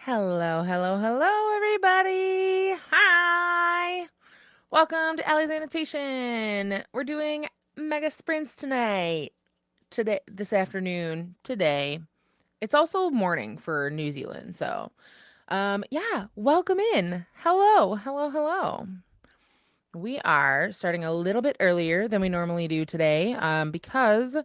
Hello, hello, hello, everybody. Hi. Welcome to Allie's Annotation. We're doing mega sprints tonight. This afternoon, today. It's also morning for New Zealand. So, yeah, welcome in. Hello, hello, hello. We are starting a little bit earlier than we normally do today because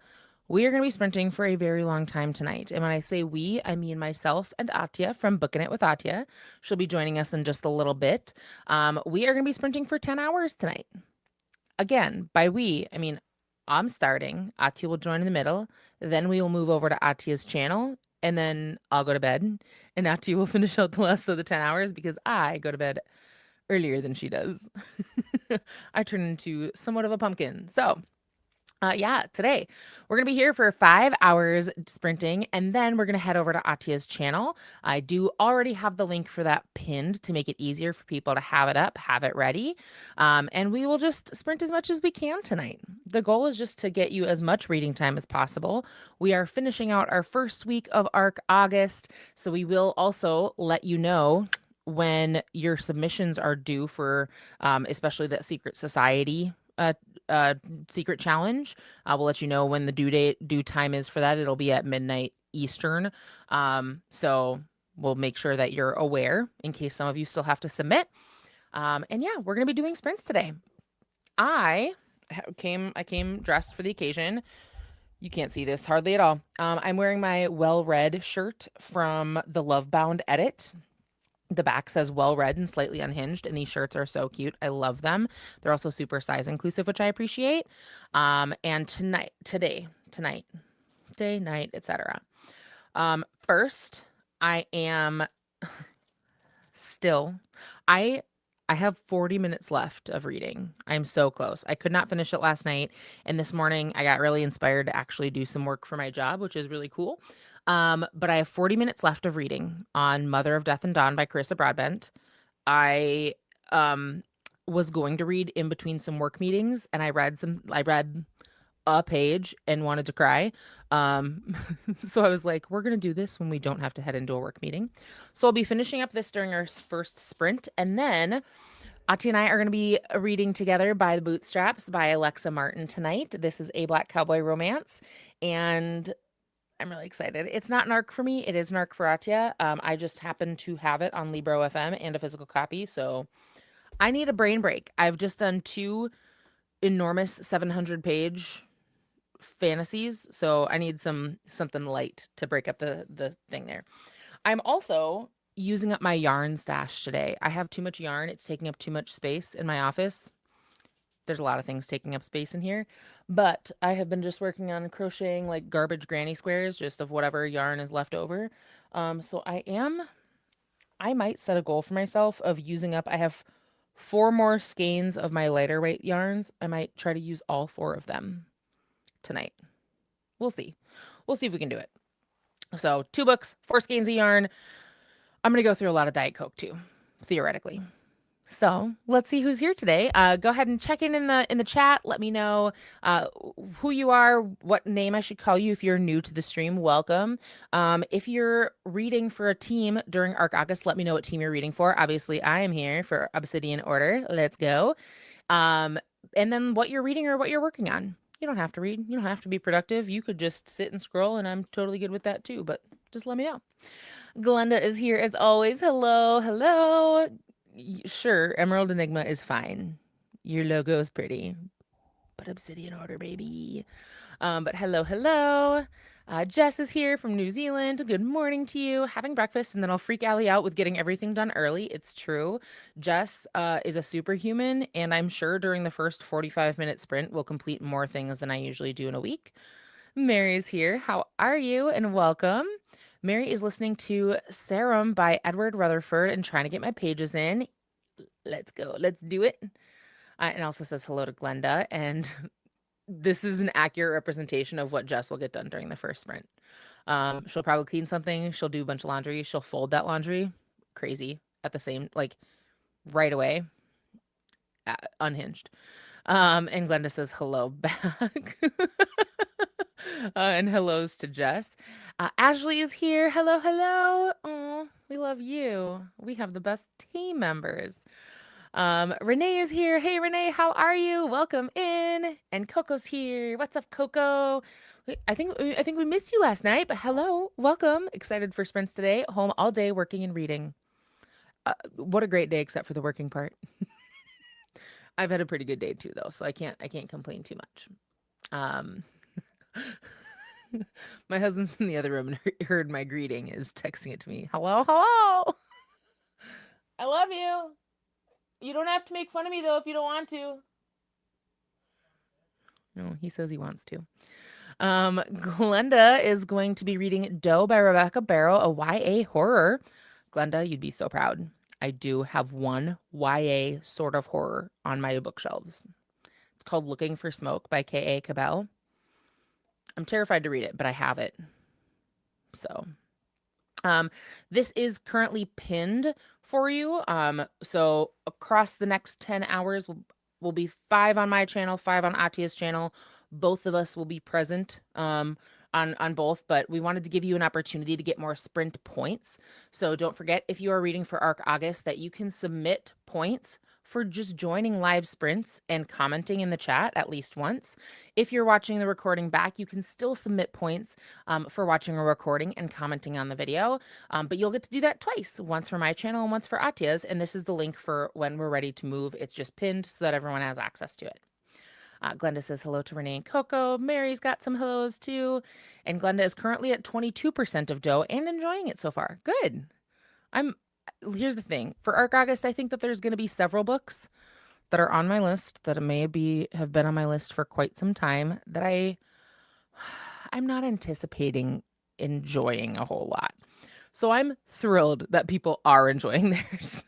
we are going to be sprinting for a very long time tonight. And when I say we, I mean myself and Ahtiya from Booking It with Ahtiya. She'll be joining us in just a little bit. We are going to be sprinting for 10 hours tonight. Again, by we, I mean I'm starting. Ahtiya will join in the middle. Then we will move over to Ahtiya's channel. And then I'll go to bed. And Ahtiya will finish out the rest of the 10 hours because I go to bed earlier than she does. I turn into somewhat of a pumpkin. So, yeah, today we're going to be here for 5 hours sprinting, and then we're going to head over to Ahtiya's channel. I do already have the link for that pinned to make it easier for people to have it up, have it ready. And we will just sprint as much as we can tonight. The goal is just to get you as much reading time as possible. We are finishing out our first week of ARC August, so we will also let you know when your submissions are due for especially that Secret Society secret challenge. We'll let you know when the due time is for that. It'll be at midnight Eastern. So we'll make sure that you're aware in case some of you still have to submit. And yeah, we're gonna be doing sprints today. I came dressed for the occasion. You can't see this hardly at all. I'm wearing my Well Read shirt from the Lovebound edit. The back says well read and slightly unhinged, and these shirts are so cute. I love them. They're also super size inclusive, which I appreciate. And today, day, night, etc. First, I am still, I I have 40 minutes left of reading. I'm so close. I could not finish it last night, and this morning I got really inspired to actually do some work for my job, which is really cool. But I have 40 minutes left of reading on Mother of Death and Dawn by Carissa Broadbent. I um was going to read in between some work meetings, and I read a page and wanted to cry. Um so I was like, we're going to do this when we don't have to head into a work meeting. So I'll be finishing up this during our first sprint, and then Ati and I are going to be reading together By the Bootstraps by Alexa Martin tonight. This is a Black Cowboy romance, and I'm really excited. It's not an arc for me. It is an arc for Ahtiya. I just happen to have it on Libro FM and a physical copy, so I need a brain break. I've just done 2 enormous 700-page fantasies, so I need something light to break up the thing there. I'm also using up my yarn stash today. I have too much yarn. It's taking up too much space in my office. There's a lot of things taking up space in here, but I have been just working on crocheting like garbage granny squares, just of whatever yarn is left over. So I might set a goal for myself of using up. I have 4 more skeins of my lighter weight yarns. I might try to use all 4 of them tonight. We'll see. We'll see if we can do it. So 2 books, 4 skeins of yarn. I'm gonna go through a lot of Diet Coke too, theoretically. So let's see who's here today. Go ahead and check in the chat. Let me know who you are, what name I should call you if you're new to the stream. Welcome. If you're reading for a team during ARC August, let me know what team you're reading for. Obviously, I am here for Obsidian Order. Let's go. And then what you're reading or what you're working on. You don't have to read. You don't have to be productive. You could just sit and scroll, and I'm totally good with that too. But just let me know. Glenda is here as always. Hello, hello. Sure, Emerald Enigma is fine. Your logo is pretty, but Obsidian Order, baby. But hello, hello. Jess is here from New Zealand. Good morning to you. Having breakfast, and then I'll freak Allie out with getting everything done early. It's true. Jess is a superhuman, and I'm sure during the first 45-minute sprint, we'll complete more things than I usually do in a week. Mary's here. How are you? And welcome. Mary is listening to Serum by Edward Rutherford and trying to get my pages in. Let's go. Let's do it. And also says hello to Glenda. And this is an accurate representation of what Jess will get done during the first sprint. She'll probably clean something. She'll do a bunch of laundry. She'll fold that laundry. Crazy. At the same, like, right away. Unhinged. And Glenda says hello back. And hellos to Jess. Ashley is here. Hello, hello. Oh, We love you. We have the best team members. Renee is here. Hey, Renee, how are you? Welcome in. And Coco's here. What's up, Coco? I think we missed you last night, but hello, welcome. Excited for sprints today. Home all day, working and reading. What a great day, except for the working part. I've had a pretty good day too, though, so I can't complain too much. Um, my husband's in the other room and heard my greeting, is texting it to me. Hello, hello. I love you. You don't have to make fun of me though if you don't want to. No, he says he wants to. Glenda is going to be reading Doe by Rebecca Barrow, a YA horror. Glenda, you'd be so proud. I do have one YA sort of horror on my bookshelves. It's called Looking for Smoke by K.A. Cabell. I'm terrified to read it, but I have it. So, this is currently pinned for you. So across the next 10 hours will be 5 on my channel, 5 on Ahtiya's channel. Both of us will be present on both, but we wanted to give you an opportunity to get more sprint points. So don't forget, if you are reading for ARC August, that you can submit points for just joining live sprints and commenting in the chat at least once. If you're watching the recording back, you can still submit points for watching a recording and commenting on the video, but you'll get to do that twice, once for my channel and once for Ahtiya's, and this is the link for when we're ready to move. It's just pinned so that everyone has access to it. Glenda says hello to Renee and Coco. Mary's got some hellos too. And Glenda is currently at 22% of dough and enjoying it so far. Good. Here's the thing. For ARC August, I think that there's going to be several books that are on my list that have been on my list for quite some time that I'm not anticipating enjoying a whole lot. So I'm thrilled that people are enjoying theirs.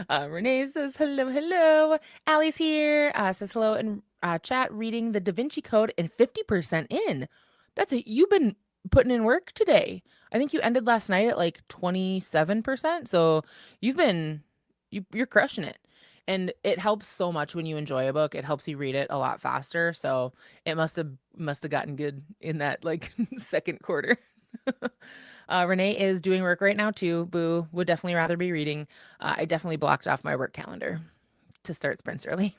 Renee says hello, hello. Allie's here. Says hello in chat, reading the Da Vinci Code and 50% in. That's it. You've been putting in work today. I think you ended last night at like 27%. So you're crushing it. And it helps so much when you enjoy a book. It helps you read it a lot faster. So it must have gotten good in that like second quarter. Renee is doing work right now too. Boo, would definitely rather be reading. I definitely blocked off my work calendar to start sprints early.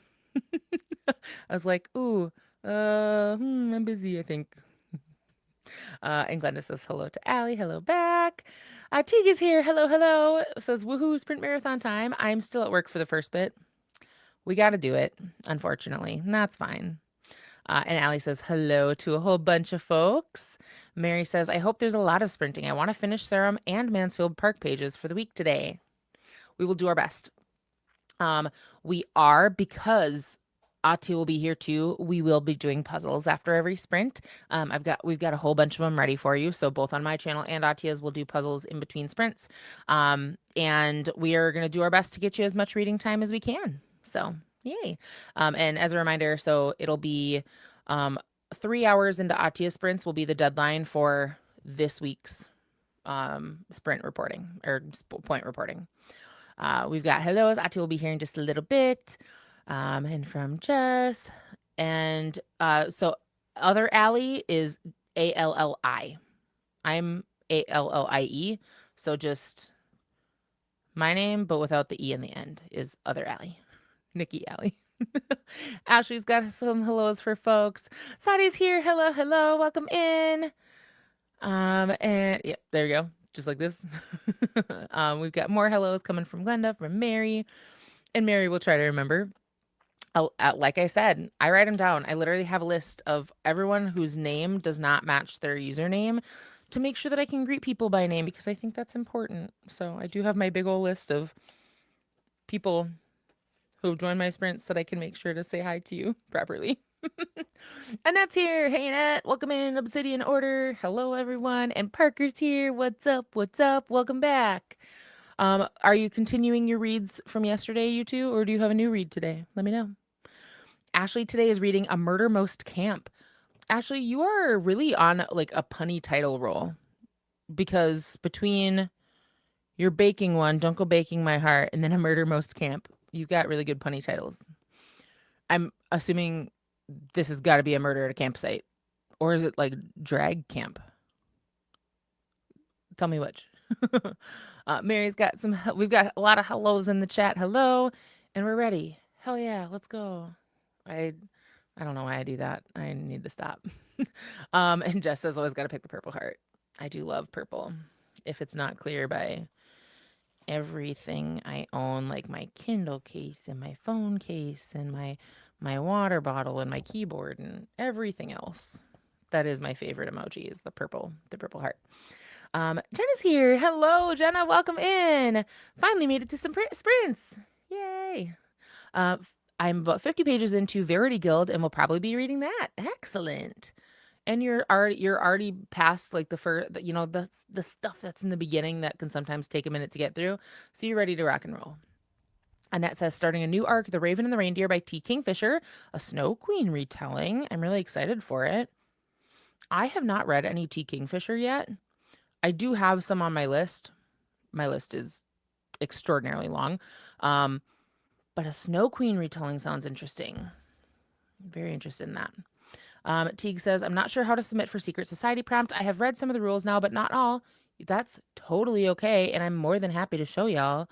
I was like, ooh, I'm busy, I think. And Glenda says hello to Allie. Hello back. Teague is here. Hello, hello. Says, woohoo, sprint marathon time. I'm still at work for the first bit. We got to do it, unfortunately. And that's fine. And Allie says hello to a whole bunch of folks. Mary says, I hope there's a lot of sprinting. I want to finish Sarum and Mansfield Park pages for the week today. We will do our best. We are, because Ahtiya will be here too, we will be doing puzzles after every sprint. We've got a whole bunch of them ready for you. So both on my channel and Ahtiya's, we'll do puzzles in between sprints. And we are going to do our best to get you as much reading time as we can. So yay. And as a reminder, so it'll be 3 hours into Ahtiya sprints will be the deadline for this week's sprint reporting or point reporting. We've got hellos. Ahtiya will be here in just a little bit. And from Jess. And so other Allie is Alli. I'm Allie. So just my name, but without the E in the end, is other Allie. Nikki Allie. Ashley's got some hellos for folks. Sadi's here. Hello, hello. Welcome in. And yeah, there you go. Just like this. We've got more hellos coming from Glenda, from Mary. And Mary will try to remember. Like I said, I write them down. I literally have a list of everyone whose name does not match their username to make sure that I can greet people by name, because I think that's important. So I do have my big old list of people who've joined my sprints that I can make sure to say hi to you properly. Annette's here. Hey, Annette. Welcome in, Obsidian Order. Hello, everyone. And Parker's here. What's up? What's up? Welcome back. Are you continuing your reads from yesterday, you two, or do you have a new read today? Let me know. Ashley today is reading A Murder Most Camp. Ashley, you are really on like a punny title roll, because between your baking one, Don't Go Baking My Heart, and then A Murder Most Camp, you've got really good punny titles. I'm assuming this has got to be a murder at a campsite, or is it like drag camp? Tell me which. Mary's got we've got a lot of hellos in the chat. Hello, and we're ready. Hell yeah, let's go. I I don't know why I do that. I need to stop. And Jeff says always got to pick the purple heart. I do love purple. If it's not clear by everything I own, like my Kindle case and my phone case and my water bottle and my keyboard and everything else. That is my favorite emoji is the purple heart. Jenna's here. Hello, Jenna. Welcome in. Finally made it to some sprints. Yay. Uh, I'm about 50 pages into Verity Guild and will probably be reading that. Excellent. And you're already past like the first, the stuff that's in the beginning that can sometimes take a minute to get through. So you're ready to rock and roll. Annette says, starting a new arc, The Raven and the Reindeer by T. Kingfisher, a Snow Queen retelling. I'm really excited for it. I have not read any T. Kingfisher yet. I do have some on my list. My list is extraordinarily long. But a Snow Queen retelling sounds interesting. Very interested in that. Teague says, I'm not sure how to submit for Secret Society prompt. I have read some of the rules now, but not all. That's totally okay. And I'm more than happy to show y'all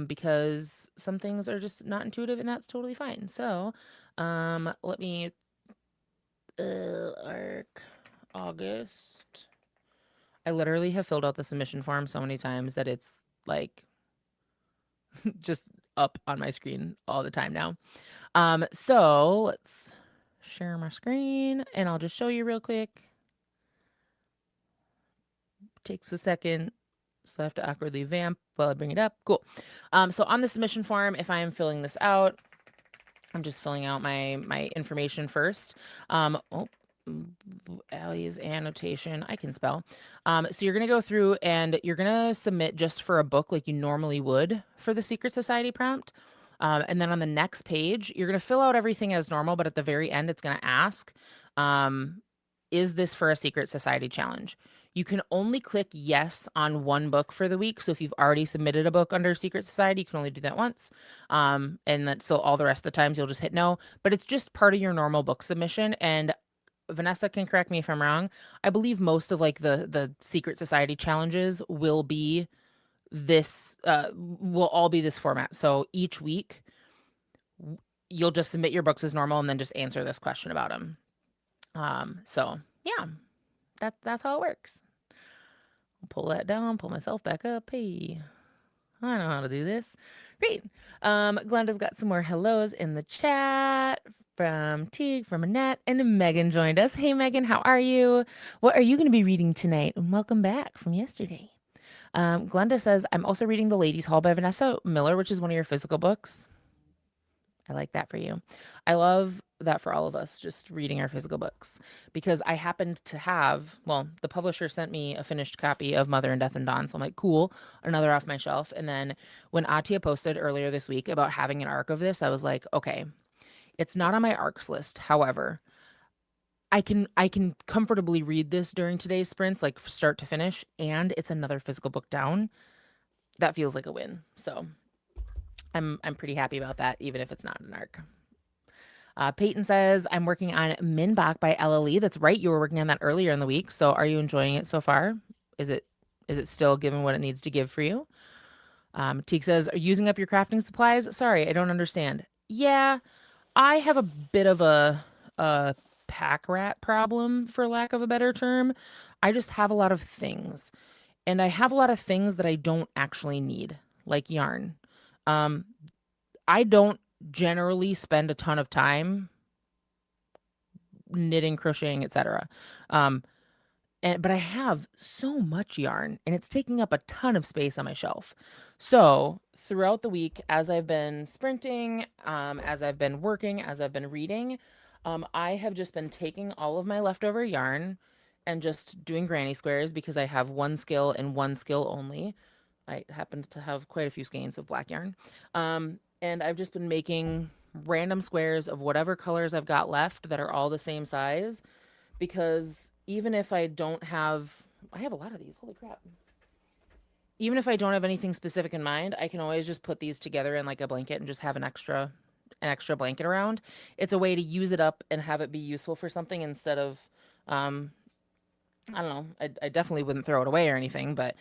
because some things are just not intuitive and that's totally fine. So let me, arc August. I literally have filled out the submission form so many times that it's like just up on my screen all the time now. So let's share my screen and I'll just show you real quick. Takes a second. So I have to awkwardly vamp while I bring it up. Cool. So on the submission form, if I am filling this out, I'm just filling out my information first. Allie's annotation, I can spell. So you're going to go through and you're going to submit just for a book like you normally would for the Secret Society prompt. And then on the next page, you're going to fill out everything as normal, but at the very end, it's going to ask, is this for a Secret Society challenge? You can only click yes on one book for the week. So if you've already submitted a book under Secret Society, you can only do that once. So all the rest of the times you'll just hit no, but it's just part of your normal book submission. And Vanessa can correct me if I'm wrong. I believe most of like the Secret Society challenges will be this, will all be this format. So each week you'll just submit your books as normal and then just answer this question about them. So yeah, that's how it works. I'll pull that down, pull myself back up. Hey, I know how to do this. Great. Glenda's got some more hellos in the chat from Teague, from Annette, and Megan joined us. Hey, Megan, how are you? What are you going to be reading tonight? And welcome back from yesterday. Glenda says, I'm also reading The Ladies' Hall by Vanessa Miller, which is one of your physical books. I like that for you. I love that for all of us, just reading our physical books, because I happened to have, the publisher sent me a finished copy of Mother and Death and Dawn. So I'm like, cool, another off my shelf. And then when Ahtiya posted earlier this week about having an arc of this, I was like, okay, it's not on my arcs list. However, I can comfortably read this during today's sprints, like start to finish, and it's another physical book down. That feels like a win. So I'm pretty happy about that, even if it's not an arc. Peyton says, I'm working on Minbach by LLE. That's right. You were working on that earlier in the week. So are you enjoying it so far? Is it still giving what it needs to give for you? Teek says, are you using up your crafting supplies? Sorry, I don't understand. Yeah, I have a bit of a pack rat problem, for lack of a better term. I just have a lot of things. And I have a lot of things that I don't actually need, like yarn. I don't generally spend a ton of time knitting, crocheting, etc. But I have so much yarn and it's taking up a ton of space on my shelf. So throughout the week, as I've been sprinting, as I've been working, as I've been reading, I have just been taking all of my leftover yarn and just doing granny squares because I have one skill and one skill only. I happen to have quite a few skeins of black yarn. And I've just been making random squares of whatever colors I've got left that are all the same size, because even if I don't have, I have a lot of these, holy crap. Even if I don't have anything specific in mind, I can always just put these together in like a blanket and just have an extra blanket around. It's a way to use it up and have it be useful for something instead of I don't know. I definitely wouldn't throw it away or anything, but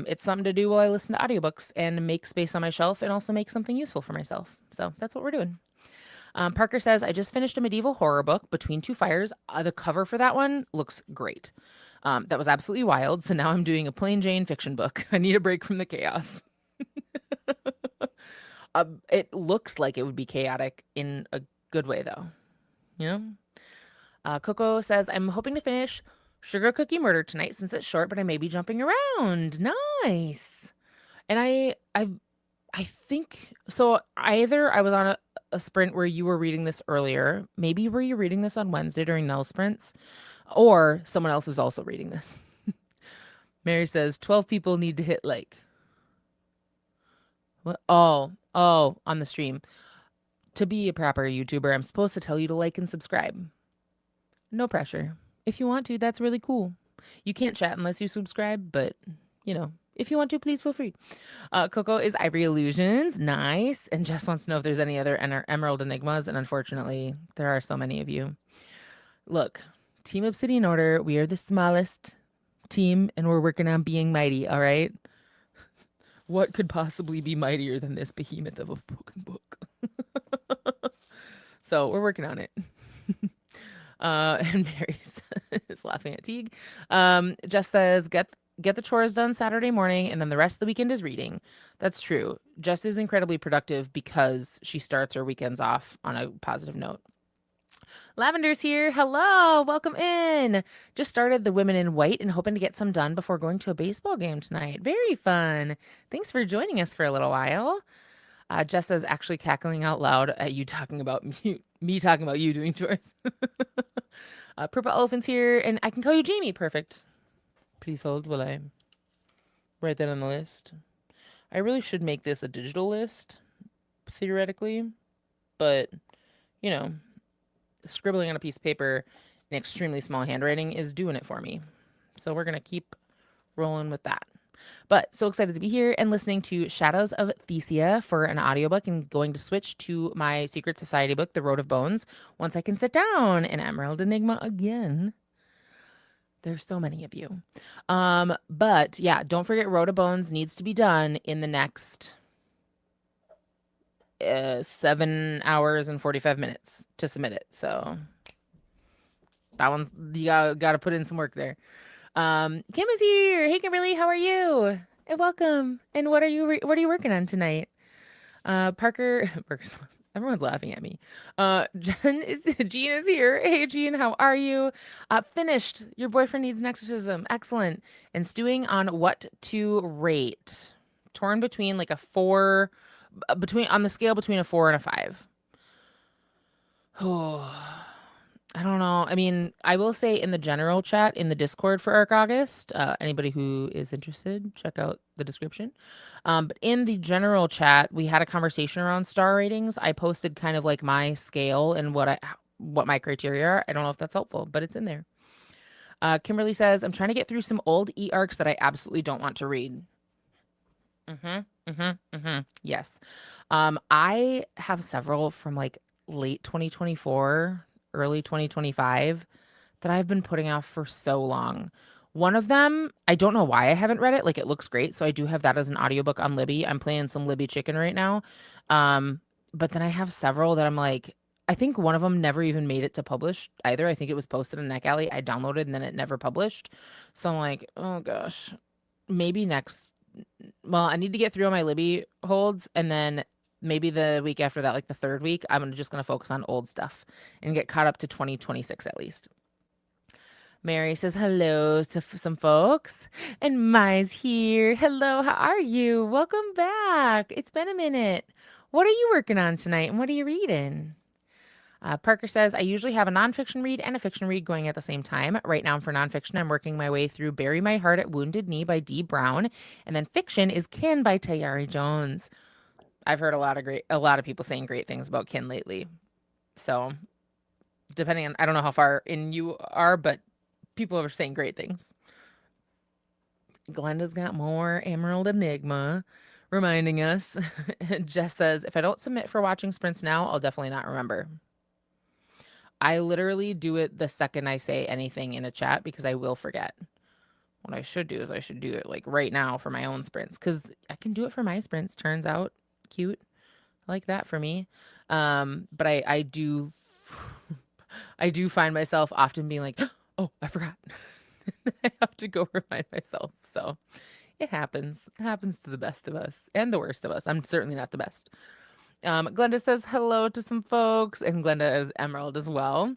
it's something to do while I listen to audiobooks and make space on my shelf and also make something useful for myself. So that's what we're doing. Parker says, I just finished a medieval horror book, Between Two Fires. The cover for that one looks great. That was absolutely wild. So now I'm doing a plain Jane fiction book. I need a break from the chaos. It looks like it would be chaotic in a good way, though. You know? Coco says, I'm hoping to finish Sugar Cookie Murder tonight since it's short, but I may be jumping around. Nice. And I think so. Either I was on a sprint where you were reading this earlier. Maybe were you reading this on Wednesday during Nell's sprints? Or someone else is also reading this. Mary says 12 people need to hit like. What? Oh, on the stream. To be a proper YouTuber, I'm supposed to tell you to like and subscribe. No pressure. If you want to, that's really cool. You can't chat unless you subscribe, but you know, if you want to, please feel free. Coco is Ivory Illusions. Nice. And Jess wants to know if there's any other Emerald Enigmas. And unfortunately, there are so many of you. Look, Team Obsidian Order, we are the smallest team and we're working on being mighty, all right? What could possibly be mightier than this behemoth of a fucking book? So we're working on it. And Mary is laughing at Teague. Jess says, get the chores done Saturday morning, and then the rest of the weekend is reading. That's true. Jess is incredibly productive because she starts her weekends off on a positive note. Lavender's here. Hello. Welcome in. Just started the Women in White and hoping to get some done before going to a baseball game tonight. Very fun. Thanks for joining us for a little while. Jess is actually cackling out loud at you talking about me talking about you doing chores. Purple Elephant's here, and I can call you Jamie. Perfect. Please hold while I write that on the list. I really should make this a digital list, theoretically, but, you know, scribbling on a piece of paper in extremely small handwriting is doing it for me. So we're going to keep rolling with that. But so excited to be here and listening to Shadows of Thesia for an audiobook and going to switch to my Secret Society book, The Road of Bones, once I can sit down in Emerald Enigma again. There's so many of you. But yeah, don't forget Road of Bones needs to be done in the next 7 hours and 45 minutes to submit it. So that one's, you gotta put in some work there. Kim is here. Hey, Kimberly, how are you? And welcome. And what are you working on tonight? Parker's everyone's laughing at me. Jean is here. Hey, Jean, how are you? Finished. Your boyfriend needs an exorcism. Excellent. And stewing on what to rate. Torn between like a 4, on the scale between a 4 and a 5. Oh. I don't know. I mean, I will say in the general chat in the Discord for Arc August, anybody who is interested, check out the description. But in the general chat, we had a conversation around star ratings. I posted kind of like my scale and what my criteria are. I don't know if that's helpful, but it's in there. Kimberly says, I'm trying to get through some old e-arcs that I absolutely don't want to read. Yes. I have several from like late 2024, early 2025 that I've been putting off for so long. One of them, I don't know why I haven't read it. Like, it looks great. So I do have that as an audiobook on Libby. I'm playing some Libby Chicken right now. But then I have several that I'm like, I think one of them never even made it to publish either. I think it was posted in Neck Alley. I downloaded and then it never published. So I'm like, oh gosh, maybe next. Well, I need to get through all my Libby holds, and then maybe the week after that, like the third week, I'm just going to focus on old stuff and get caught up to 2026 at least. Mary says hello to some folks. And Mai's here. Hello, how are you? Welcome back. It's been a minute. What are you working on tonight and what are you reading? Parker says, I usually have a nonfiction read and a fiction read going at the same time. Right now for nonfiction, I'm working my way through Bury My Heart at Wounded Knee by Dee Brown. And then fiction is Kin by Tayari Jones. I've heard a lot of people saying great things about Kin lately. So depending on, I don't know how far in you are, but people are saying great things. Glenda's got more Emerald Enigma reminding us. Jess says, if I don't submit for watching sprints now, I'll definitely not remember. I literally do it the second I say anything in a chat because I will forget. What I should do is I should do it like right now for my own sprints because I can do it for my sprints. Turns out cute. I like that for me. But I do I do find myself often being like, oh, I forgot. I have to go remind myself. So it happens. It happens to the best of us and the worst of us. I'm certainly not the best. Glenda says hello to some folks, and Glenda is Emerald as well.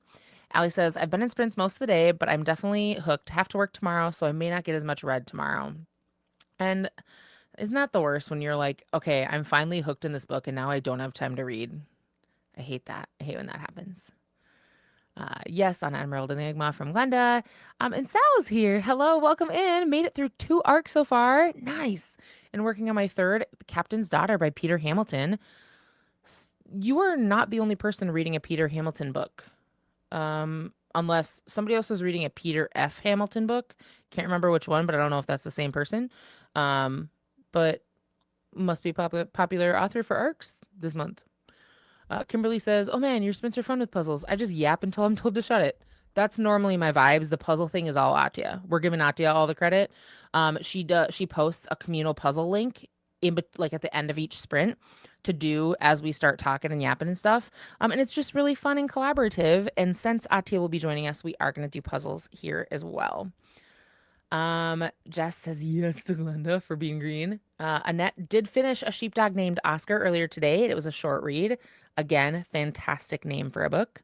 Allie says, I've been in sprints most of the day, but I'm definitely hooked. Have to work tomorrow, so I may not get as much read tomorrow. And isn't that the worst when you're like, okay, I'm finally hooked in this book, and now I don't have time to read? I hate that. I hate when that happens. Yes, on Emerald Enigma from Glenda. And Sal's here. Hello, welcome in. Made it through 2 arcs so far. Nice. And working on my 3rd, Captain's Daughter by Peter Hamilton. You are not the only person reading a Peter Hamilton book. Unless somebody else was reading a Peter F. Hamilton book. Can't remember which one, but I don't know if that's the same person. But must be popular author for arcs this month. Kimberly says, oh man, your sprints are fun with puzzles. I just yap until I'm told to shut it. That's normally my vibes. The puzzle thing is all Ahtiya. We're giving Ahtiya all the credit. She posts a communal puzzle link like at the end of each sprint to do as we start talking and yapping and stuff. And it's just really fun and collaborative. And since Ahtiya will be joining us, we are going to do puzzles here as well. Jess says yes to Glenda for being green. Annette did finish A Sheepdog Named Oscar earlier today. It was a short read. Again, fantastic name for a book.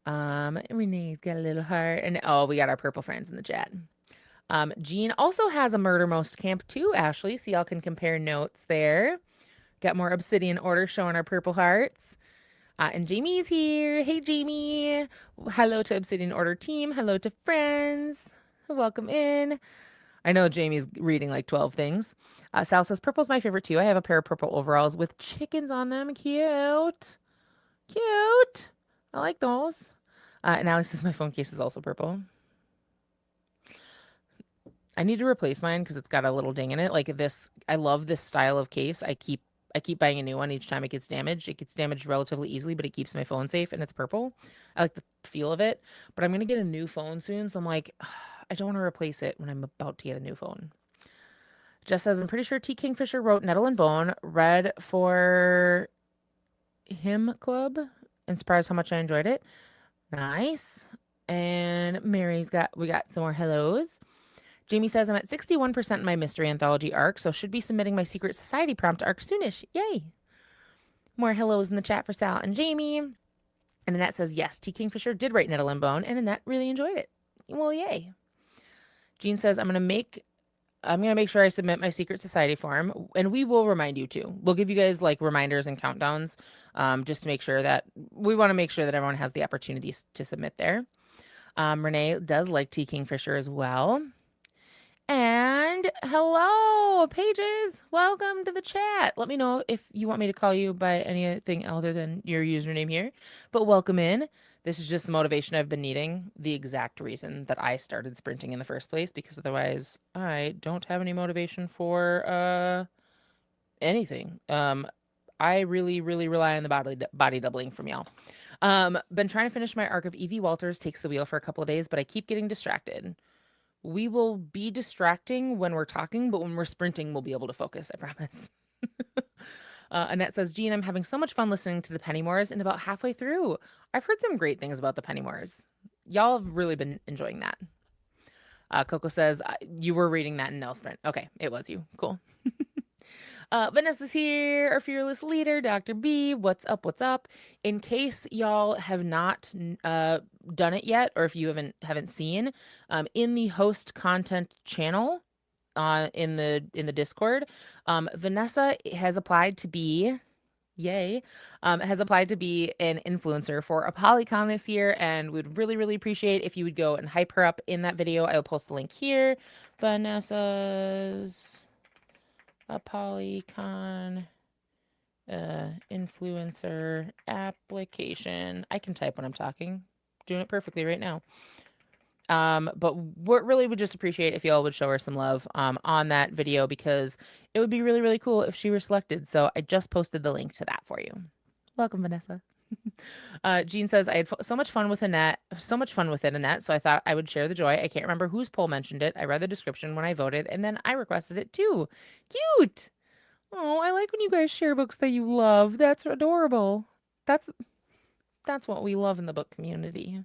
Renee's got a little heart. And oh, we got our purple friends in the chat. Jean also has a Murder Most Camp too, Ashley, so y'all can compare notes there. Got more Obsidian Order showing our purple hearts. And Jamie's here. Hey, Jamie. Hello to Obsidian Order team. Hello to friends. Welcome in. I know Jamie's reading like 12 things. Sal says, purple's my favorite too. I have a pair of purple overalls with chickens on them. Cute. Cute. I like those. And Allie says, my phone case is also purple. I need to replace mine because it's got a little ding in it. Like this, I love this style of case. I keep buying a new one each time it gets damaged. It gets damaged relatively easily, but it keeps my phone safe and it's purple. I like the feel of it. But I'm going to get a new phone soon. So I'm like, I don't want to replace it when I'm about to get a new phone. Jess says, I'm pretty sure T. Kingfisher wrote Nettle and Bone, read for him club, and surprised how much I enjoyed it. Nice. And we got some more hellos. Jamie says, I'm at 61% in my mystery anthology arc, so should be submitting my secret society prompt arc soonish. Yay. More hellos in the chat for Sal and Jamie. And Annette says, yes, T. Kingfisher did write Nettle and Bone, and Annette really enjoyed it. Well, yay. Jean says, I'm going to make sure I submit my secret society form, and we will remind you too. We'll give you guys like reminders and countdowns, just to make sure that everyone has the opportunity to submit there. Renee does like T. Kingfisher as well. And hello, Pages. Welcome to the chat. Let me know if you want me to call you by anything other than your username here, but welcome in. This is just the motivation I've been needing, the exact reason that I started sprinting in the first place, because otherwise I don't have any motivation for anything. I really, really rely on the body doubling from y'all. Been trying to finish my arc of Evie Walters Takes the Wheel for a couple of days, but I keep getting distracted. We will be distracting when we're talking, but when we're sprinting, we'll be able to focus, I promise. Annette says, Jean, I'm having so much fun listening to the Pennymores, and about halfway through, I've heard some great things about the Pennymores. Y'all have really been enjoying that. Coco says, you were reading that in Nell Sprint. Okay, it was you. Cool. Vanessa's here, our fearless leader, Dr. B. What's up? What's up? In case y'all have not done it yet, or if you haven't seen, in the host content channel, in the Discord, Vanessa has applied to be, has applied to be an influencer for a Polycon this year, and we'd really, really appreciate if you would go and hype her up in that video. I will post the link here. Vanessa's a Polycon influencer application. I can type when I'm talking. Doing it perfectly right now. But what really would just appreciate if y'all would show her some love on that video, because it would be really, really cool if she were selected. So I just posted the link to that for you. Welcome, Vanessa. Jean says, I had so much fun with Annette, so much fun with it, Annette, so I thought I would share the joy. I can't remember whose poll mentioned it. I read the description when I voted, and then I requested it too. Cute. Oh, I like when you guys share books that you love. That's adorable. That's that's what we love in the book community.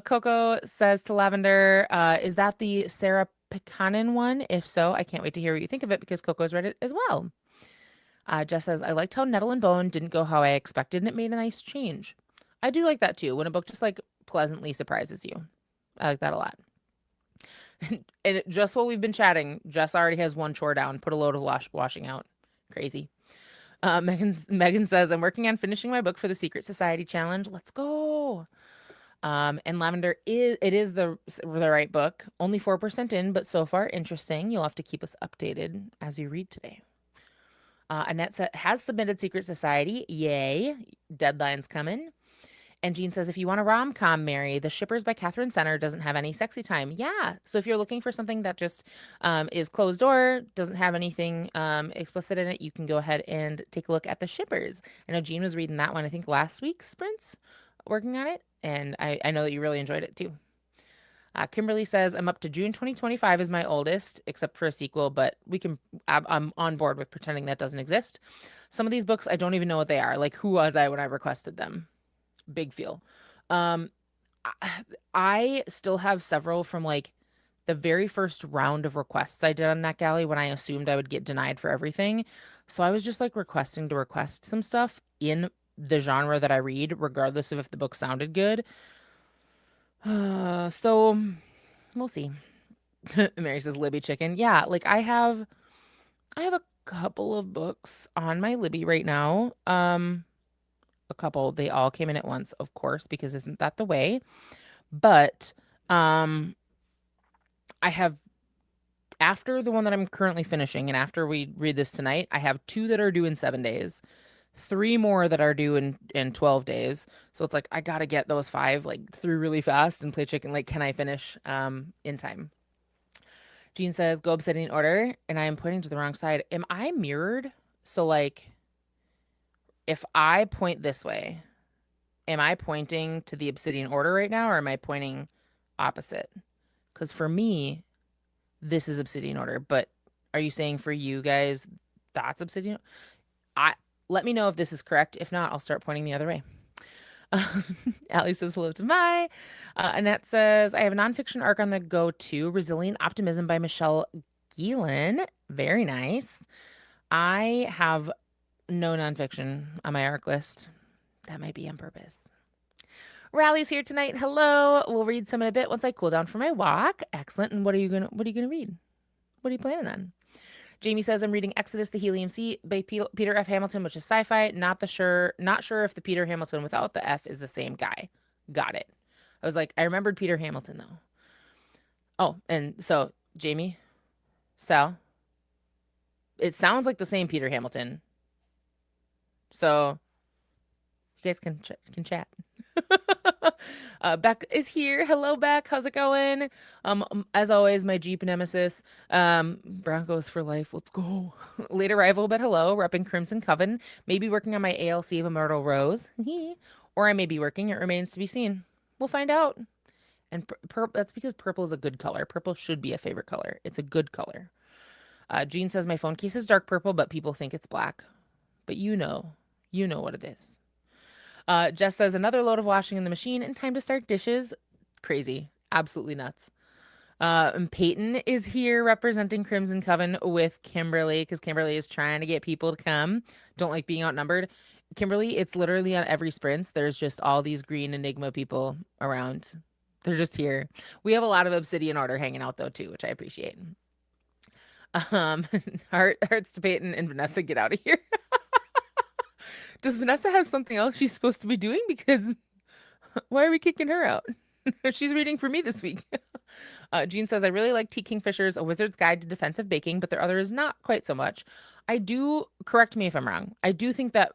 Coco says to Lavender, is that the Sarah Pekanen one? If so, I can't wait to hear what you think of it because Coco's read it as well. Jess says, I liked how Nettle and Bone didn't go how I expected and it made a nice change. I do like that too, when a book just like pleasantly surprises you. I like that a lot. And just while we've been chatting, Jess already has one chore down, put a load of washing out. Crazy. Megan says, I'm working on finishing my book for the Secret Society Challenge. Let's go. And Lavender is the right book. Only 4% in, but so far interesting. You'll have to keep us updated as you read today. Annette has submitted Secret Society. Yay. Deadline's coming. And Jean says, if you want a rom-com, Mary, The Shippers by Catherine Center doesn't have any sexy time. Yeah. So if you're looking for something that just is closed door, doesn't have anything explicit in it, you can go ahead and take a look at The Shippers. I know Jean was reading that one, I think, last week, Sprints, working on it. And I know that you really enjoyed it, too. Kimberly says, I'm up to June 2025 is my oldest, except for a sequel, but I'm on board with pretending that doesn't exist. Some of these books, I don't even know what they are. Like, who was I when I requested them? Big feel. I still have several from like the very first round of requests I did on NetGalley when I assumed I would get denied for everything. So I was just like requesting to request some stuff in the genre that I read, regardless of if the book sounded good. So we'll see. Mary says Libby chicken. Yeah, like I have a couple of books on my Libby right now. A couple, they all came in at once, of course, because isn't that the way? But I have, after the one that I'm currently finishing and after we read this tonight, I have 2 that are due in 7 days. 3 more that are due in 12 days. So it's like I gotta get those 5 like through really fast and play chicken. Like, can I finish in time? Jean says, go Obsidian Order, and I am pointing to the wrong side. Am I mirrored? So like if I point this way, am I pointing to the Obsidian Order right now, or am I pointing opposite? Because for me, this is Obsidian Order, but are you saying for you guys that's Obsidian? Let me know if this is correct. If not, I'll start pointing the other way. Allie says hello to my. Annette says, I have a nonfiction arc on the go too. Resilient Optimism by Michelle Geelan. Very nice. I have no nonfiction on my arc list. That might be on purpose. Rally's here tonight. Hello. We'll read some in a bit once I cool down for my walk. Excellent. And what are you gonna read? What are you planning on? Jamie says, I'm reading Exodus, the Helium Sea by Peter F. Hamilton, which is sci-fi. Not sure if the Peter Hamilton without the F is the same guy. Got it. I was like, I remembered Peter Hamilton, though. Oh, and so, Jamie, Sal, it sounds like the same Peter Hamilton. So, you guys can chat. Beck is here. Hello, Beck. How's it going? As always, my Jeep nemesis. Broncos for life. Let's go. Late arrival, but hello. Repping Crimson Coven. Maybe working on my ALC of Immortal Rose. Or I may be working. It remains to be seen. We'll find out. And that's because purple is a good color. Purple should be a favorite color. It's a good color. Jean says my phone case is dark purple, but people think it's black. But you know what it is. Jess says another load of washing in the machine and time to start dishes. Crazy. Absolutely nuts. And Peyton is here representing Crimson Coven with Kimberly because Kimberly is trying to get people to come. Don't like being outnumbered. Kimberly, it's literally on every sprints. There's just all these green Enigma people around. They're just here. We have a lot of Obsidian Order hanging out though too, which I appreciate. Hearts to Peyton and Vanessa, get out of here. Does Vanessa have something else she's supposed to be doing? Because why are we kicking her out? She's reading for me this week. Jean says, I really like T. Kingfisher's A Wizard's Guide to Defensive Baking, but their other is not quite so much. I do, correct me if I'm wrong, I do think that,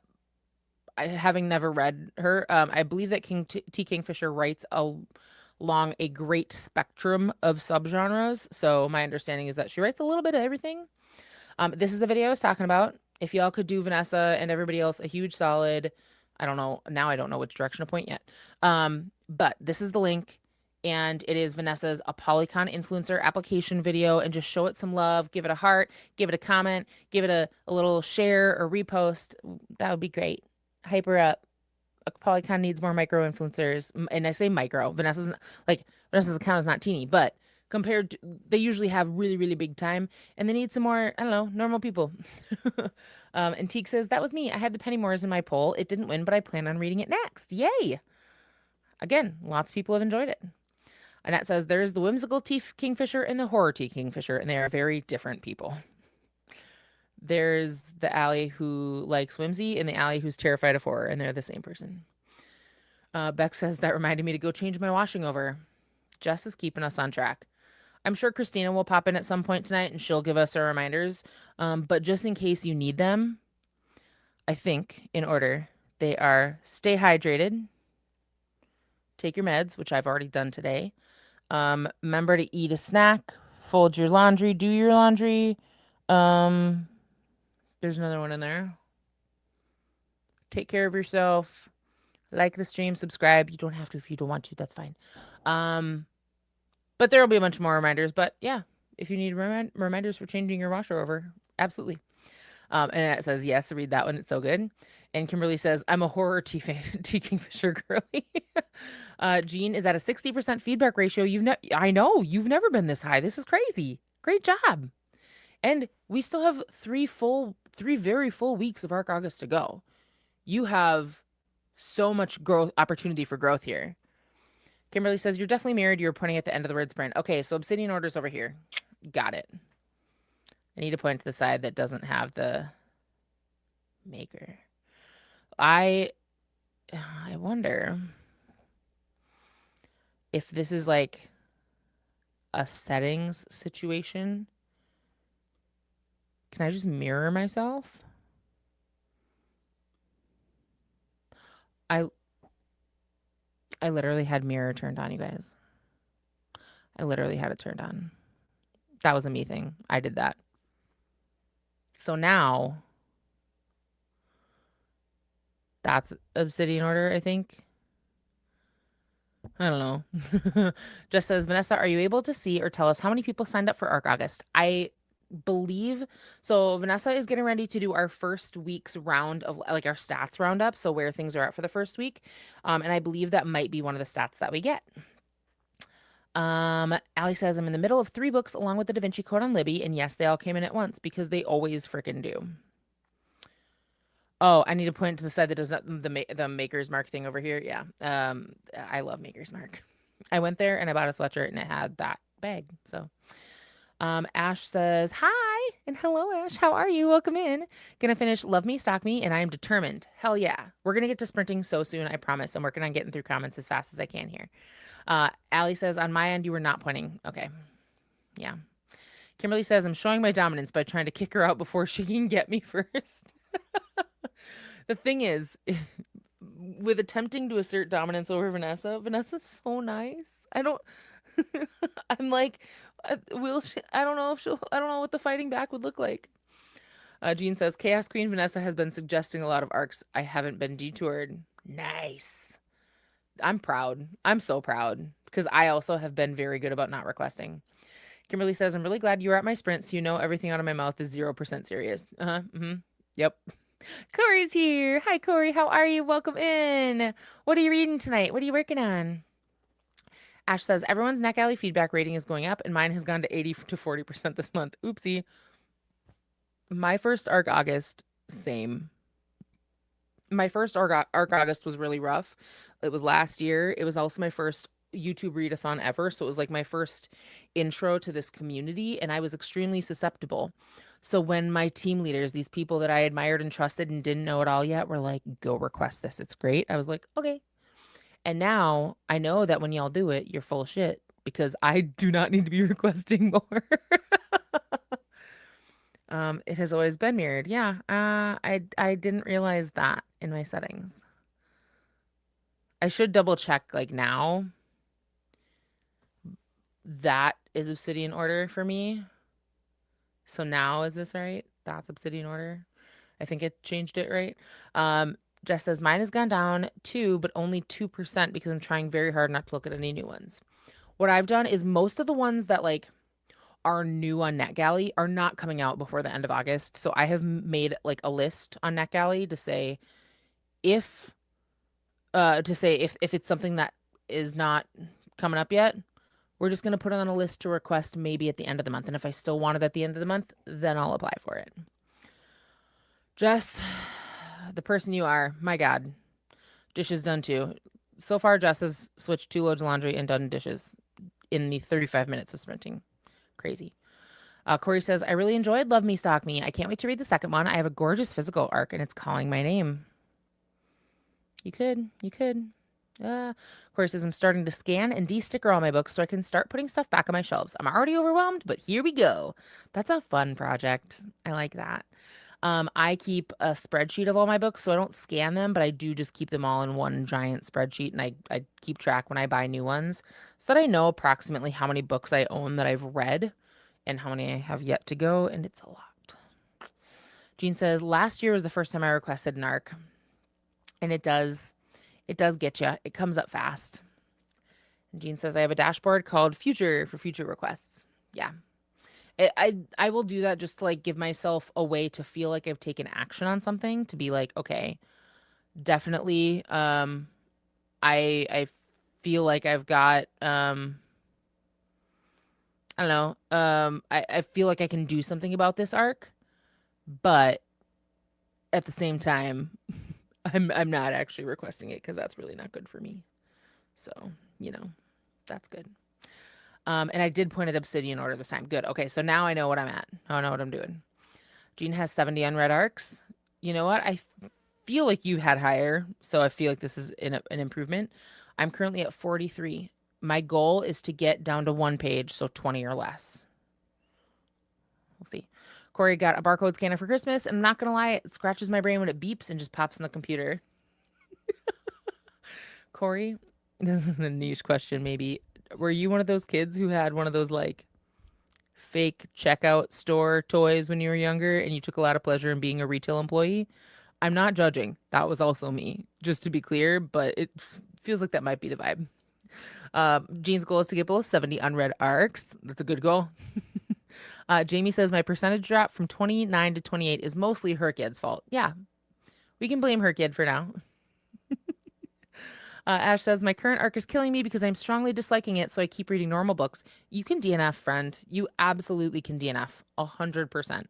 having never read her, I believe that T. Kingfisher writes along a great spectrum of subgenres. So my understanding is that she writes a little bit of everything. This is the video I was talking about. If y'all could do Vanessa and everybody else a huge solid, I don't know. Now I don't know which direction to point yet. But this is the link. And it is Vanessa's a Polycon influencer application video. And just show it some love. Give it a heart. Give it a comment. Give it a little share or repost. That would be great. Hype her up. Polycon needs more micro influencers. And I say micro. Vanessa's account is not teeny. But compared to, they usually have really, really big time. And they need some more, I don't know, normal people. And Teek says, that was me. I had the Pennymores in my poll. It didn't win, but I plan on reading it next. Yay. Again, lots of people have enjoyed it. Annette says, there's the whimsical tea kingfisher and the horror tea kingfisher, and they are very different people. There's the Allie who likes whimsy and the Allie who's terrified of horror, and they're the same person. Beck says, that reminded me to go change my washing over. Jess is keeping us on track. I'm sure Christina will pop in at some point tonight and she'll give us our reminders. But just in case you need them, I think in order, they are stay hydrated, take your meds, which I've already done today. Remember to eat a snack, fold your laundry, do your laundry. There's another one in there. Take care of yourself. Like the stream, subscribe. You don't have to if you don't want to. That's fine. But there will be a bunch more reminders. But yeah, if you need reminders for changing your washer over, absolutely. And it says, yes, read that one. It's so good. And Kimberly says, I'm a horror tea kingfisher girly. Jean is at a 60% feedback ratio. I know you've never been this high. This is crazy. Great job. And we still have three very full weeks of Arc August to go. You have so much growth opportunity for growth here. Kimberly says, you're definitely mirrored. You're pointing at the end of the word sprint. Okay, so Obsidian Order's over here. Got it. I need to point to the side that doesn't have the maker. I wonder if this is like a settings situation. Can I just mirror myself? I literally had mirror turned on, you guys. I literally had it turned on. That was a me thing. I did that. So now that's Obsidian Order, I think. I don't know. Just says, Vanessa, are you able to see or tell us how many people signed up for Arc August? I believe so. Vanessa is getting ready to do our first week's round of like our stats roundup. So where things are at for the first week. And I believe that might be one of the stats that we get. Allie says, I'm in the middle of 3 books along with the Da Vinci Code on Libby. And yes, they all came in at once because they always freaking do. Oh, I need to point to the side that does not the Maker's Mark thing over here. Yeah. I love Maker's Mark. I went there and I bought a sweatshirt and it had that bag. So, Ash says, hi and hello, Ash. How are you? Welcome in. Gonna finish Love Me, Stalk Me, and I am determined. Hell yeah. We're gonna get to sprinting so soon. I promise. I'm working on getting through comments as fast as I can here. Allie says, on my end, you were not pointing. Okay. Yeah. Kimberly says, I'm showing my dominance by trying to kick her out before she can get me first. The thing is, with attempting to assert dominance over Vanessa's so nice. I don't, I'm like, I don't know I don't know what the fighting back would look like. Jean says, Chaos Queen Vanessa has been suggesting a lot of arcs. I haven't been detoured. Nice. I'm proud. I'm so proud because I also have been very good about not requesting. Kimberly says, I'm really glad you were at my sprint so you know everything out of my mouth is 0% serious. Yep. Corey's here. Hi, Corey. How are you? Welcome in. What are you reading tonight? What are you working on? Ash says, everyone's Neck Alley feedback rating is going up, and mine has gone to 80 to 40% this month. Oopsie. My first Arc August, same. My first Arc August was really rough. It was last year. It was also my first YouTube readathon ever. So it was like my first intro to this community, and I was extremely susceptible. So when my team leaders, these people that I admired and trusted and didn't know it all yet, were like, go request this. It's great. I was like, okay. And now I know that when y'all do it, you're full of shit because I do not need to be requesting more. It has always been mirrored. Yeah. I didn't realize that in my settings. I should double check like now. That is Obsidian Order for me. So now is this right? That's Obsidian Order. I think it changed it, right? Jess says, mine has gone down too, but only 2% because I'm trying very hard not to look at any new ones. What I've done is most of the ones that like are new on NetGalley are not coming out before the end of August. So I have made like a list on NetGalley to say if if it's something that is not coming up yet, we're just going to put it on a list to request maybe at the end of the month. And if I still want it at the end of the month, then I'll apply for it. Jess, the person you are, my God, dishes done too. So far, Jess has switched 2 loads of laundry and done dishes in the 35 minutes of sprinting. Crazy. Corey says, I really enjoyed Love Me, Stalk Me. I can't wait to read the second one. I have a gorgeous physical arc and it's calling my name. You could. Corey says, I'm starting to scan and de-sticker all my books so I can start putting stuff back on my shelves. I'm already overwhelmed, but here we go. That's a fun project. I like that. I keep a spreadsheet of all my books, so I don't scan them, but I do just keep them all in one giant spreadsheet, and I keep track when I buy new ones so that I know approximately how many books I own that I've read and how many I have yet to go, and it's a lot. Jean says, last year was the first time I requested an ARC, and it does get you. It comes up fast. And Jean says, I have a dashboard called Future for future requests. Yeah. I will do that just to like give myself a way to feel like I've taken action on something, to be like, okay, definitely I feel like I've got I don't know, I feel like I can do something about this arc, but at the same time I'm not actually requesting it because that's really not good for me. So, that's good. And I did point at Obsidian Order this time. Good. Okay, so now I know what I'm at. Now I know what I'm doing. Jean has 70 unread arcs. You know what? I feel like you had higher, so I feel like this is an improvement. I'm currently at 43. My goal is to get down to 1 page, so 20 or less. We'll see. Corey got a barcode scanner for Christmas, and I'm not going to lie, it scratches my brain when it beeps and just pops in the computer. Corey, this is a niche question maybe. Were you one of those kids who had one of those like fake checkout store toys when you were younger and you took a lot of pleasure in being a retail employee? I'm not judging. That was also me, just to be clear, but it feels like that might be the vibe. Jean's goal is to get below 70 unread arcs. That's a good goal. Jamie says, my percentage drop from 29 to 28 is mostly her kid's fault. Yeah, we can blame her kid for now. Ash says, my current arc is killing me because I'm strongly disliking it, so I keep reading normal books. You can DNF, friend. You absolutely can DNF. 100%.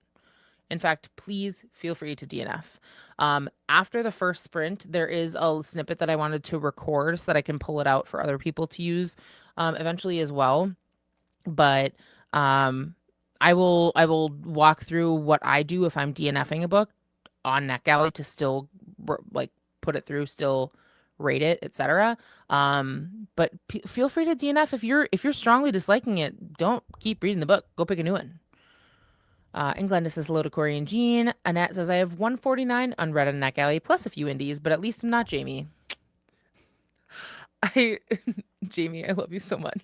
In fact, please feel free to DNF. After the first sprint, there is a snippet that I wanted to record so that I can pull it out for other people to use eventually as well. But I will walk through what I do if I'm DNFing a book on NetGalley to still like put it through, still rate it, etc. But feel free to DNF if you're strongly disliking it. Don't keep reading the book. Go pick a new one. And Glenda says hello to Corey and Jean. Annette says I have 149 unread on NetGalley plus a few indies, but at least I'm not Jamie. Jamie, I love you so much.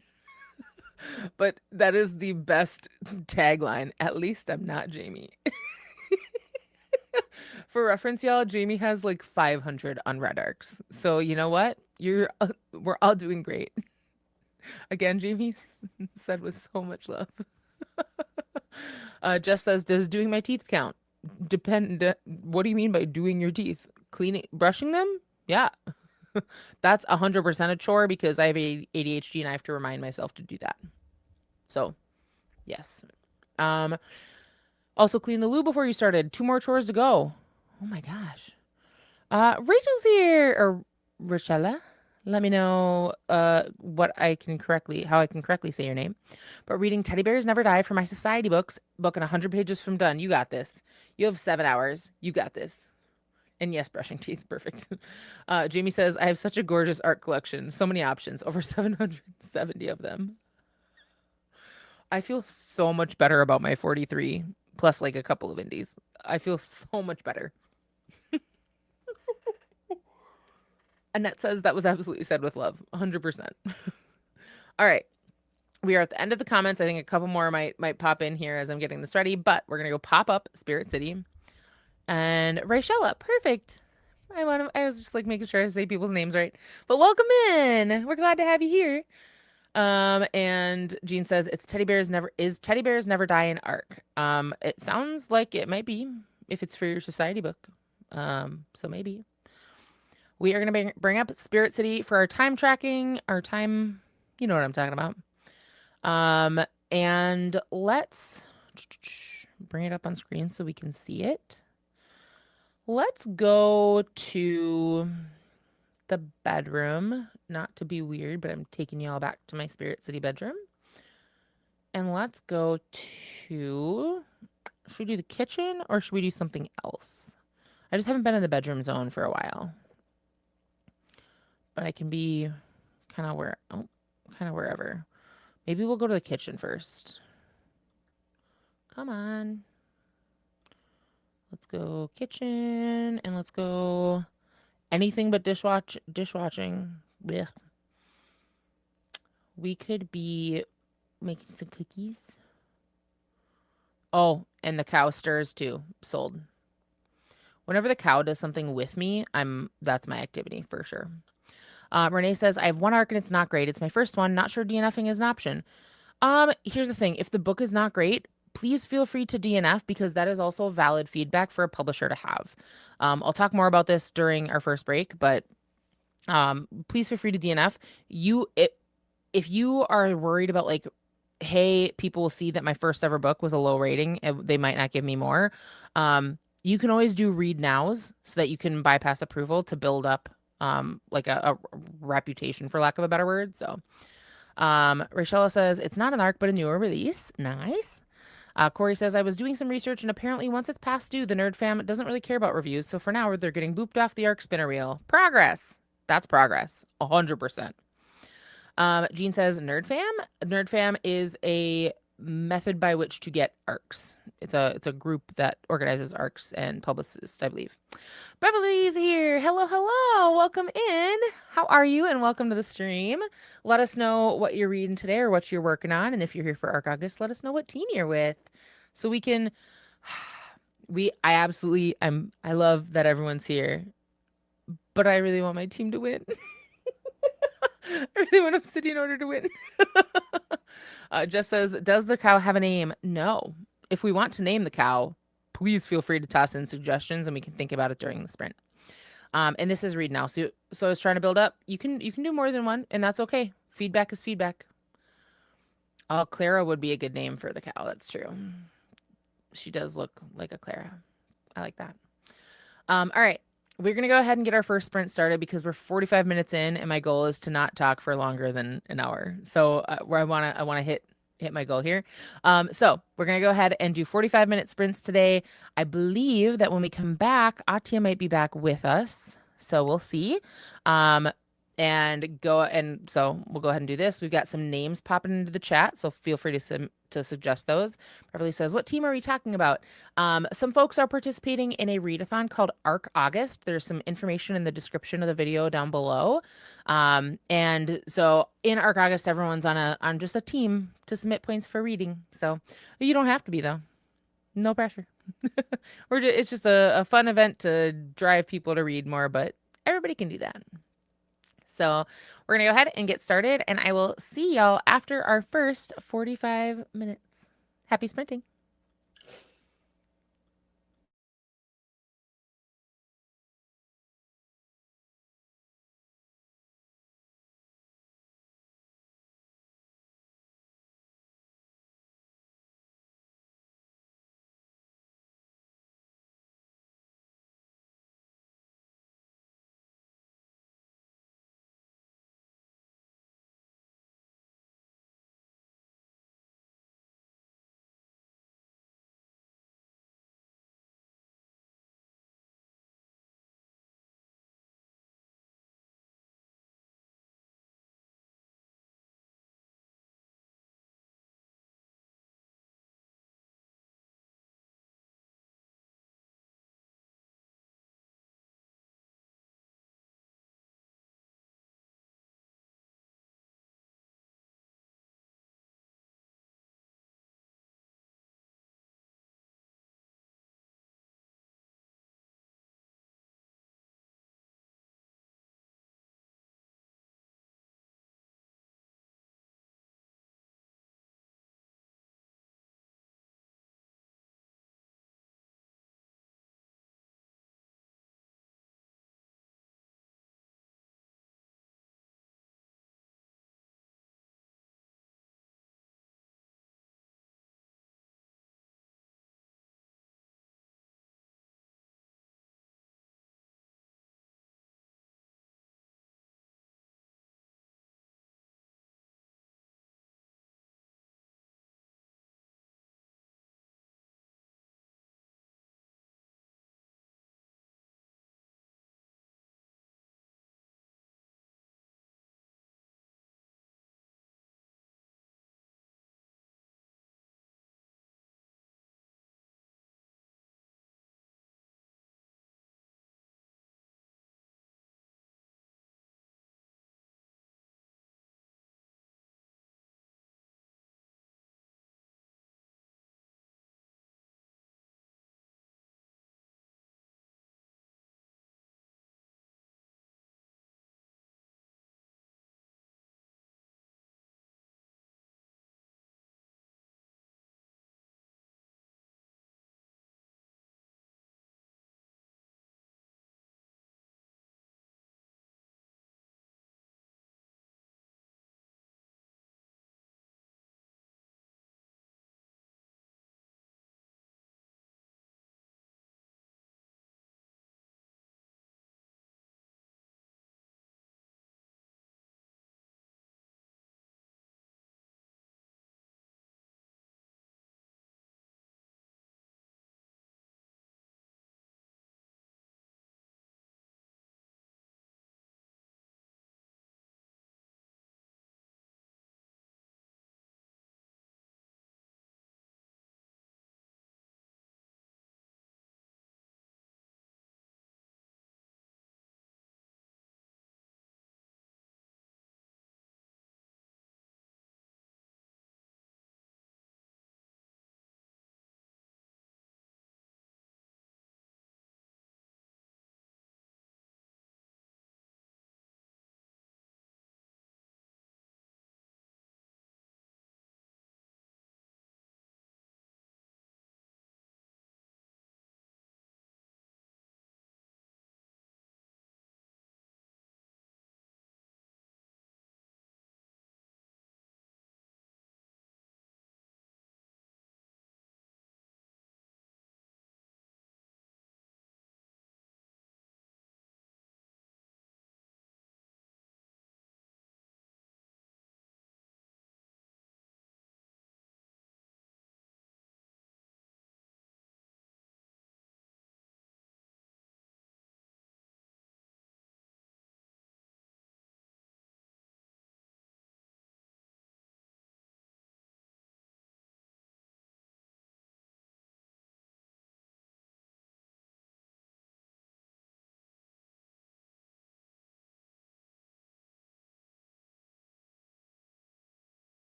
But that is the best tagline. At least I'm not Jamie. For reference, y'all, Jamie has like 500 unread arcs. So you know what? We're all doing great. Again, Jamie said with so much love. Jess says, does doing my teeth count? What do you mean by doing your teeth? Brushing them? Yeah. That's 100% a chore because I have ADHD and I have to remind myself to do that. So, yes. Also clean the loo before you started. 2 more chores to go. Oh my gosh. Rachel's here, or Rachella. Let me know how I can correctly say your name. But reading Teddy Bears Never Die for my society book and 100 pages from done. You got this. You have 7 hours. You got this. And yes, brushing teeth. Perfect. Jamie says, I have such a gorgeous art collection. So many options. Over 770 of them. I feel so much better about my 43, plus like a couple of indies. I feel so much better. Annette says that was absolutely said with love. 100%. All right. We are at the end of the comments. I think a couple more might pop in here as I'm getting this ready, but we're going to go pop up Spirit City and Rachella. Perfect. I was just like making sure I say people's names right. But welcome in. We're glad to have you here. And Jean says it's teddy bears never die in arc. It sounds like it might be if it's for your society book. So maybe we are gonna bring up Spirit City for our time tracking, our time. You know what I'm talking about. Um, and let's bring it up on screen so we can see it. Let's go to the bedroom. Not to be weird, but I'm taking y'all back to my Spirit City bedroom. And let's go to, should we do the kitchen or should we do something else? I just haven't been in the bedroom zone for a while. But I can be kind of wherever. Maybe we'll go to the kitchen first. Come on. Let's go kitchen and let's go anything but dishwashing. Blech. We could be making some cookies. Oh, and the cow stirs too. Sold. Whenever the cow does something with me, that's my activity for sure. Renee says, I have one arc and it's not great. It's my first one. Not sure DNFing is an option. Here's the thing. If the book is not great, please feel free to DNF because that is also valid feedback for a publisher to have. I'll talk more about this during our first break, but please feel free to DNF. If you are worried about like, hey, people will see that my first ever book was a low rating, and they might not give me more. You can always do read nows so that you can bypass approval to build up like a reputation, for lack of a better word. So Rachella says it's not an arc but a newer release. Nice. Corey says I was doing some research and apparently once it's past due, the Nerd Fam doesn't really care about reviews. So for now, they're getting booped off the arc spinner wheel. Progress. That's progress. 100%. Jean says Nerd Fam. Nerd Fam is a method by which to get arcs. It's a group that organizes arcs and publicists, I believe. Beverly's here. Hello, hello. Welcome in. How are you? And welcome to the stream. Let us know what you're reading today or what you're working on. And if you're here for Arc August, let us know what team you're with. So we can I love that everyone's here. But I really want my team to win. I really want Obsidian Order to win. Jeff says, does the cow have a name? No. If we want to name the cow, please feel free to toss in suggestions and we can think about it during the sprint. And this is read now. So I was trying to build up. You can do more than one, and that's okay. Feedback is feedback. Oh, Clara would be a good name for the cow. That's true. She does look like a Clara. I like that. All right. We're going to go ahead and get our first sprint started because we're 45 minutes in and my goal is to not talk for longer than an hour. So where I want to hit my goal here. So we're going to go ahead and do 45-minute sprints today. I believe that when we come back, Ahtiya might be back with us. So we'll see. So we'll go ahead and do this. We've got some names popping into the chat, so feel free to suggest those. Beverly says, what team are we talking about? Some folks are participating in a readathon called Arc August. There's some information in the description of the video down below. And so in Arc August, everyone's on just a team to submit points for reading. So you don't have to be though. No pressure. It's just a fun event to drive people to read more, but everybody can do that. So we're going to go ahead and get started, and I will see y'all after our first 45 minutes. Happy sprinting.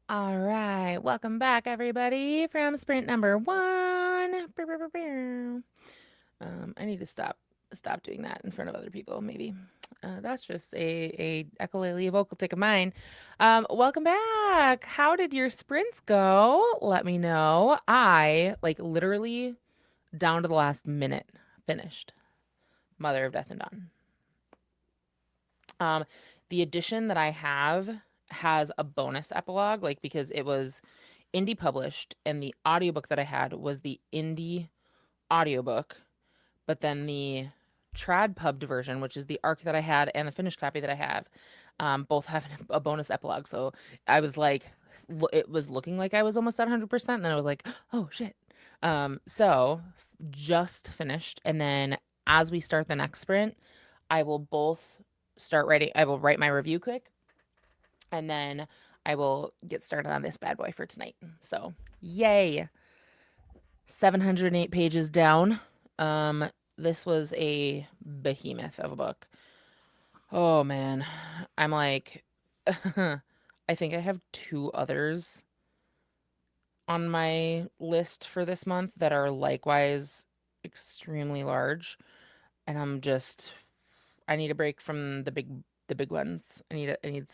All right, welcome back, everybody, from sprint number 1. I need to stop doing that in front of other people, maybe. That's just a echolele vocal tick of mine. Welcome back. How did your sprints go? Let me know. I, like, literally down to the last minute finished Mother of Death and Dawn. The edition that I have has a bonus epilogue, like, because it was indie published, and the audiobook that I had was the indie audiobook, but then the trad pubbed version, which is the arc that I had and the finished copy that I have, both have a bonus epilogue. So I was like, it was looking like I was almost at 100%, and then I was like, oh shit. So just finished, and then as we start the next sprint, I will write my review quick, and then I will get started on this bad boy for tonight. So yay. 708 pages down. This was a behemoth of a book. Oh man. I'm like I think I have 2 others on my list for this month that are likewise extremely large, and I need a break from the big ones. I need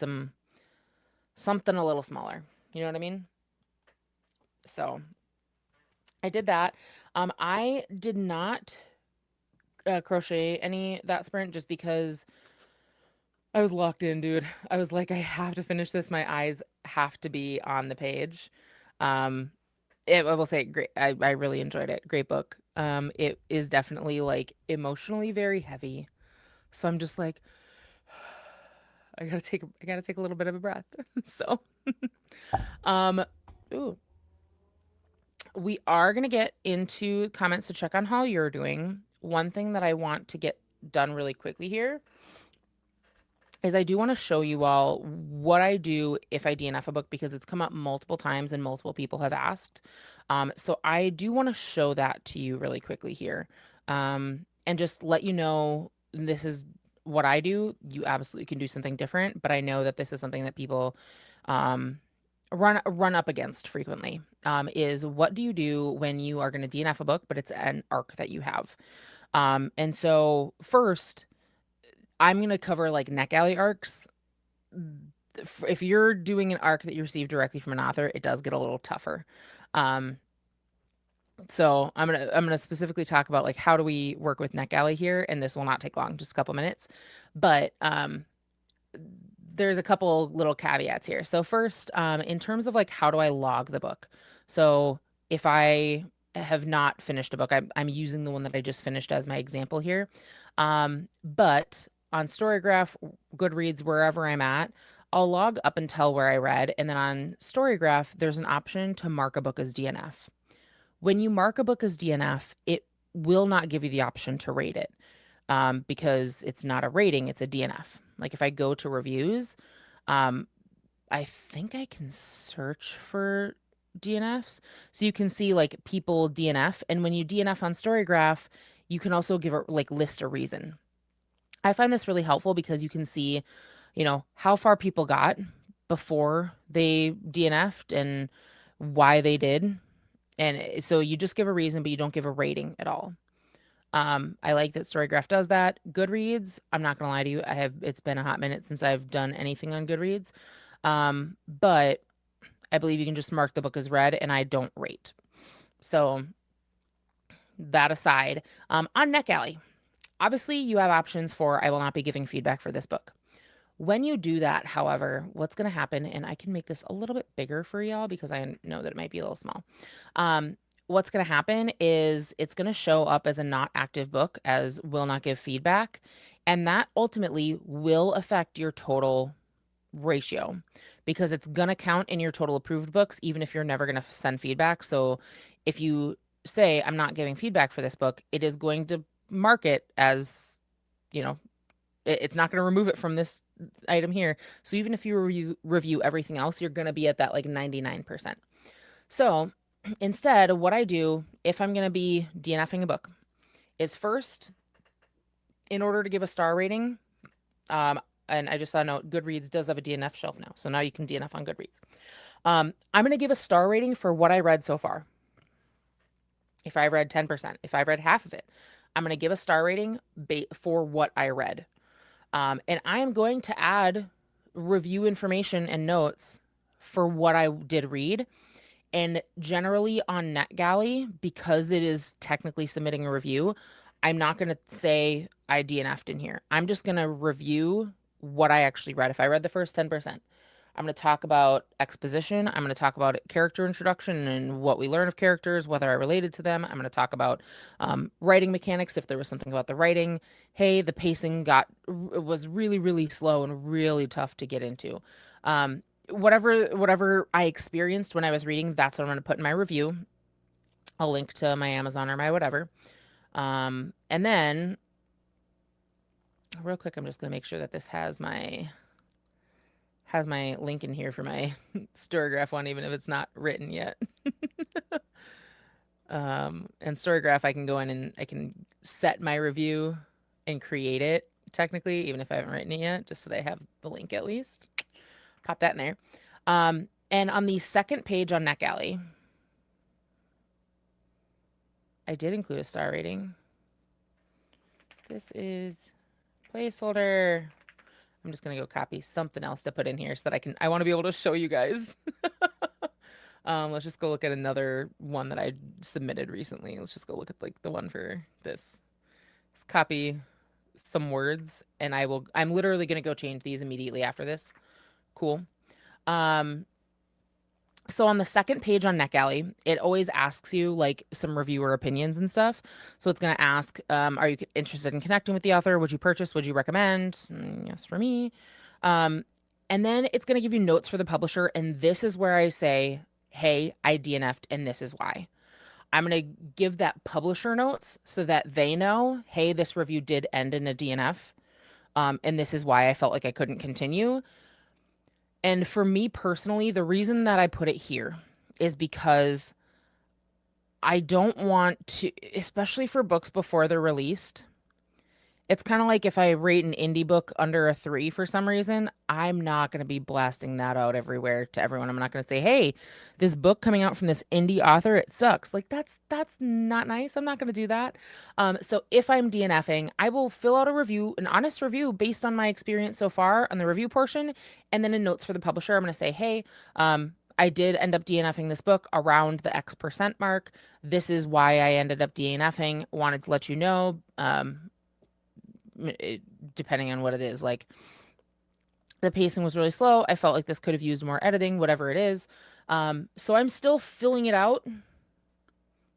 something a little smaller. You know what I mean? So, I did that. I did not crochet any that sprint just because I was locked in, dude. I was like, I have to finish this. My eyes have to be on the page. Um, I will say, great. I really enjoyed it. Great book. It is definitely like emotionally very heavy. So I'm just like, I gotta take a little bit of a breath. So, um, ooh, we are gonna get into comments to check on how you're doing. One thing that I want to get done really quickly here is I do want to show you all what I do if I DNF a book, because it's come up multiple times and multiple people have asked. So I do want to show that to you really quickly here, and just let you know this is what I do. You absolutely can do something different, but I know that this is something that people um, run up against frequently. Is what do you do when you are going to DNF a book, but it's an arc that you have? And so first, I'm going to cover like neck alley arcs. If you're doing an arc that you receive directly from an author, it does get a little tougher. Um, so I'm gonna specifically talk about like how do we work with neck alley here, and this will not take long, just a couple minutes. But there's a couple little caveats here. So first, in terms of like how do I log the book? So if I have not finished a book, I'm using the one that I just finished as my example here. But on Storygraph, Goodreads, wherever I'm at, I'll log up until where I read, and then on Storygraph, there's an option to mark a book as DNF. When you mark a book as DNF, it will not give you the option to rate it, because it's not a rating, it's a DNF. Like if I go to reviews, um, I think I can search for DNFs. So you can see like people DNF. And when you DNF on Storygraph, you can also give a like list a reason. I find this really helpful because you can see, how far people got before they DNF'd and why they did. And so you just give a reason, but you don't give a rating at all. I like that Storygraph does that. Goodreads, I'm not gonna lie to you, it's been a hot minute since I've done anything on Goodreads. But I believe you can just mark the book as read and I don't rate. So that aside, on NetGalley, obviously you have options for I will not be giving feedback for this book. When you do that, however, what's going to happen, and I can make this a little bit bigger for y'all because I know that it might be a little small. What's going to happen is it's going to show up as a not active book, as will not give feedback. And that ultimately will affect your total ratio because it's going to count in your total approved books, even if you're never going to send feedback. So if you say, I'm not giving feedback for this book, it is going to mark it as, it's not going to remove it from this item here. So even if you review everything else, you're going to be at that like 99%. So instead, what I do if I'm going to be DNFing a book is first, in order to give a star rating, and I just saw a note, Goodreads does have a DNF shelf now. So now you can DNF on Goodreads. I'm going to give a star rating for what I read so far. If I read 10%, if I read half of it, I'm going to give a star rating for what I read. And I am going to add review information and notes for what I did read. And generally on NetGalley, because it is technically submitting a review, I'm not going to say I DNF'd in here. I'm just going to review what I actually read. If I read the first 10%, I'm going to talk about exposition. I'm going to talk about character introduction and what we learn of characters, whether I related to them. I'm going to talk about writing mechanics, if there was something about the writing. Hey, the pacing was really, really slow and really tough to get into. Whatever I experienced when I was reading, that's what I'm going to put in my review. I'll link to my Amazon or my whatever. And then real quick, I'm just going to make sure that this has my link in here for my Storygraph one, even if it's not written yet. And Storygraph, I can go in and I can set my review and create it technically, even if I haven't written it yet, just so that I have the link at least. Pop that in there. And on the second page on NetGalley, I did include a star rating. This is placeholder. I'm just going to go copy something else to put in here so that I want to be able to show you guys. Let's just go look at another one that I submitted recently. Let's just go look at like the one for this. Let's copy some words and I'm literally going to go change these immediately after this. Cool. So on the second page on NetGalley, it always asks you like some reviewer opinions and stuff. So it's going to ask, are you interested in connecting with the author? Would you purchase? Would you recommend? Yes, for me. And then it's going to give you notes for the publisher. And this is where I say, hey, I DNF'd and this is why. I'm going to give that publisher notes so that they know, hey, this review did end in a DNF. And this is why I felt like I couldn't continue. And for me personally, the reason that I put it here is because I don't want to, especially for books before they're released. It's kind of like if I rate an indie book under a 3 for some reason, I'm not going to be blasting that out everywhere to everyone. I'm not going to say, hey, this book coming out from this indie author, it sucks. Like that's not nice. I'm not going to do that. So if I'm DNFing, I will fill out a review, an honest review based on my experience so far on the review portion. And then in notes for the publisher, I'm going to say, hey, I did end up DNFing this book around the X% mark. This is why I ended up DNFing. Wanted to let you know. Depending on what it is, like the pacing was really slow. I felt like this could have used more editing, whatever it is. So I'm still filling it out.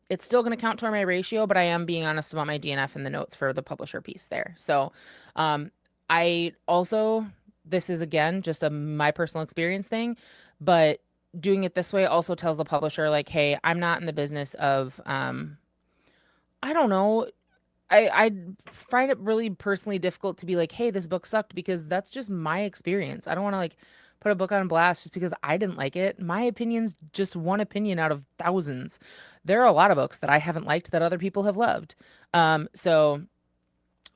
It's still going to count toward my ratio, but I am being honest about my DNF in the notes for the publisher piece there. So I also, this is again just my personal experience thing, but doing it this way also tells the publisher like, hey, I'm not in the business of I don't know. I find it really personally difficult to be like, hey, this book sucked, because that's just my experience. I don't want to like put a book on blast just because I didn't like it. My opinion's just one opinion out of thousands. There are a lot of books that I haven't liked that other people have loved. So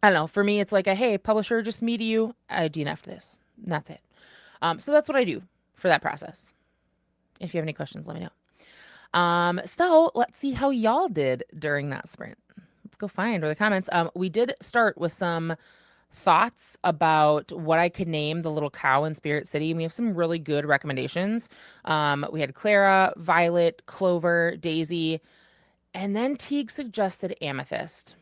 I don't know. For me, it's like hey, publisher, just me to you. I DNF'd this. And that's it. So that's what I do for that process. If you have any questions, let me know. So let's see how y'all did during that sprint. Let's go find the comments. We did start with some thoughts about what I could name the little cow in Spirit City. We have some really good recommendations. We had Clara, Violet, Clover, Daisy, and then Teague suggested Amethyst.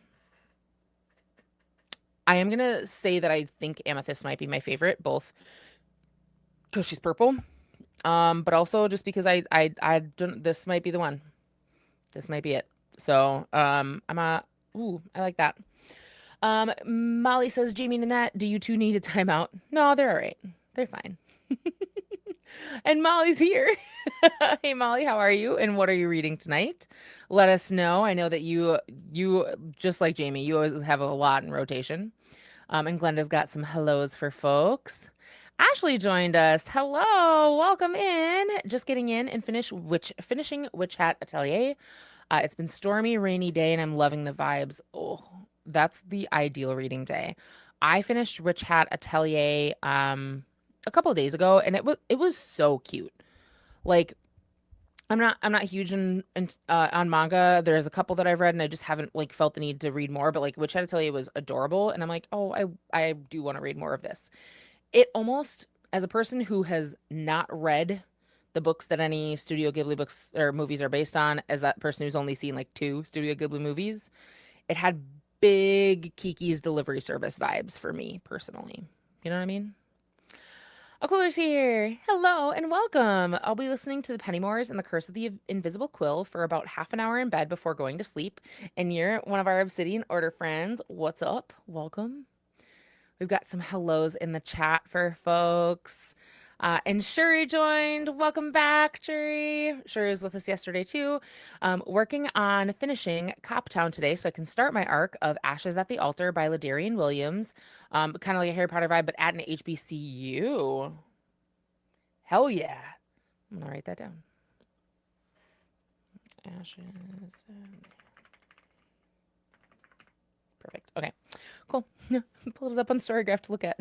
I am going to say that I think Amethyst might be my favorite, both because she's purple, but also just because I don't, this might be the one. This might be it. So, ooh, I like that. Molly says, Jamie and Annette, do you two need a timeout? No, they're all right. They're fine. And Molly's here. Hey, Molly, how are you? And what are you reading tonight? Let us know. I know that you just like Jamie, you always have a lot in rotation. And Glenda's got some hellos for folks. Ashley joined us. Hello, welcome in. Just getting in and finishing Witch Hat Atelier. It's been stormy, rainy day, and I'm loving the vibes. Oh, that's the ideal reading day. I finished Witch Hat Atelier a couple of days ago, and it was so cute. Like I'm not huge on manga. There's a couple that I've read and I just haven't like felt the need to read more, but like Witch Had to Tell You was adorable and I'm like, "Oh, I do want to read more of this." It almost, as a person who has not read the books that any Studio Ghibli books or movies are based on, as that person who's only seen like two Studio Ghibli movies, it had big Kiki's Delivery Service vibes for me personally. You know what I mean? Cooler's here. Hello and welcome. I'll be listening to the Pennymores and the Curse of the Invisible Quill for about half an hour in bed before going to sleep. And you're one of our Obsidian Order friends. What's up? Welcome. We've got some hellos in the chat for folks. And Shuri joined. Welcome back, Shuri. Shuri was with us yesterday too. Working on finishing Cop Town today so I can start my arc of Ashes at the Altar by Ladarian Williams. Kind of like a Harry Potter vibe, but at an HBCU. Hell yeah. I'm going to write that down. Ashes. Perfect. Okay, cool. Pulled it up on Storygraph to look at.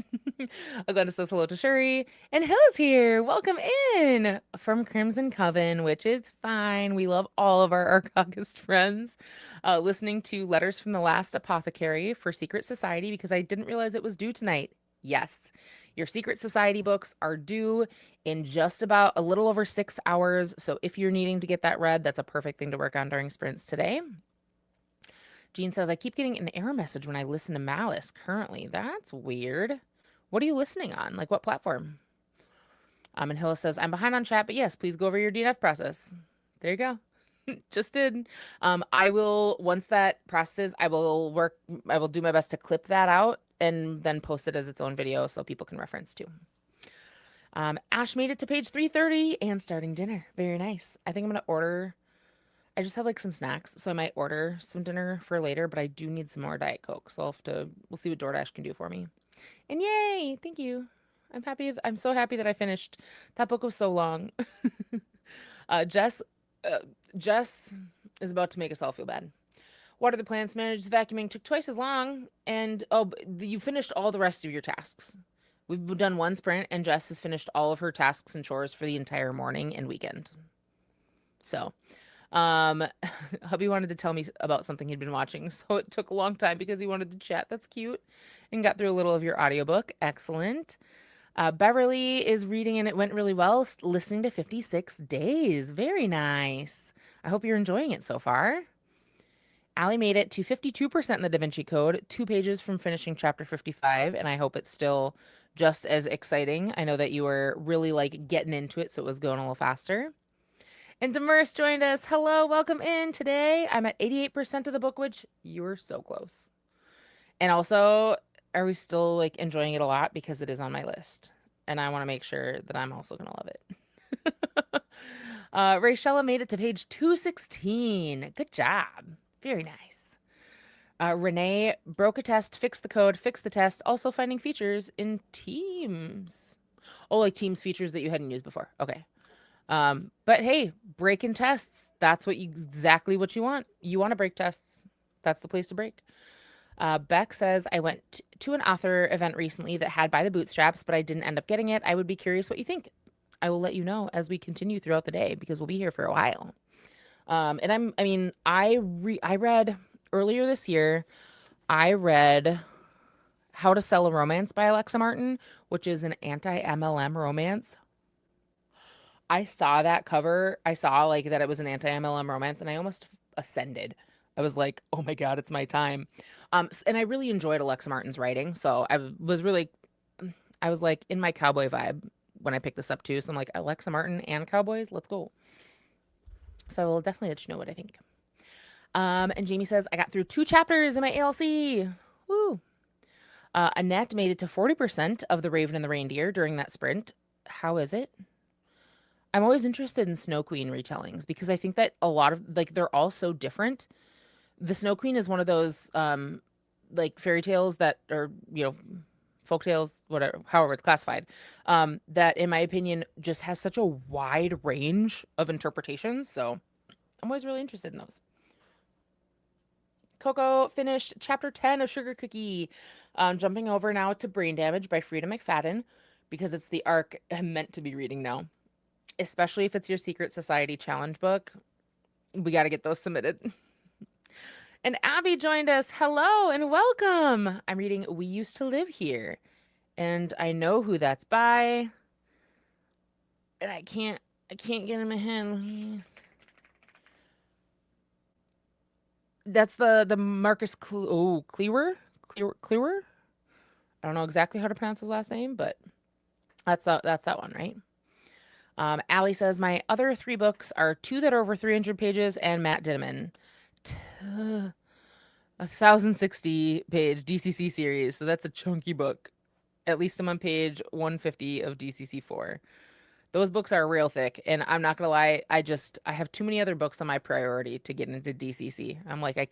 Aglenda says hello to Shuri. And Hill's here. Welcome in from Crimson Coven, which is fine. We love all of our Arcogist friends. Listening to Letters from the Last Apothecary for Secret Society because I didn't realize it was due tonight. Yes, your Secret Society books are due in just about a little over 6 hours. So if you're needing to get that read, that's a perfect thing to work on during sprints today. Jean says, I keep getting an error message when I listen to Malice currently. That's weird. What are you listening on? Like what platform? And Hilla says, I'm behind on chat, but yes, please go over your DNF process. There you go. Just did. I will, once that processes, I will do my best to clip that out and then post it as its own video so people can reference too. Ash made it to page 330 and starting dinner. Very nice. I think I'm going to order. I just have like some snacks, so I might order some dinner for later, but I do need some more Diet Coke. So we'll see what DoorDash can do for me. And yay, thank you. I'm happy. I'm so happy that I finished. That book was so long. Jess is about to make us all feel bad. Water the plants, manage the vacuuming took twice as long, and you finished all the rest of your tasks. We've done one sprint, and Jess has finished all of her tasks and chores for the entire morning and weekend. So, hubby wanted to tell me about something he'd been watching, so it took a long time because he wanted to chat. That's cute. And got through a little of your audiobook. Excellent. Beverly is reading and it went really well, listening to 56 Days. Very nice. I hope you're enjoying it so far. Allie made it to 52% in the Da Vinci Code, 2 pages from finishing chapter 55, and I hope it's still just as exciting. I know that you were really like getting into it, so it was going a little faster. And Demers joined us. Hello, welcome in. Today I'm at 88% of the book, which you were so close. And also, are we still like enjoying it a lot? Because it is on my list. And I want to make sure that I'm also going to love it. Rachella made it to page 216. Good job. Very nice. Renee broke a test, fixed the code, fixed the test, also finding features in Teams. Oh, like Teams features that you hadn't used before. Okay. But hey, breaking tests, that's exactly what you want. You want to break tests. That's the place to break. Beck says, I went to an author event recently that had By the Bootstraps, but I didn't end up getting it. I would be curious what you think. I will let you know as we continue throughout the day because we'll be here for a while. And I read earlier this year, I read How to Sell a Romance by Alexa Martin, which is an anti-MLM romance. I saw that cover. I saw like that it was an anti-MLM romance and I almost ascended. I was like, oh my God, it's my time. And I really enjoyed Alexa Martin's writing. So I was like in my cowboy vibe when I picked this up too. So I'm like, Alexa Martin and cowboys, let's go. So I will definitely let you know what I think. And Jamie says, I got through 2 chapters in my ALC. Woo. Annette made it to 40% of The Raven and the Reindeer during that sprint. How is it? I'm always interested in Snow Queen retellings because I think that a lot of like they're all so different. The Snow Queen is one of those like fairy tales that are, folk tales, whatever, however it's classified, that in my opinion just has such a wide range of interpretations. So I'm always really interested in those. Coco finished chapter 10 of Sugar Cookie. Jumping over now to Brain Damage by Frida McFadden because it's the arc I'm meant to be reading now. especially if it's your Secret Society challenge book. We got to get those submitted. And Abby joined us. Hello and welcome. I'm reading We Used to Live Here, and I know who that's by, and I can't get in my head. That's the Marcus Cleaver. I don't know exactly how to pronounce his last name, but that's that one, right? Allie says, my other 3 books are 2 that are over 300 pages and Matt Dinman. 1,060 page DCC series. So that's a chunky book. At least I'm on page 150 of DCC 4. Those books are real thick. And I'm not going to lie, I have too many other books on my priority to get into DCC. I'm like, I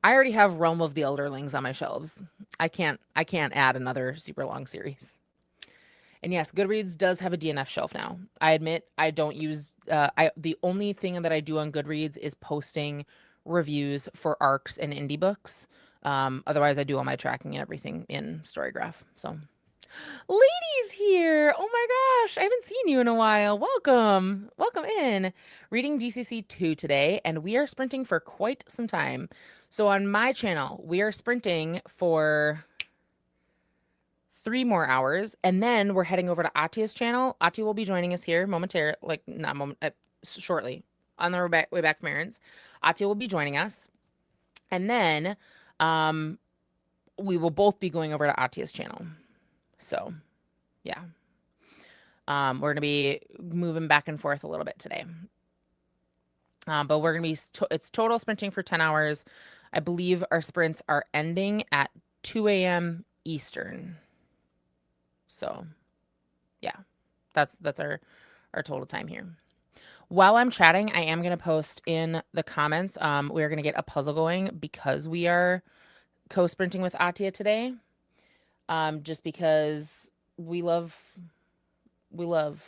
already have Realm of the Elderlings on my shelves. I can't add another super long series. And yes, Goodreads does have a DNF shelf now. I admit I don't use the only thing that I do on Goodreads is posting reviews for ARCs and indie books. Otherwise I do all my tracking and everything in Storygraph. So Lady's here. Oh my gosh, I haven't seen you in a while. Welcome. Welcome in. Reading DCC 2 today, and we are sprinting for quite some time. So on my channel, we are sprinting for 3 more hours, and then we're heading over to Ahtiya's channel. Ahtiya will be joining us here momentarily, shortly on the way back from errands. Ahtiya will be joining us, and then we will both be going over to Ahtiya's channel. So, yeah, we're gonna be moving back and forth a little bit today, but we're gonna be it's total sprinting for 10 hours. I believe our sprints are ending at 2 a.m. Eastern. So, yeah, that's our total time here. While I'm chatting, I am going to post in the comments. We're going to get a puzzle going because we are co-sprinting with Ahtiya today. Just because we love. It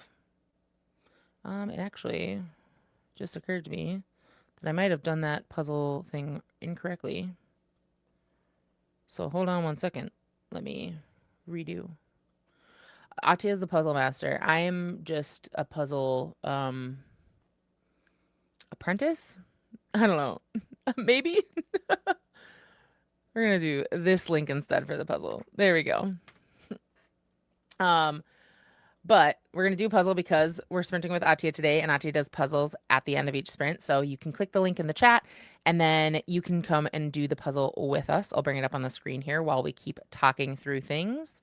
actually just occurred to me that I might have done that puzzle thing incorrectly. So hold on one second. Let me redo. Ahtiya is the puzzle master. I am just a puzzle apprentice. I don't know. Maybe. We're gonna do this link instead for the puzzle. There we go. But we're gonna do a puzzle because we're sprinting with Ahtiya today, and Ahtiya does puzzles at the end of each sprint. So you can click the link in the chat, and then you can come and do the puzzle with us. I'll bring it up on the screen here while we keep talking through things.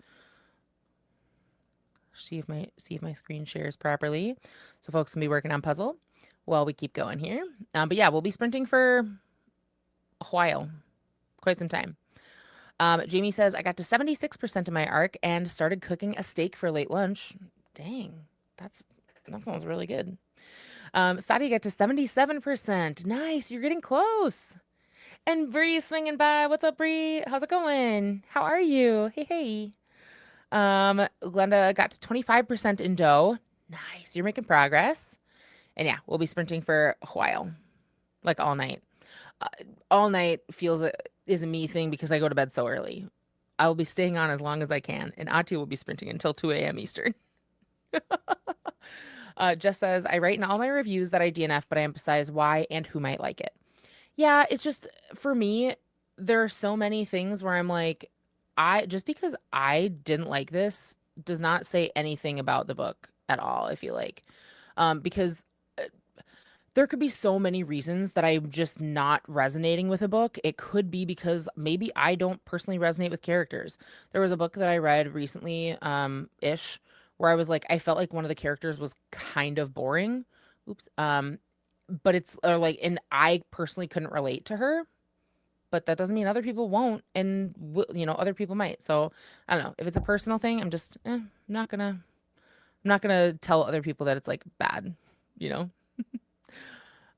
See if my screen shares properly, so folks can be working on puzzle while we keep going here. But yeah, we'll be sprinting for a while, quite some time. Jamie says, I got to 76% of my arc and started cooking a steak for late lunch. Dang, that sounds really good. Sadia got to 77%. Nice, you're getting close. And Bree swinging by. What's up, Bree? How's it going? How are you? Hey. Glenda got to 25% in dough. Nice, you're making progress. And yeah, we'll be sprinting for a while, like all night. All night is a me thing because I go to bed so early. I will be staying on as long as I can, and Ahtiya will be sprinting until 2 a.m. Eastern. Jess says, I write in all my reviews that I DNF, but I emphasize why and who might like it. Yeah, it's just, for me, there are so many things where I'm like, just because I didn't like this does not say anything about the book at all, I feel like. Because there could be so many reasons that I'm just not resonating with a book. It could be because maybe I don't personally resonate with characters. There was a book that I read recently, ish, where I was like, I felt like one of the characters was kind of boring. Oops. But and I personally couldn't relate to her. But that doesn't mean other people won't, and other people might. So I don't know. If it's a personal thing, I'm just I'm not gonna tell other people that it's like bad,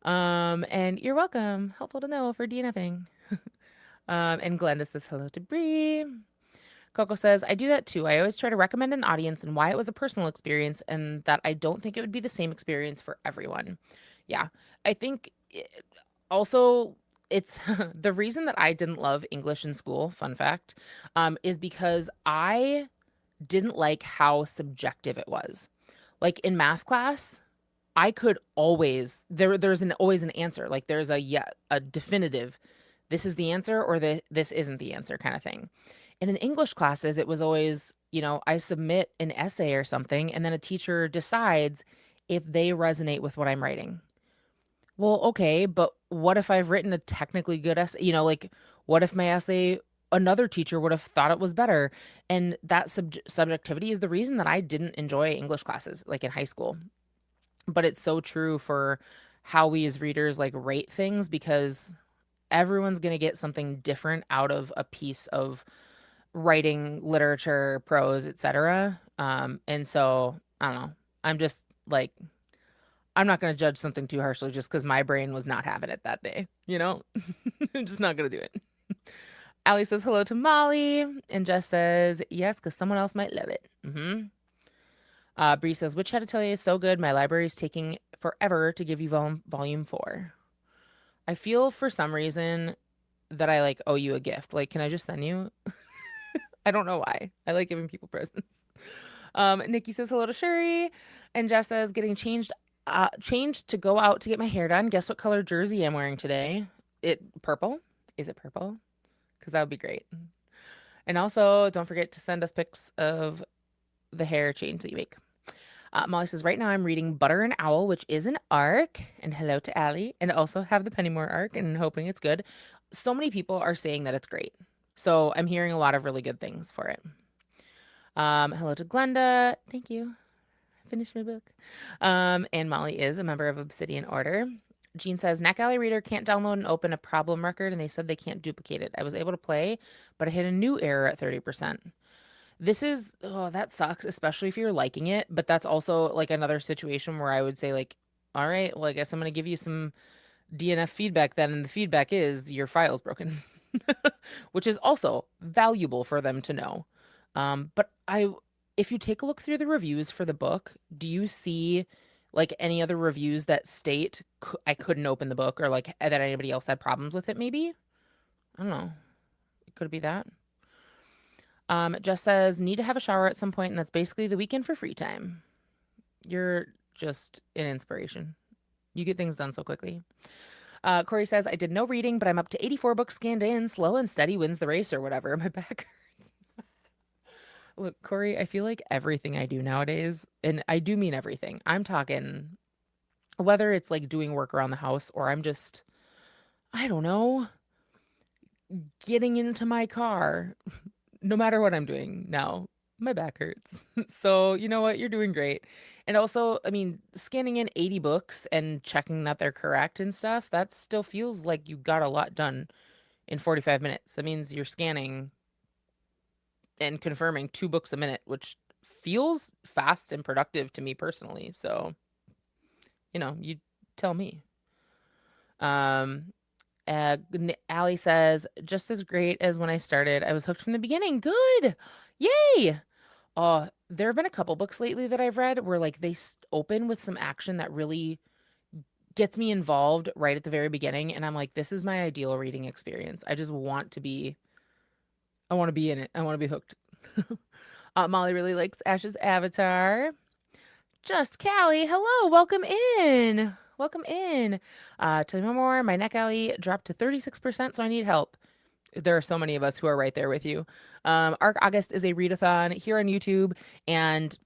And you're welcome. Helpful to know for DNFing. And Glenda says hello to Bree. Coco says, I do that too. I always try to recommend an audience and why it was a personal experience and that I don't think it would be the same experience for everyone. Yeah. I think also it's the reason that I didn't love English in school, fun fact, is because I didn't like how subjective it was. Like in math class, I could always always an answer. Like there's a definitive, this is the answer or this isn't the answer kind of thing. And in English classes, it was always, I submit an essay or something, and then a teacher decides if they resonate with what I'm writing. Well, okay, but what if I've written a technically good essay? Like what if my essay, another teacher would have thought it was better? And that subjectivity is the reason that I didn't enjoy English classes like in high school. But it's so true for how we as readers like rate things, because everyone's going to get something different out of a piece of writing, literature, prose, etc. And so I don't know. I'm just like, I'm not going to judge something too harshly just because my brain was not having it that day. I'm just not going to do it. Allie says hello to Molly, and Jess says yes because someone else might love it. Bree says, which had to tell you is so good. My library is taking forever to give you volume 4. I feel for some reason that I like owe you a gift. Like, can I just send you? I don't know why. I like giving people presents. Nikki says hello to Shuri, and Jess says getting changed to go out to get my hair done. Guess what color jersey I'm wearing today? Purple? Is it purple? Because that would be great. And also, don't forget to send us pics of the hair change that you make. Molly says, right now I'm reading Butter and Owl, which is an arc. And hello to Allie. And also have the Pennymore arc and hoping it's good. So many people are saying that it's great. So I'm hearing a lot of really good things for it. Hello to Glenda. Thank you. I finished my book. And Molly is a member of Obsidian Order. Jean says, Knack Alley Reader can't download and open a problem record, and they said they can't duplicate it. I was able to play, but I hit a new error at 30%. That sucks, especially if you're liking it. But that's also like another situation where I would say, like, all right, well, I guess I'm going to give you some DNF feedback then. And the feedback is your file's broken, which is also valuable for them to know. But if you take a look through the reviews for the book, do you see like any other reviews that state I couldn't open the book, or like that anybody else had problems with it? Maybe. I don't know. Could it be that? Jess says, need to have a shower at some point, and that's basically the weekend for free time. You're just an inspiration. You get things done so quickly. Corey says, I did no reading, but I'm up to 84 books scanned in. Slow and steady wins the race or whatever. My back hurts. Look, Corey, I feel like everything I do nowadays, and I do mean everything. I'm talking whether it's like doing work around the house or I'm just, I don't know, getting into my car. No matter what I'm doing now, my back hurts. So, you know what? You're doing great. And also, I mean, scanning in 80 books and checking that they're correct and stuff, that still feels like you got a lot done in 45 minutes. That means you're scanning and confirming 2 books a minute, which feels fast and productive to me personally. So, you tell me. Allie says, just as great as when I started. I was hooked from the beginning. Good. Yay. There have been a couple books lately that I've read where like they open with some action that really gets me involved right at the very beginning. And I'm like, this is my ideal reading experience. I want to be in it. I want to be hooked. Molly really likes Ash's avatar. Just Callie. Hello. Welcome in. Welcome in. Tell me more. My neck alley dropped to 36%, so I need help. There are so many of us who are right there with you. Arc August is a readathon here on YouTube, and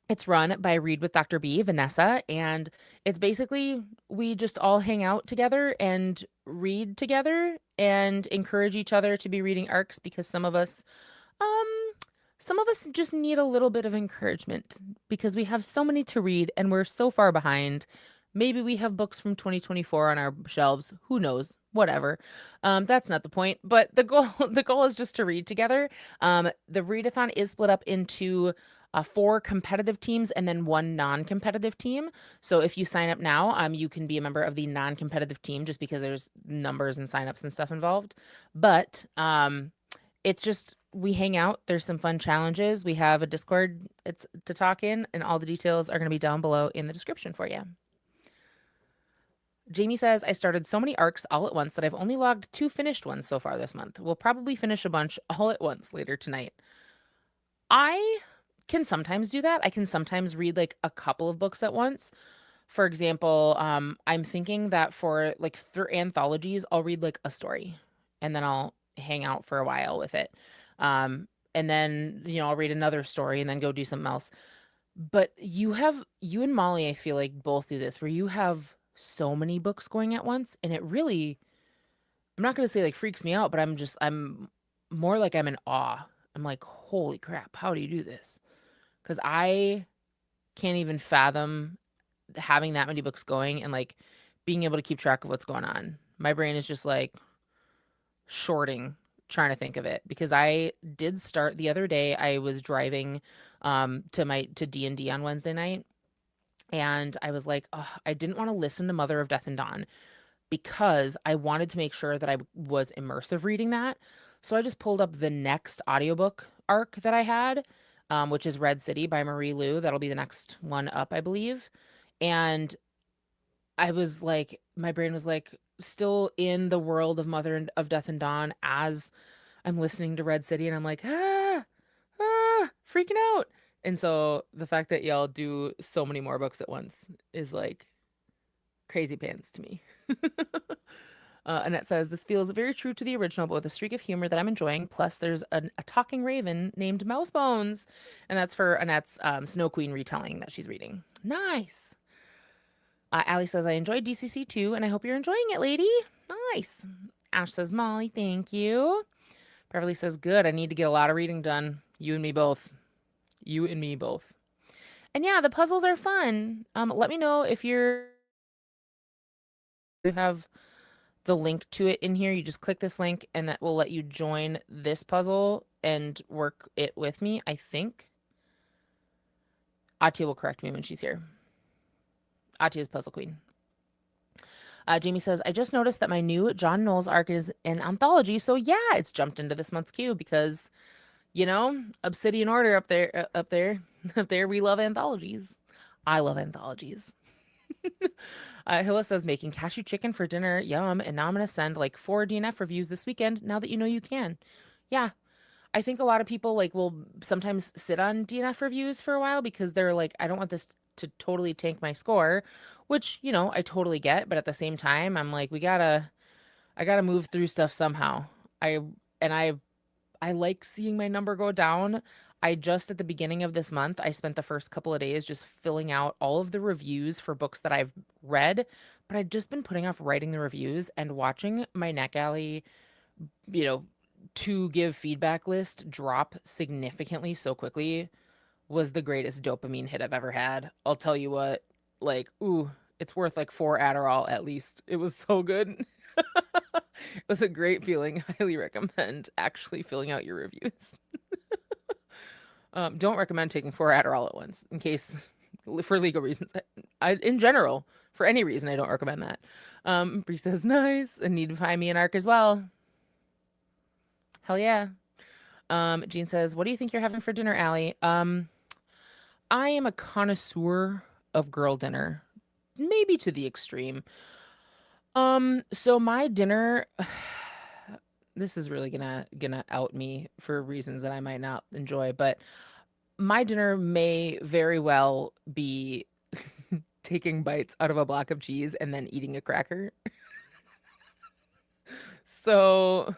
it's run by Read with Dr. B, Vanessa, and it's basically we just all hang out together and read together and encourage each other to be reading arcs, because some of us just need a little bit of encouragement because we have so many to read and we're so far behind. Maybe we have books from 2024 on our shelves. Who knows? Whatever. That's not the point. But the goal is just to read together. The readathon is split up into 4 competitive teams and then 1 non-competitive team. So if you sign up now, you can be a member of the non-competitive team just because there's numbers and signups and stuff involved. But it's just we hang out. There's some fun challenges. We have a Discord it's to talk in, and all the details are going to be down below in the description for you. Jamie says, I started so many arcs all at once that I've only logged 2 finished ones so far this month. We'll probably finish a bunch all at once later tonight. I can sometimes do that. I can sometimes read like a couple of books at once. For example, I'm thinking that for anthologies, I'll read like a story and then I'll hang out for a while with it. And then, I'll read another story and then go do something else. But you and Molly, I feel like both do this where you have so many books going at once and it really, I'm not going to say like freaks me out, but I'm more like I'm in awe. I'm like, holy crap, how do you do this? Because I can't even fathom having that many books going and like being able to keep track of what's going on. My brain is just like shorting trying to think of it because I did start the other day. I was driving to D&D on Wednesday night and I was like, oh, I didn't want to listen to Mother of Death and Dawn because I wanted to make sure that I was immersive reading that. So I just pulled up the next audiobook arc that I had, which is Red City by Marie Lu. That'll be the next one up, I believe. And I was like, my brain was like still in the world of of Death and Dawn as I'm listening to Red City, and I'm like, freaking out. And so the fact that y'all do so many more books at once is like crazy pants to me. Annette says, this feels very true to the original, but with a streak of humor that I'm enjoying. Plus, there's a talking raven named Mousebones. And that's for Annette's Snow Queen retelling that she's reading. Nice. Allie says, I enjoyed DCC too, and I hope you're enjoying it, lady. Nice. Ash says, Molly, thank you. Beverly says, good. I need to get a lot of reading done. You and me both. You and me both. And yeah, the puzzles are fun. Let me know if you have the link to it in here. You just click this link and that will let you join this puzzle and work it with me, I think. Ahtiya will correct me when she's here. Ahtiya's Puzzle Queen. Jamie says, I just noticed that my new John Knowles arc is an anthology. So yeah, it's jumped into this month's queue because, Obsidian Order up there, up there. We love anthologies. I love anthologies. Hilla says, making cashew chicken for dinner. Yum. And now I'm going to send like 4 DNF reviews this weekend now that you know you can. Yeah. I think a lot of people like will sometimes sit on DNF reviews for a while because they're like, I don't want this to totally tank my score, which, I totally get. But at the same time, I'm like, I gotta move through stuff somehow. I, and I like seeing my number go down. I just at the beginning of this month, I spent the first couple of days just filling out all of the reviews for books that I've read, but I'd just been putting off writing the reviews and watching my NetGalley, you know, to give feedback list drop significantly so quickly was the greatest dopamine hit I've ever had. I'll tell you what, like, ooh, it's worth like 4 Adderall at least. It was so good. It was a great feeling. Highly recommend actually filling out your reviews. Don't recommend taking 4 Adderall at once in case for legal reasons. In general, for any reason, I don't recommend that. Bree says, nice. And need to find me an arc as well. Hell yeah. Jean says, what do you think you're having for dinner, Allie? I am a connoisseur of girl dinner, maybe to the extreme. So my dinner, this is really gonna out me for reasons that I might not enjoy, but my dinner may very well be taking bites out of a block of cheese and then eating a cracker. So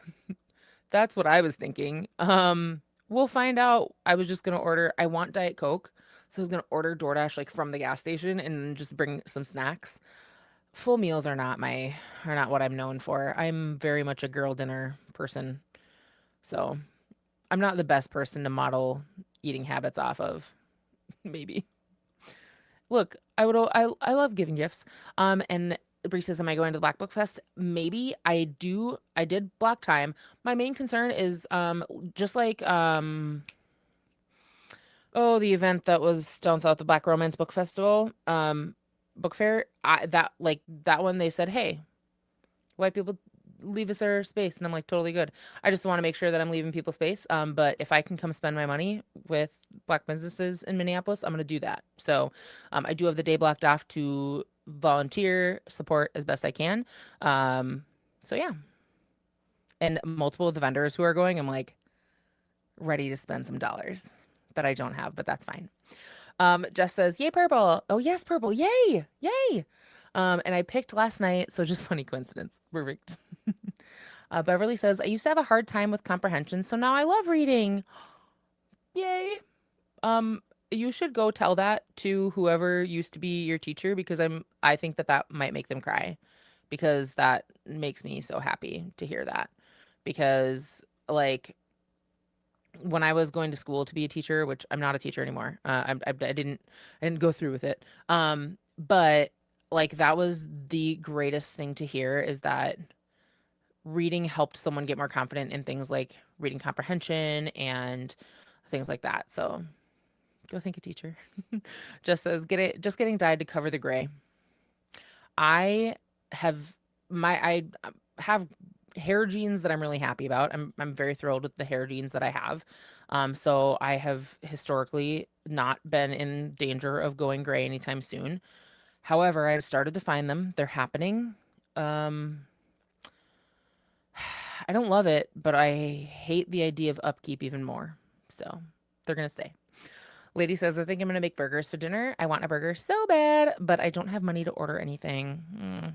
that's what I was thinking. We'll find out. I was just gonna order. I want Diet Coke, so I was gonna order DoorDash like from the gas station and just bring some snacks. Full meals are not what I'm known for. I'm very much a girl dinner person, so I'm not the best person to model eating habits off of. Maybe. Look, I love giving gifts. And Bree says, am I going to the Black Book Fest? Maybe. I did block time. My main concern is just like the event that was down south, the Black Romance Book Festival, book fair. That one they said, hey, white people leave us our space, and I'm like, totally good. I just want to make sure that I'm leaving people space. But if I can come spend my money with Black businesses in Minneapolis, I'm going to do that. So I do have the day blocked off to volunteer support as best I can. So yeah. And multiple of the vendors who are going, I'm like ready to spend some dollars. that I don't have, but that's fine. Jess says, yay, purple. Oh, yes, purple. Yay. Yay. And I picked last night. So just funny coincidence. Perfect. Beverly says, I used to have a hard time with comprehension, so now I love reading. Yay. You should go tell that to whoever used to be your teacher because I think that that might make them cry because that makes me so happy to hear that. Because like when I was going to school to be a teacher, which I'm not a teacher anymore, I didn't go through with it. But like that was the greatest thing to hear is that reading helped someone get more confident in things like reading comprehension and things like that. So go thank a teacher. Just says just getting dyed to cover the gray. I have I have hair genes that I'm really happy about. I'm very thrilled with the hair genes that I have. So I have historically not been in danger of going gray anytime soon. However, I've started to find them. They're happening. I don't love it, but I hate the idea of upkeep even more. So they're gonna stay. Lady says, I think I'm gonna make burgers for dinner. I want a burger so bad, but I don't have money to order anything.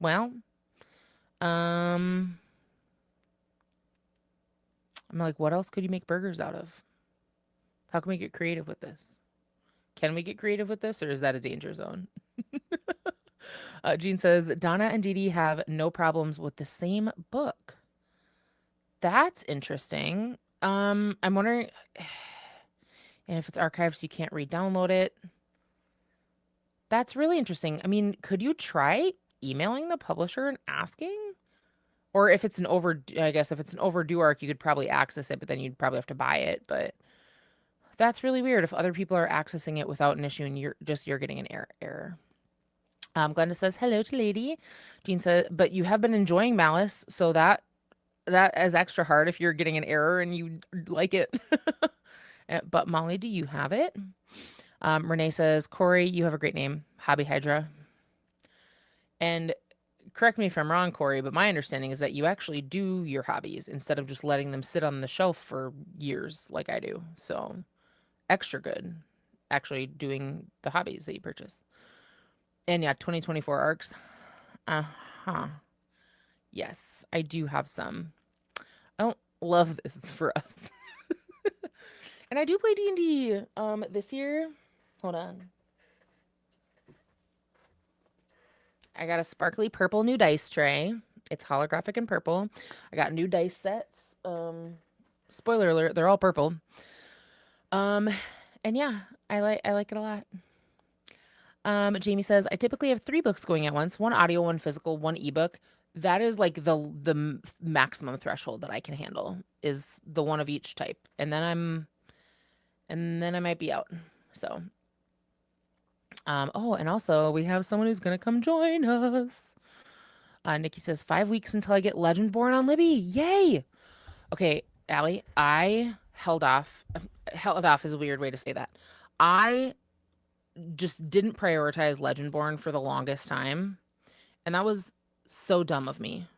Well, I'm like, what else could you make burgers out of? How can we get creative with this? Can we get creative with this, or is that a danger zone? Jean says, Donna and Dee Dee have no problems with the same book. That's interesting. I'm wondering, and if it's archived, so you can't re-download it. That's really interesting. I mean, could you try emailing the publisher and asking? Or if it's an I guess if it's an overdue arc, you could probably access it, but then you'd probably have to buy it. But that's really weird if other people are accessing it without an issue and you're getting an error. Glenda says, hello to Lady. Jean says, but you have been enjoying Malice, so that is extra hard if you're getting an error and you like it. But Molly, do you have it? Renee says, Corey, you have a great name. Hobby Hydra. And correct me if I'm wrong, Corey, but my understanding is that you actually do your hobbies instead of just letting them sit on the shelf for years like I do. So extra good actually doing the hobbies that you purchase. And yeah, 2024 arcs. Uh-huh. Yes, I do have some. I don't love this for us. And I do play D&D this year. Hold on. I got a sparkly purple new dice tray. It's holographic and purple. I got new dice sets. Spoiler alert, they're all purple. And yeah, I like it a lot. Jamie says, I typically have 3 books going at once, one audio, one physical, one ebook. That is like the maximum threshold that I can handle is the one of each type. And then I might be out. So, oh, and also we have someone who's going to come join us. Nikki says 5 weeks until I get Legendborn on Libby. Yay. Okay, Allie, I held off. Held off is a weird way to say that. I just didn't prioritize Legendborn for the longest time. And that was so dumb of me.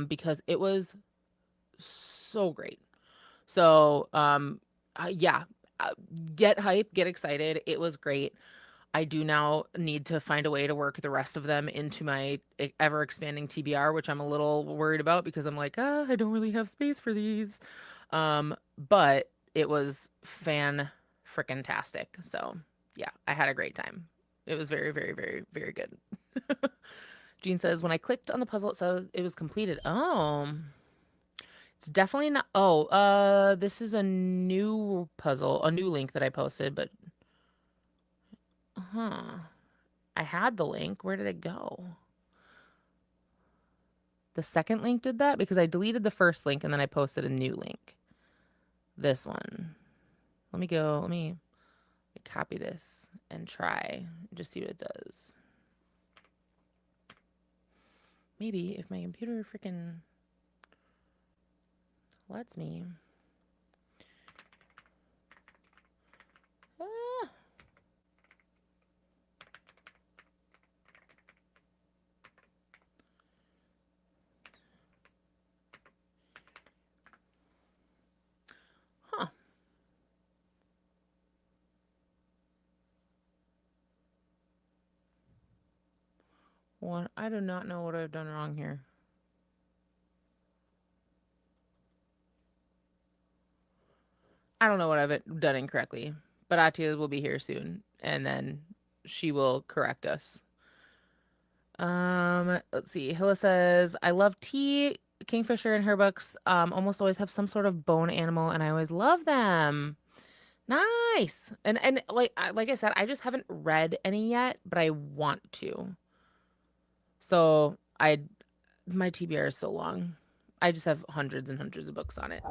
Because it was so great. So, yeah, get hype, get excited. It was great. I do now need to find a way to work the rest of them into my ever expanding TBR, which I'm a little worried about because I'm like, I don't really have space for these. But it was freaking-tastic. So yeah, I had a great time. It was very, very, very, very good. Jean says, when I clicked on the puzzle, it said it was completed. Oh, it's definitely not. Oh, this is a new puzzle, a new link that I posted, but I had the link. Where did it go? The second link did that because I deleted the first link and then I posted a new link. This one. Let me copy this and try. Just see what it does. Maybe if my computer freaking lets me. Ah. Huh. What? I do not know what I've done wrong here. I don't know what I've done incorrectly, but Ahtiya will be here soon, and then she will correct us. Let's see. Hilla says, I love tea. Kingfisher and her books almost always have some sort of bone animal, and I always love them. Nice. And like I said, I just haven't read any yet, but I want to. So my TBR is so long. I just have hundreds and hundreds of books on it.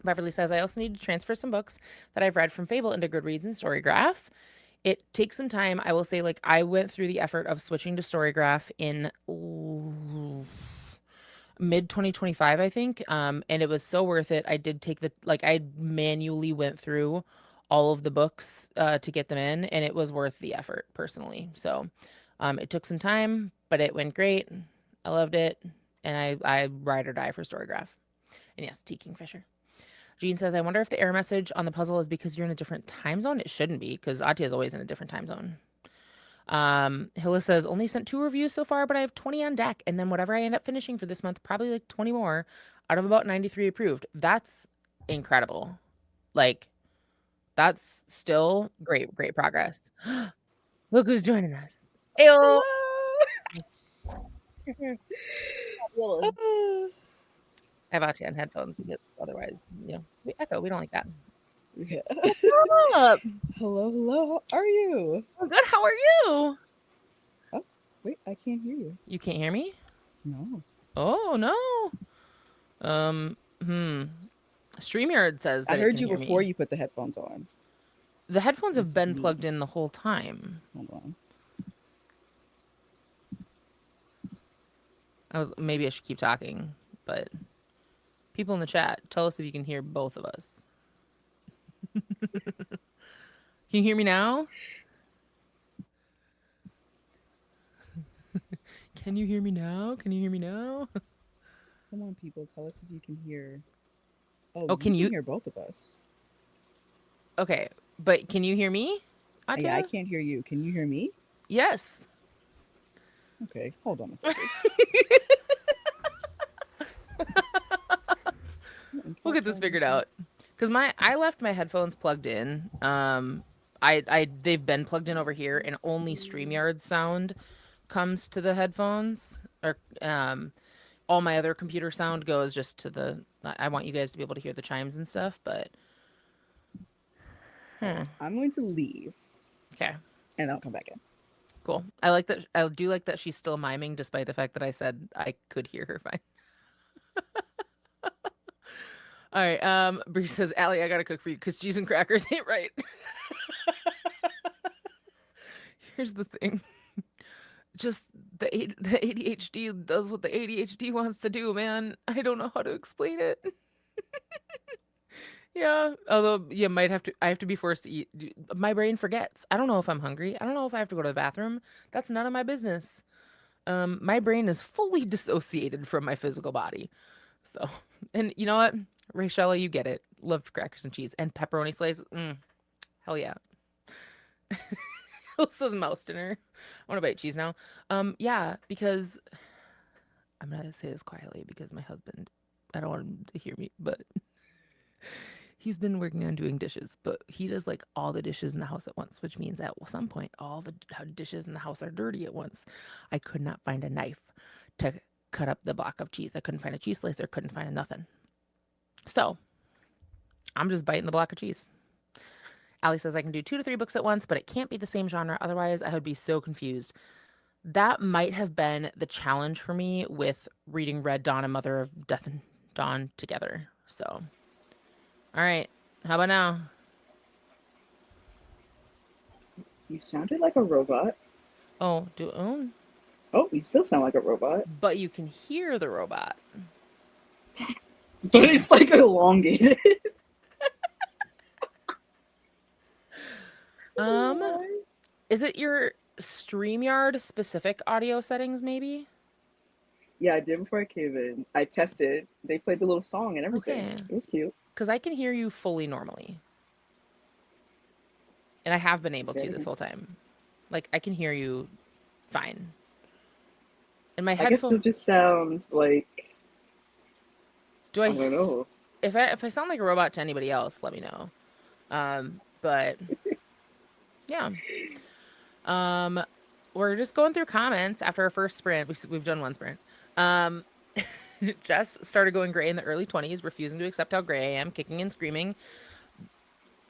Beverly says, I also need to transfer some books that I've read from Fable into Goodreads and Storygraph. It takes some time. I will say, like, I went through the effort of switching to Storygraph in mid 2025, I think. And it was so worth it. I did take I manually went through all of the books to get them in, and it was worth the effort personally. So it took some time, but it went great. I loved it. And I ride or die for Storygraph. And yes, T. Kingfisher. Jean says, I wonder if the error message on the puzzle is because you're in a different time zone. It shouldn't be, because Ahtiya is always in a different time zone. Hilla says, only sent 2 reviews so far, but I have 20 on deck. And then whatever I end up finishing for this month, probably like 20 more out of about 93 approved. That's incredible. Like, that's still great progress. Look who's joining us. Ayo. I have Ahtiya on headphones because otherwise, we echo. We don't like that. Yeah. What's up? Hello. How are you? I'm good. How are you? Oh, wait, I can't hear you. You can't hear me? No. Oh, no. StreamYard says that I it heard can you hear before me. you put the headphones on. The headphones have This is been me. plugged in the whole time. Hold on. Maybe I should keep talking, but people in the chat, tell us if you can hear both of us. Can you hear me now? Can you hear me now? Can you hear me now? Come on, people. Tell us if you can hear. Oh, You can you? hear both of us. Okay, but can you hear me, Ahtiya? Yeah, I can't hear you. Can you hear me? Yes. Okay, hold on a second. We'll get this figured out. Because I left my headphones plugged in. They've been plugged in over here, and only StreamYard sound comes to the headphones. Or all my other computer sound goes just to the. I want you guys to be able to hear the chimes and stuff, but. I'm going to leave. Okay. And I'll come back in. Cool. I like that. I do like that she's still miming, despite the fact that I said I could hear her fine. All right. Bree says, Allie, I gotta cook for you because cheese and crackers ain't right. Here's the thing. Just the ADHD does what the ADHD wants to do, man. I don't know how to explain it. Yeah. Although I have to be forced to eat. My brain forgets. I don't know if I'm hungry. I don't know if I have to go to the bathroom. That's none of my business. My brain is fully dissociated from my physical body. So, and you know what? Rachella, you get it. Loved crackers and cheese and pepperoni slices. Hell yeah. Alyssa's mouse dinner. I want to bite cheese now. Yeah, because I'm gonna say this quietly because my husband, I don't want him to hear me, but he's been working on doing dishes, but he does like all the dishes in the house at once, which means at some point all the dishes in the house are dirty at once. I could not find a knife to cut up the block of cheese. I couldn't find a cheese slicer, couldn't find nothing. So I'm just biting the block of cheese. Allie says I can do 2 to 3 books at once, but it can't be the same genre. Otherwise, I would be so confused. That might have been the challenge for me with reading Red Dawn and Mother of Death and Dawn together. So, all right. How about now? You sounded like a robot. Oh, Oh, you still sound like a robot. But you can hear the robot. But it's like elongated. Is it your StreamYard specific audio settings, maybe? Yeah, I did before I came in. I tested. They played the little song and everything. Okay. It was cute. Because I can hear you fully normally. And I have been able to this whole time. Like, I can hear you fine. And my I guess headphone. you'll just sound like, Do I I? don't know. If I sound like a robot to anybody else, let me know. But yeah. Um, we're just going through comments after our first sprint. We've done one sprint. Um, Jess started going gray in the early 20s, refusing to accept how gray I am, kicking and screaming.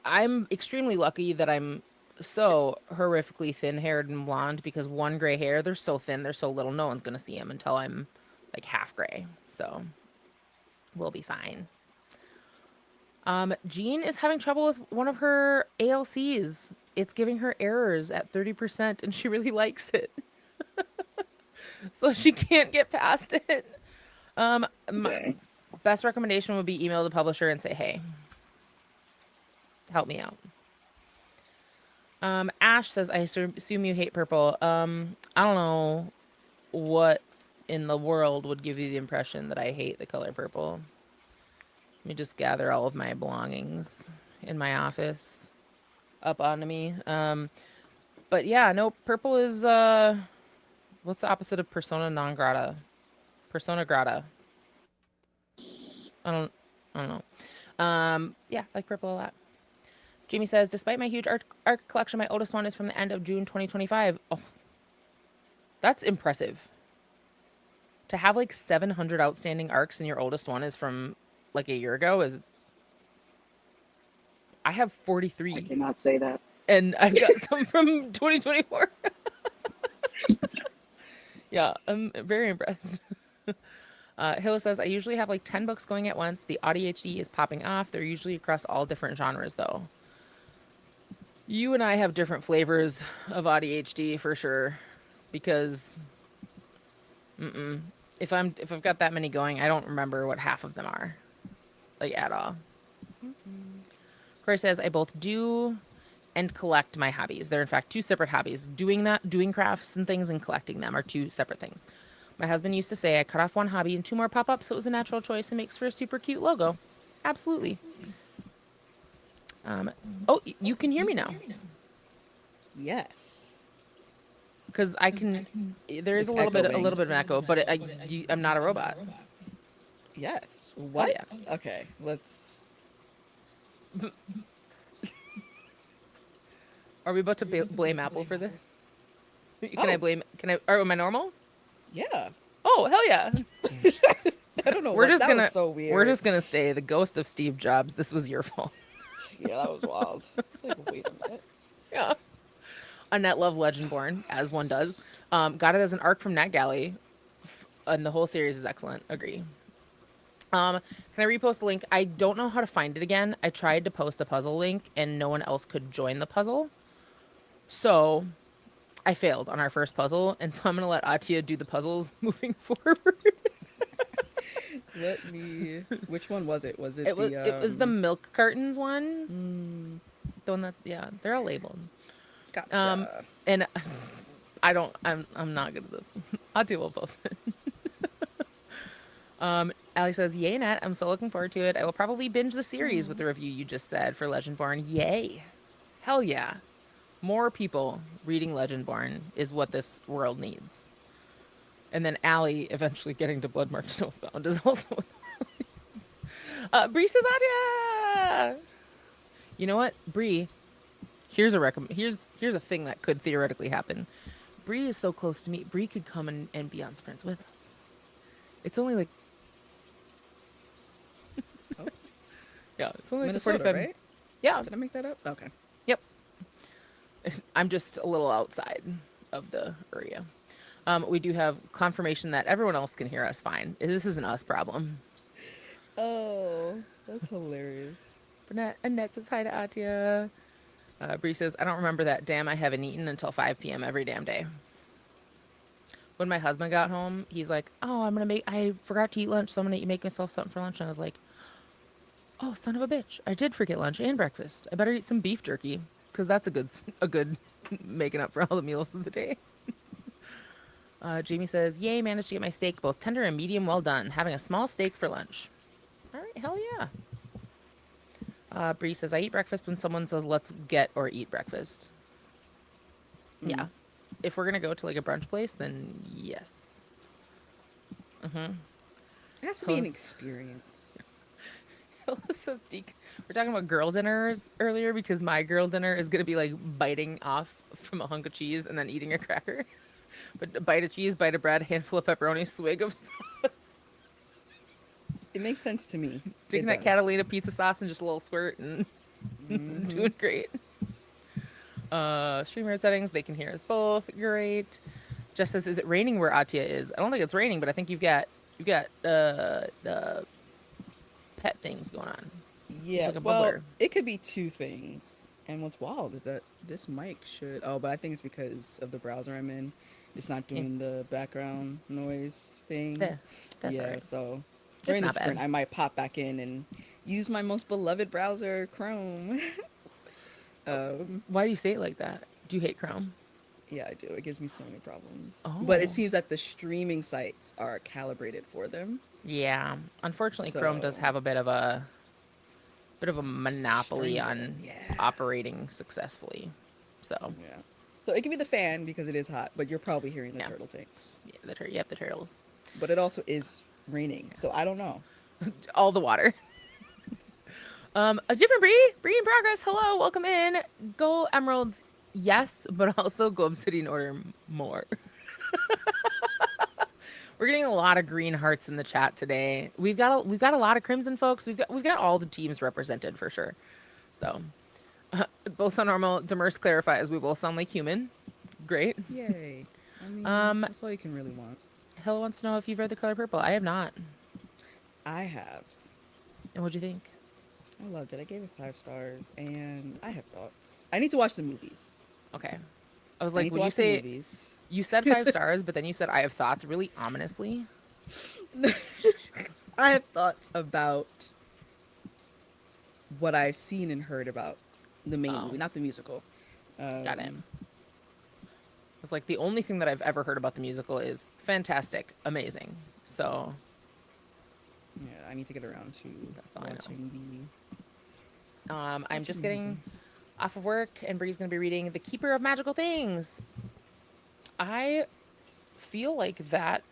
I'm extremely lucky that I'm so horrifically thin-haired and blonde because one gray hair, they're so thin, they're so little, no one's gonna see them until I'm like half gray. So we'll be fine. Jean is having trouble with one of her ALCs. It's giving her errors at 30%, and she really likes it. So she can't get past it. My Dang. best recommendation would be email the publisher and say, hey, help me out. Ash says, I assume you hate purple. I don't know what in the world would give you the impression that I hate the color purple. Let me just gather all of my belongings in my office up onto me. But yeah, no, purple is what's the opposite of persona non grata? Persona grata. I don't I don't know. Yeah, like purple a lot. Jamie says, despite my huge art collection, my oldest one is from the end of June 2025. Oh, that's impressive. To have like 700 outstanding arcs and your oldest one is from like a year ago is. I have I 43 cannot say that. and I've got some from 2024. Yeah, I'm very impressed. Hilla says, I usually have like 10 books going at once. The ADHD is popping off. They're usually across all different genres, though. You and I have different flavors of ADHD for sure, because if I've got that many going, I don't remember what half of them are, like at all. Corey says, I both do and collect my hobbies. They're in fact two separate hobbies. Doing crafts and things and collecting them are two separate things. My husband used to say I cut off one hobby and two more pop up, so it was a natural choice and makes for a super cute logo. Absolutely. Oh, you can hear me now Yes. because I can. There is It's a little bit echoing. of an echo, but I'm not a robot. Yes. Oh What? yeah. Okay, let's. Are we about to blame Apple for this? Can I Oh. blame? Can I? Or am I normal? Yeah. Oh hell yeah! I don't know We're what just that gonna was so weird. we're just gonna stay the ghost of Steve Jobs. This was your fault. Yeah, that was wild. Like, wait a minute. Yeah. Annette loved Legendborn, as one does. Got it as an arc from NetGalley, and the whole series is excellent. Agree. Can I repost the link? I don't know how to find it again. I tried to post a puzzle link, and no one else could join the puzzle. So I failed on our first puzzle, and so I'm gonna let Ahtiya do the puzzles moving forward. Let me. Which one was it? Was it It was the milk cartons one. Mm, The one that they're all labeled. gotcha. And I'm not good at this. Ahtiya will post it. Allie says, yay, Nat. I'm so looking forward to it. I will probably binge the series with the review you just said for Legendborn. Yay. Hell yeah. More people reading Legendborn is what this world needs. And then Allie eventually getting to Bloodmarked Snowbound is also. Bree says, Ahtiya! You know what, Bree? Here's here's a thing that could theoretically happen. Bree is so close to me. Bree could come and be on sprints with us. It's only like Oh, yeah, it's only like Minnesota, 45. right? Yeah, Did I make that up? Okay. yep. I'm just a little outside of the area. We do have confirmation that everyone else can hear us fine. This is an us problem. Oh, that's hilarious. Annette says hi to Ahtiya. Bree says, I don't remember that. Damn, I haven't eaten until 5 p.m. every damn day. When my husband got home, he's like, oh, I forgot to eat lunch, so I'm going to make myself something for lunch. And I was like, oh, son of a bitch. I did forget lunch and breakfast. I better eat some beef jerky because that's a good making up for all the meals of the day. Jamie says, yay, managed to get my steak both tender and medium well done. Having a small steak for lunch. All right, hell yeah. Bree says, I eat breakfast when someone says, let's get or eat breakfast. Yeah. If we're going to go to like a brunch place, then yes. Mm-hmm. It has to be an Hilla experience. says, we're talking about girl dinners earlier because my girl dinner is going to be like biting off from a hunk of cheese and then eating a cracker. But a bite of cheese, bite of bread, handful of pepperoni, swig of sauce. It makes sense to me. Taking It that does. Catalina pizza sauce and just a little squirt and Hmm. doing great. Streamer settings, they can hear us both. Great. Just says, is it raining where Ahtiya is? I don't think it's raining, but I think you've got the pet things going on. It's Yeah, like a well, bubbler. it could be two things. And what's wild is that this mic should. Oh, but I think it's because of the browser I'm in. It's not Yeah, doing the background noise thing. yeah, that's all Yeah, right. so It's during the not sprint, bad. I might pop back in and use my most beloved browser, Chrome. um, Why do you say it like that? Do you hate Chrome? yeah, I do. It gives me so many problems. But it Oh, seems that the streaming sites are calibrated for them. yeah. Unfortunately, Chrome does So, have a bit of a monopoly stranglehold. on Yeah. operating successfully. So, Yeah. So it can be the fan because it is hot, but you're probably hearing the yeah, turtle tanks. yeah, yep, the turtles, But it also is raining, so I don't know. all the water. A different breed in progress. Hello, welcome in. Go emeralds, yes, but also go obsidian order more. We're getting a lot of green hearts in the chat today. We've got a lot of crimson folks. We've got all the teams represented for sure. So both sound normal. Demers clarifies we both sound like human. Great. Yay. I mean, Um, that's all you can really want. Hill wants to know if you've read The Color Purple. I have not. I have. And what'd you think? I loved it. I gave it 5 stars, and I have thoughts. I need to watch the movies. Okay. I was I like, need to when you watch the say movies. you said 5 stars, but then you said I have thoughts really ominously. I have thoughts about what I've seen and heard about the main Oh, movie, not the musical. got it. Um, It's like the only thing that I've ever heard about the musical is fantastic, amazing. So yeah, I need to get around to that's all I know. watching I'm just the movie. getting off of work, and Bree's going to be reading The Keeper of Magical Things. I feel like that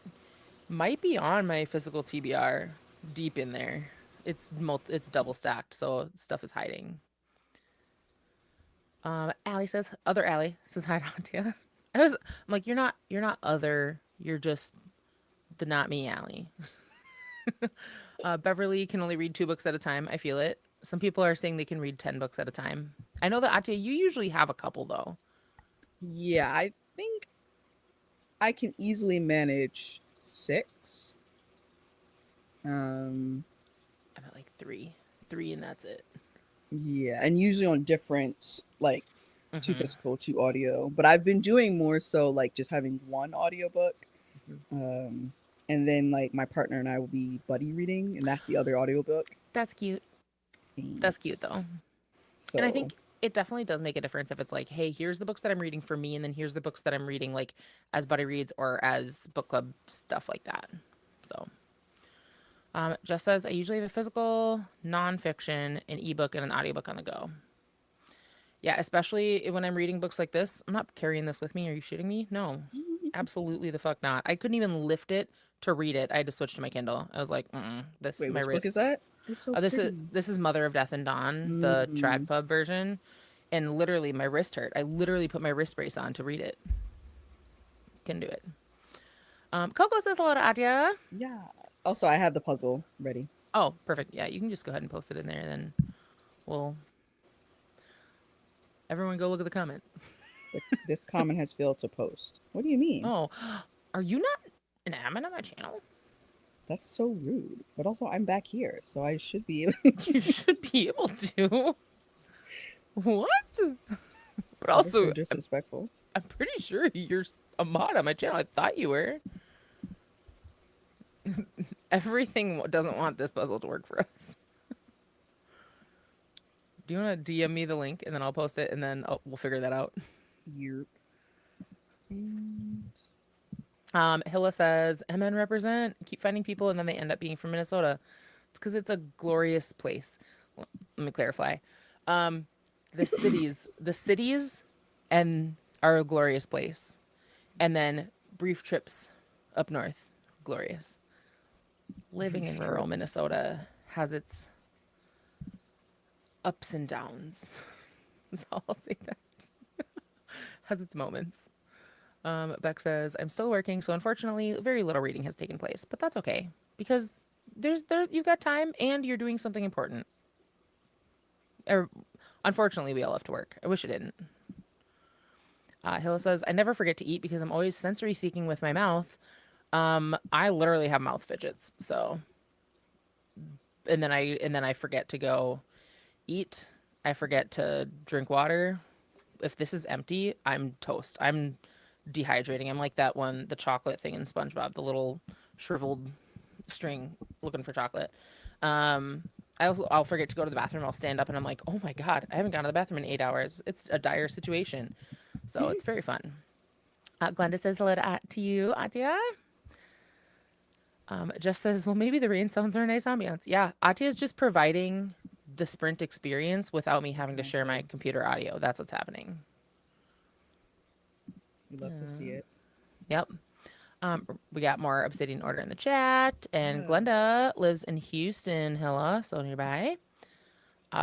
might be on my physical TBR deep in there. It's double stacked, so stuff is hiding. Allie says, other Allie says hi to you. I'm like, you're not other. You're just the not me Allie. Beverly can only read 2 books at a time. I feel it. Some people are saying they can read 10 books at a time. I know that Ahtiya, you usually have a couple though. Yeah, I think I can easily manage 6. Um, I'm at like three, and that's it. yeah, and usually on different, like, 2 Mm-hmm. physical, 2 audio. But I've been doing more so like just having 1 audiobook. Um, and then like my partner and I will be buddy reading, and that's the other audiobook. That's cute. That's cute though. Thanks. And I So think it definitely does make a difference if it's like, hey, here's the books that I'm reading for me, and then here's the books that I'm reading like as buddy reads or as book club stuff like that. So, Jess says I usually have a physical, nonfiction, an ebook, and an audiobook on the go. Yeah, especially when I'm reading books like this. I'm not carrying this with me. Are you shooting me? No, absolutely the fuck not. I couldn't even lift it to read it. I had to switch to my Kindle. I was like, this wait, my which book is wrists. that? It's so This is pretty. this is Mother of Death and Dawn, the Mm, Trad Pub version, and literally my wrist hurt. I literally put my wrist brace on to read it. Can do it. Coco says hello to Adya. yeah. Also, I have the puzzle ready. Oh, perfect. Yeah, you can just go ahead and post it in there. Then we'll everyone go look at the comments. This comment has failed to post. What do you mean? Oh, are you not an admin on my channel? That's so rude. But also, I'm back here, so I should be able. You should be able to. What? But That is so also, disrespectful. I'm pretty sure you're a mod on my channel. I thought you were. Everything doesn't want this puzzle to work for us. Do you want to DM me the link and then I'll post it and then we'll figure that out? Yerp. And Hilla says, MN represent, keep finding people and then they end up being from Minnesota. It's because it's a glorious place. Let me clarify. The cities and are a glorious place. And then brief trips up north, glorious. living in rural Minnesota has its ups and downs. So I'll say that. Has its moments. Beck says, I'm still working, so unfortunately, very little reading has taken place, but that's okay because you've got time and you're doing something important. Or, unfortunately, we all have to work. I wish it didn't. Hilla says, I never forget to eat because I'm always sensory seeking with my mouth. I literally have mouth fidgets, so and then I forget to go eat. I forget to drink water. If this is empty, I'm toast. I'm dehydrating. I'm like that one, the chocolate thing in SpongeBob, the little shriveled string looking for chocolate. I'll forget to go to the bathroom. I'll stand up and I'm like, oh my God, I haven't gone to the bathroom in 8 hours. It's a dire situation. So it's very fun. Glenda says hello to you, Ahtiya. Jess says, well, maybe the rain sounds are a nice ambiance. Yeah, Ahtiya is just providing the sprint experience without me having to share my computer audio. That's what's happening. We love to see it. Yep. We got more Obsidian Order in the chat, and Glenda lives in Houston, Hilla, so nearby.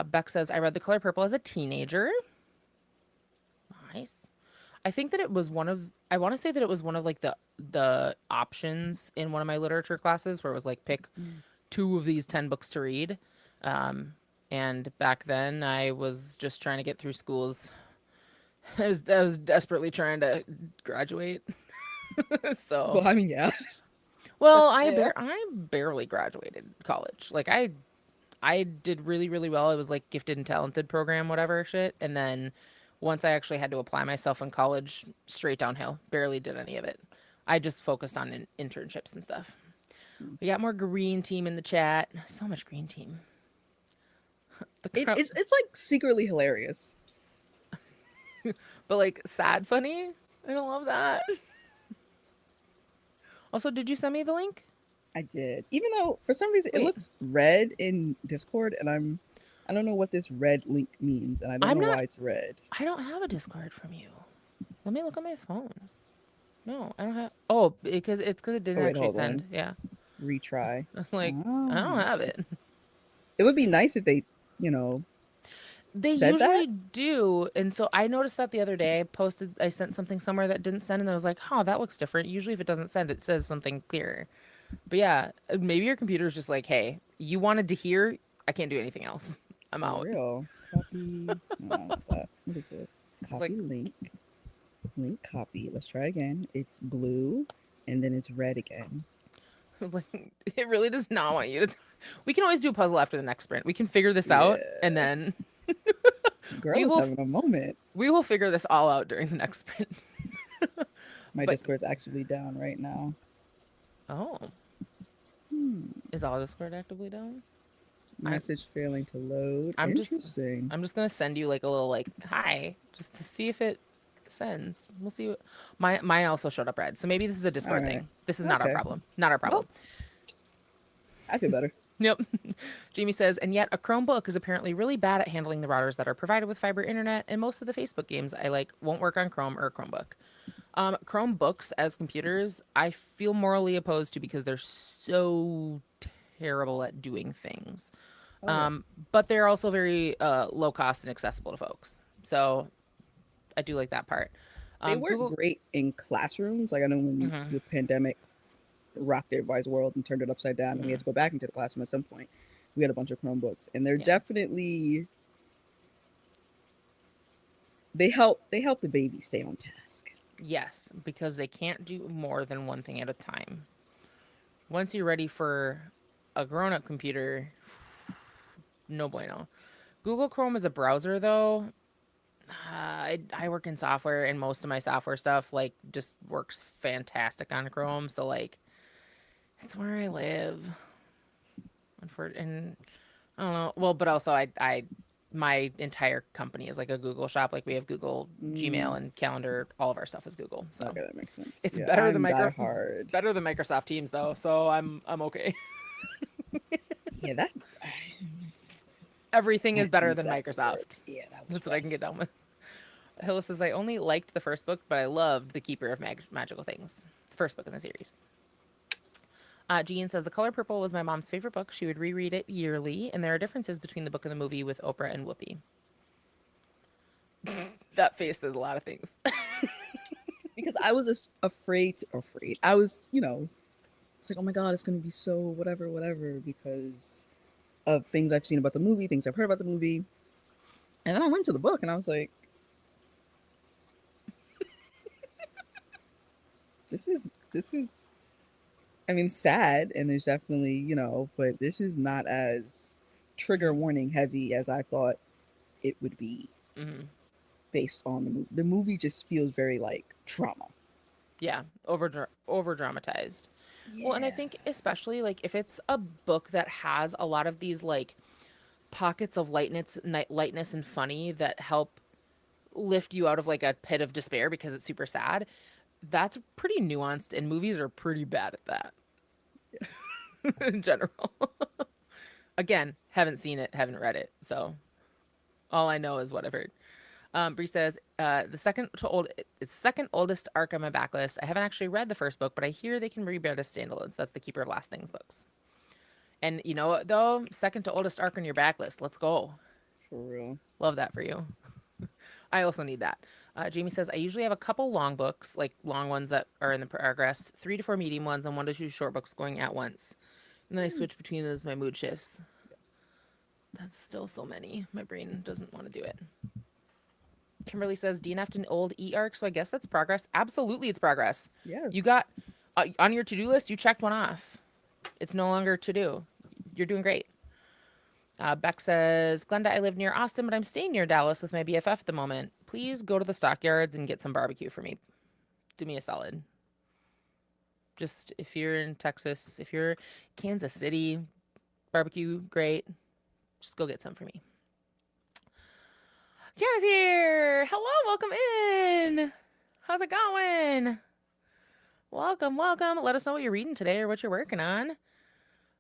Beck says, I read The Color Purple as a teenager. Nice. I think that it was I want to say that it was one of like the options in one of my literature classes where it was like pick 2 of these 10 books to read. And back then I was just trying to get through schools. I was desperately trying to graduate. So Well, I mean, yeah. well, That's fair. I barely graduated college. Like I did really, really well. It was like gifted and talented program, whatever shit. And then once I actually had to apply myself in college, straight downhill. Barely did any of it. I just focused on internships and stuff. We got more green team in the chat. So much green team. It's like secretly hilarious. But like sad funny. I don't love that. Also, did you send me the link? I did. Even though for some reason it looks red in Discord, and I don't know what this red link means, and I don't know why it's red. I don't have a Discord from you. Let me look on my phone. No, I don't have. Oh, because it didn't actually send. On. Yeah. Retry. Like I don't have it. It would be nice if they, they usually do. And so I noticed that the other day. I sent something somewhere that didn't send, and I was like, oh, that looks different. Usually if it doesn't send, it says something clearer. But yeah, maybe your computer's just like, hey, you wanted to hear, I can't do anything else. I'm out. Real. Copy. What is this? Copy link. Link copy. Let's try again. It's blue, and then it's red again. I was like, it really does not want you to. We can always do a puzzle after the next sprint. We can figure this out, and then. Girl's having a moment. We will figure this all out during the next sprint. My Discord's actually down right now. Oh. Is all Discord actively down? Message failing to load. Interesting. I'm just gonna send you like a little like hi, just to see if it sends. We'll see. Mine also showed up red, so maybe this is a Discord thing. This is not our problem. Not our problem. Well, I feel better. Yep. Jamie says, and yet a Chromebook is apparently really bad at handling the routers that are provided with fiber internet, and most of the Facebook games I like won't work on Chrome or a Chromebook. Chromebooks as computers, I feel morally opposed to because they're so terrible at doing things. But they're also very low cost and accessible to folks. So I do like that part. They work great in classrooms. Like I know when the pandemic rocked everybody's world and turned it upside down, and we had to go back into the classroom at some point. We had a bunch of Chromebooks, and they're definitely they help the baby stay on task. Yes, because they can't do more than one thing at a time. Once you're ready for a grown-up computer, no bueno. Google Chrome is a browser, though. I work in software, and most of my software stuff like just works fantastic on Chrome. So like, it's where I live. And I don't know. Well, but also my entire company is like a Google shop. Like we have Google Gmail and Calendar. All of our stuff is Google. So okay, that makes sense. It's better than Microsoft Teams though. So I'm okay. Yeah, that's everything is better than Microsoft. Yeah, that's what I can get done with. Hilla says, I only liked the first book, but I loved The Keeper of Magical Things. The first book in the series. Jean says, The Color Purple was my mom's favorite book. She would reread it yearly, and there are differences between the book and the movie with Oprah and Whoopi. That face says a lot of things. Because I was afraid. I was, it's like, oh my God, it's going to be so whatever, because of things I've seen about the movie, things I've heard about the movie. And then I went to the book and I was like, this is, I mean, sad. And there's definitely, but this is not as trigger warning heavy as I thought it would be. Mm-hmm. Based on the movie. The movie just feels very like trauma. Yeah, over dramatized. Yeah. Well, and I think especially like if it's a book that has a lot of these like pockets of lightness and funny that help lift you out of like a pit of despair because it's super sad, that's pretty nuanced, and movies are pretty bad at that. Yeah. In general. Again, haven't seen it, haven't read it, so all I know is what I've heard. Bree says, the second oldest arc on my backlist. I haven't actually read the first book, but I hear they can be read as standalones. That's the Keeper of Last Things books. And you know what, though? Second to oldest arc on your backlist. Let's go. For real. Love that for you. I also need that. Jamie says, I usually have a couple long books, like long ones that are in the progress, 3 to 4 medium ones, and 1 to 2 short books going at once. And then I switch between those as my mood shifts. That's still so many. My brain doesn't want to do it. Kimberly says, DNF'd an old E-arc, so I guess that's progress. Absolutely, it's progress. Yes. You got, on your to-do list, you checked one off. It's no longer to-do. You're doing great. Beck says, Glenda, I live near Austin, but I'm staying near Dallas with my BFF at the moment. Please go to the stockyards and get some barbecue for me. Do me a solid. Just, if you're in Texas, if you're Kansas City, barbecue, great. Just go get some for me. Kiana's here. Hello, welcome in. How's it going? Welcome. Let us know what you're reading today or what you're working on.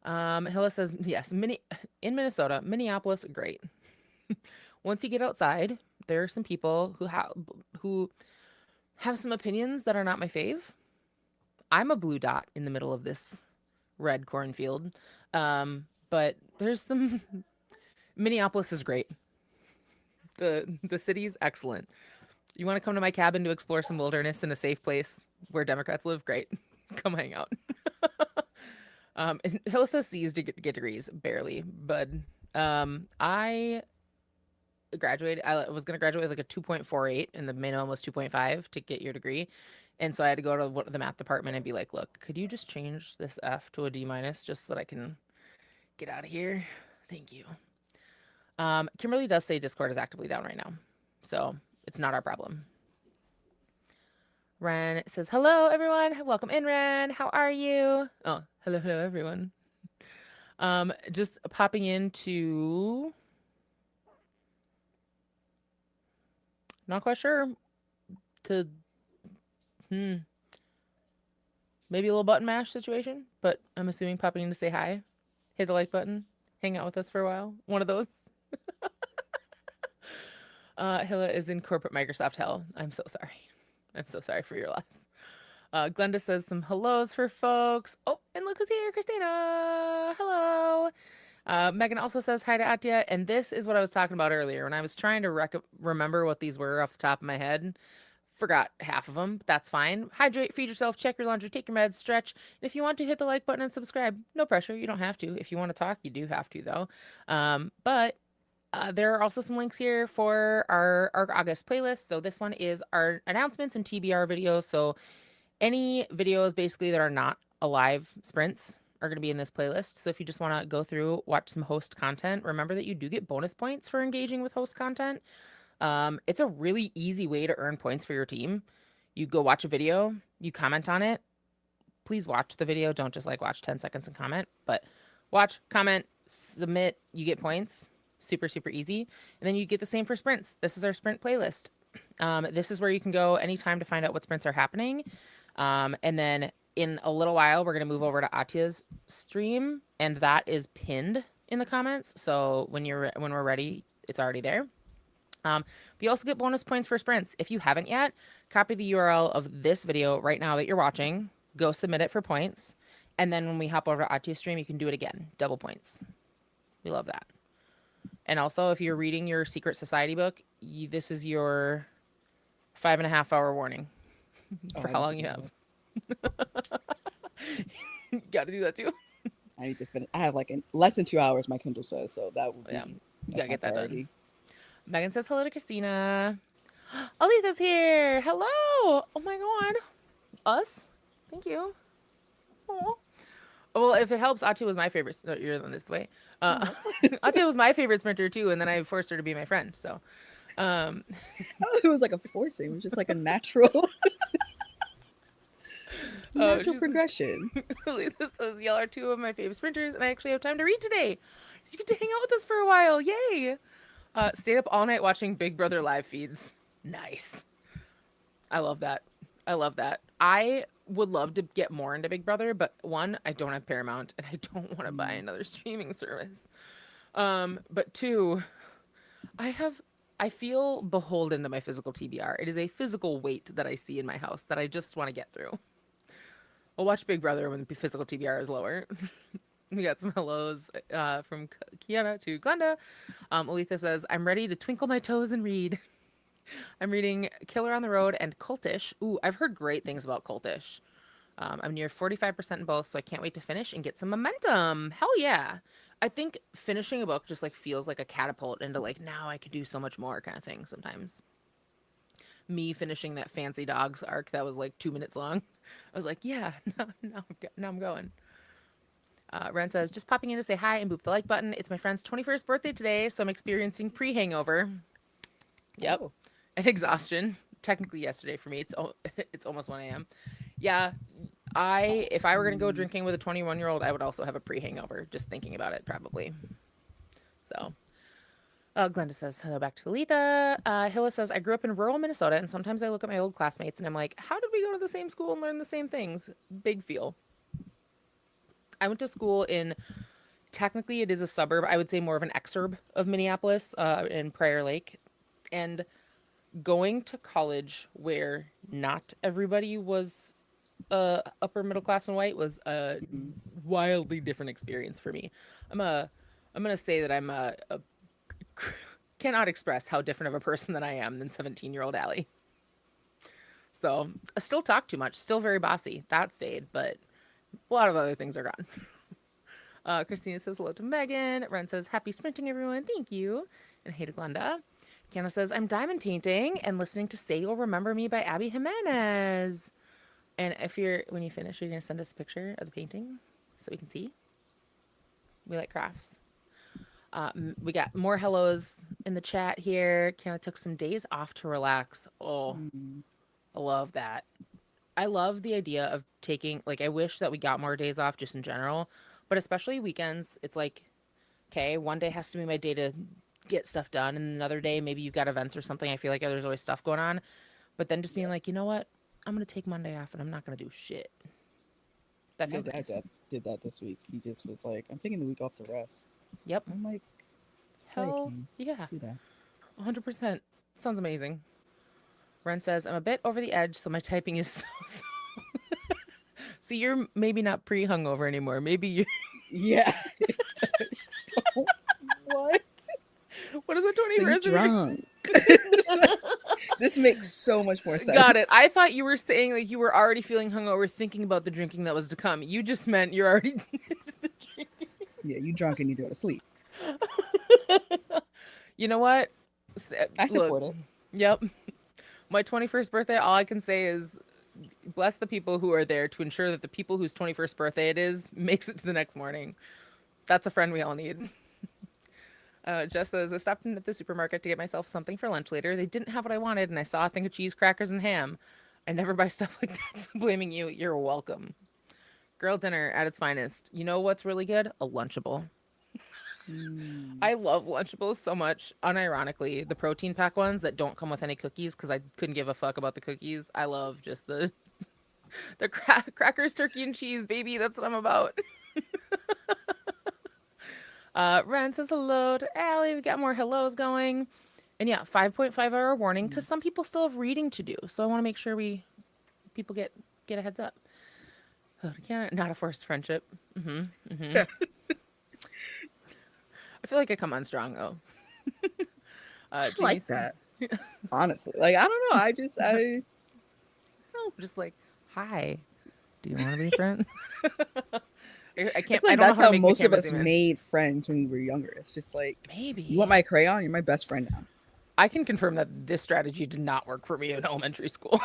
Hilla says, yes, in Minnesota, Minneapolis, great. Once you get outside, there are some people who have some opinions that are not my fave. I'm a blue dot in the middle of this red cornfield. But there's some Minneapolis is great. The city's excellent. You want to come to my cabin to explore some wilderness in a safe place where Democrats live? Great. Come hang out. And Hilla says C's to get degrees. Barely. But I graduated. I was going to graduate with like a 2.48 and the minimum was 2.5 to get your degree. And so I had to go to the math department and be like, look, could you just change this F to a D- just so that I can get out of here? Thank you. Kimberly does say Discord is actively down right now, so it's not our problem. Ren says, hello, everyone. Welcome in, Ren. How are you? Oh, hello, everyone. Just popping into... Not quite sure. Maybe a little button mash situation, but I'm assuming popping in to say hi. Hit the like button. Hang out with us for a while. One of those. Hilla is in corporate Microsoft hell. I'm so sorry. I'm so sorry for your loss. Glenda says some hellos for folks. Oh, and look who's here, Christina. Hello. Megan also says hi to Ahtiya. And this is what I was talking about earlier when I was trying to remember what these were off the top of my head. Forgot half of them, but that's fine. Hydrate, feed yourself, check your laundry, take your meds, stretch. And if you want to, hit the like button and subscribe. No pressure. You don't have to. If you want to talk, you do have to, though. But there are also some links here for our August playlist. So this one is our announcements and TBR videos. So any videos basically that are not alive sprints are going to be in this playlist. So if you just want to go through, watch some host content, remember that you do get bonus points for engaging with host content. It's a really easy way to earn points for your team. You go watch a video, you comment on it. Please watch the video. Don't just like watch 10 seconds and comment, but watch, comment, submit, you get points. Super, super easy. And then you get the same for sprints. This is our sprint playlist. This is where you can go anytime to find out what sprints are happening. And then in a little while, we're going to move over to Ahtiya's stream, and that is pinned in the comments. So when we're ready, it's already there. But you also get bonus points for sprints. If you haven't yet, copy the URL of this video right now that you're watching, go submit it for points, And then when we hop over to Ahtiya stream, you can do it again. Double points. We love that. And also, if you're reading your Secret Society book, this is your 5.5 hour warning for how long you have. Got to do that too. I need to finish. I have like in less than 2 hours, my Kindle says, so that would be. Yeah, you that's gotta my get that priority. done. Megan says hello to Christina. Aletha's here. Hello. Oh my god. Us? Thank you. Oh. Well, if it helps, Ahtiya was my favorite. No, you're on this way. Ahtiya was my favorite sprinter too, and then I forced her to be my friend. So, It was like a forcing. It was just like a natural, natural progression. Aletha says, y'all are two of my favorite sprinters, and I actually have time to read today. So you get to hang out with us for a while. Yay. Stayed up all night watching Big Brother live feeds. Nice. I love that. I love that. I would love to get more into Big Brother, but one, I don't have Paramount, and I don't want to buy another streaming service. But two, I feel beholden to my physical TBR. It is a physical weight that I see in my house that I just want to get through. I'll watch Big Brother when the physical TBR is lower. We got some hellos from Kiana to Glenda. Aletha says, I'm ready to twinkle my toes and read. I'm reading Killer on the Road and Cultish. Ooh, I've heard great things about Cultish. I'm near 45% in both, so I can't wait to finish and get some momentum. Hell yeah. I think finishing a book just like feels like a catapult into like, now I could do so much more kind of thing sometimes. Me finishing that Fancy Dogs arc that was like 2 minutes long. I was like, yeah, now I'm going. Ren says, just popping in to say hi and boop the like button. It's my friend's 21st birthday today, so I'm experiencing pre-hangover. Yep. Oh. And exhaustion. Technically yesterday for me. It's almost 1 a.m. Yeah, if I were going to go drinking with a 21-year-old, I would also have a pre-hangover, just thinking about it, probably. So, Glenda says, hello back to Aletha. Hilla says, I grew up in rural Minnesota, and sometimes I look at my old classmates, and I'm like, how did we go to the same school and learn the same things? Big feel. I went to school in, technically it is a suburb, I would say more of an exurb of Minneapolis, in Prior Lake. And going to college where not everybody was upper middle class and white was a wildly different experience for me. I'm gonna say that I'm cannot express how different of a person that I am than 17-year-old Allie. So I still talk too much, still very bossy. That stayed, but a lot of other things are gone. Christina says hello to Megan. Ren says happy sprinting, everyone. Thank you. And hey to Glenda. Kiana says, I'm diamond painting and listening to Say You'll Remember Me by Abby Jimenez. And when you finish, you're going to send us a picture of the painting so we can see. We like crafts. We got more hellos in the chat here. Kiana took some days off to relax. Oh, I love that. I love the idea of taking, like, I wish that we got more days off just in general, but especially weekends. It's like, okay, one day has to be my day to get stuff done, and another day maybe you've got events or something. I feel like there's always stuff going on, but then just being like, you know what, I'm gonna take Monday off and I'm not gonna do shit. That feels nice. My dad did that this week. He just was like, I'm taking the week off to rest. Yep. I'm like, hell yeah, do that. 100%. Sounds amazing. Ren says, I'm a bit over the edge, so my typing is so so you're maybe not pre-hungover anymore, maybe you're yeah. What? What is it, 21st? So drunk. This makes so much more sense. Got it. I thought you were saying like you were already feeling hungover, thinking about the drinking that was to come. You just meant you're already drinking. Yeah, you drunk and you go to sleep. You know what? I support it. Yep. My 21st birthday, all I can say is bless the people who are there to ensure that the people whose 21st birthday it is makes it to the next morning. That's a friend we all need. Jeff says, I stopped in at the supermarket to get myself something for lunch later. They didn't have what I wanted, and I saw a thing of cheese, crackers, and ham. I never buy stuff like that, so blaming you. You're welcome. Girl dinner at its finest. You know what's really good? A Lunchable. I love Lunchables so much. Unironically, the protein pack ones that don't come with any cookies, because I couldn't give a fuck about the cookies. I love just the crackers, turkey, and cheese, baby. That's what I'm about. Ren says hello to Allie. We got more hellos going. And yeah, 5.5 hour warning, because some people still have reading to do. So I want to make sure people get a heads up. Not a forced friendship. I feel like I come on strong though. I Jamie, like that. Honestly, like I don't know. just like, hi, do you want to be a friend? I I can't. feel I like don't know that's how to how make the most of camera us zoom in. made friends when we were younger. It's just like, you want Maybe my crayon? You're my best friend now. I can confirm that this strategy did not work for me in elementary school.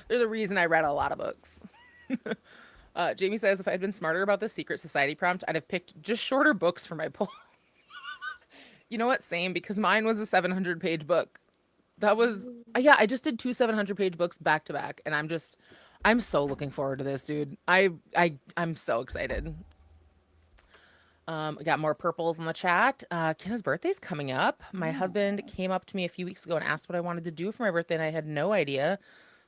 There's a reason I read a lot of books. Jamie says if I had been smarter about the secret society prompt, I'd have picked just shorter books for my poll. You know what? Same, because mine was a 700-page book. That was yeah. I just did two 700-page books back to back, and I'm so looking forward to this, dude. I'm so excited. We got more purples in the chat. Kenna's birthday's coming up. My husband came up to me a few weeks ago and asked what I wanted to do for my birthday, and I had no idea.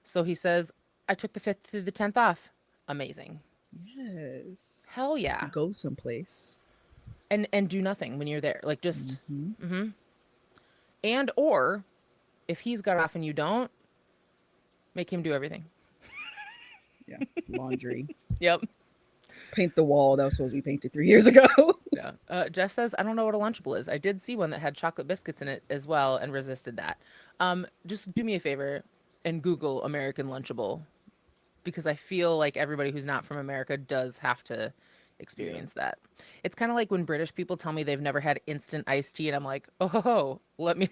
So he says, I took the 5th through the 10th off. Amazing. Yes. Hell yeah. Go someplace. And do nothing when you're there. Like just Mm-hmm. and or if he's got off and you don't, make him do everything. Yeah. Laundry. Yep. Paint the wall that was supposed to be painted 3 years ago. Yeah. Jess says, I don't know what a Lunchable is. I did see one that had chocolate biscuits in it as well and resisted that. Just do me a favor and Google American Lunchable because I feel like everybody who's not from America does have to experience that. It's kind of like when British people tell me they've never had instant iced tea and I'm like, oh, let me.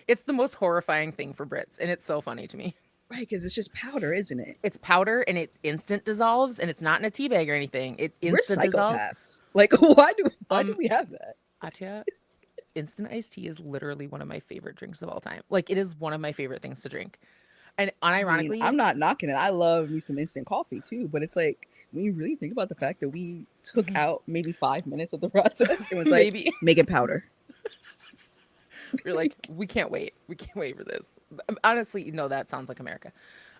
It's the most horrifying thing for Brits and it's so funny to me. Right, because it's just powder, isn't it? It's powder and it instant dissolves and it's not in a tea bag or anything. It We're instant dissolves. psychopaths. Like, why do we have that? Ahtiya, instant iced tea is literally one of my favorite drinks of all time. Like it is one of my favorite things to drink. And unironically, I mean, I'm not knocking it. I love me some instant coffee too, but it's like when you really think about the fact that we took out maybe 5 minutes of the process, it was like maybe make it powder. we're like, we can't wait. We can't wait for this. Honestly, no, that sounds like America.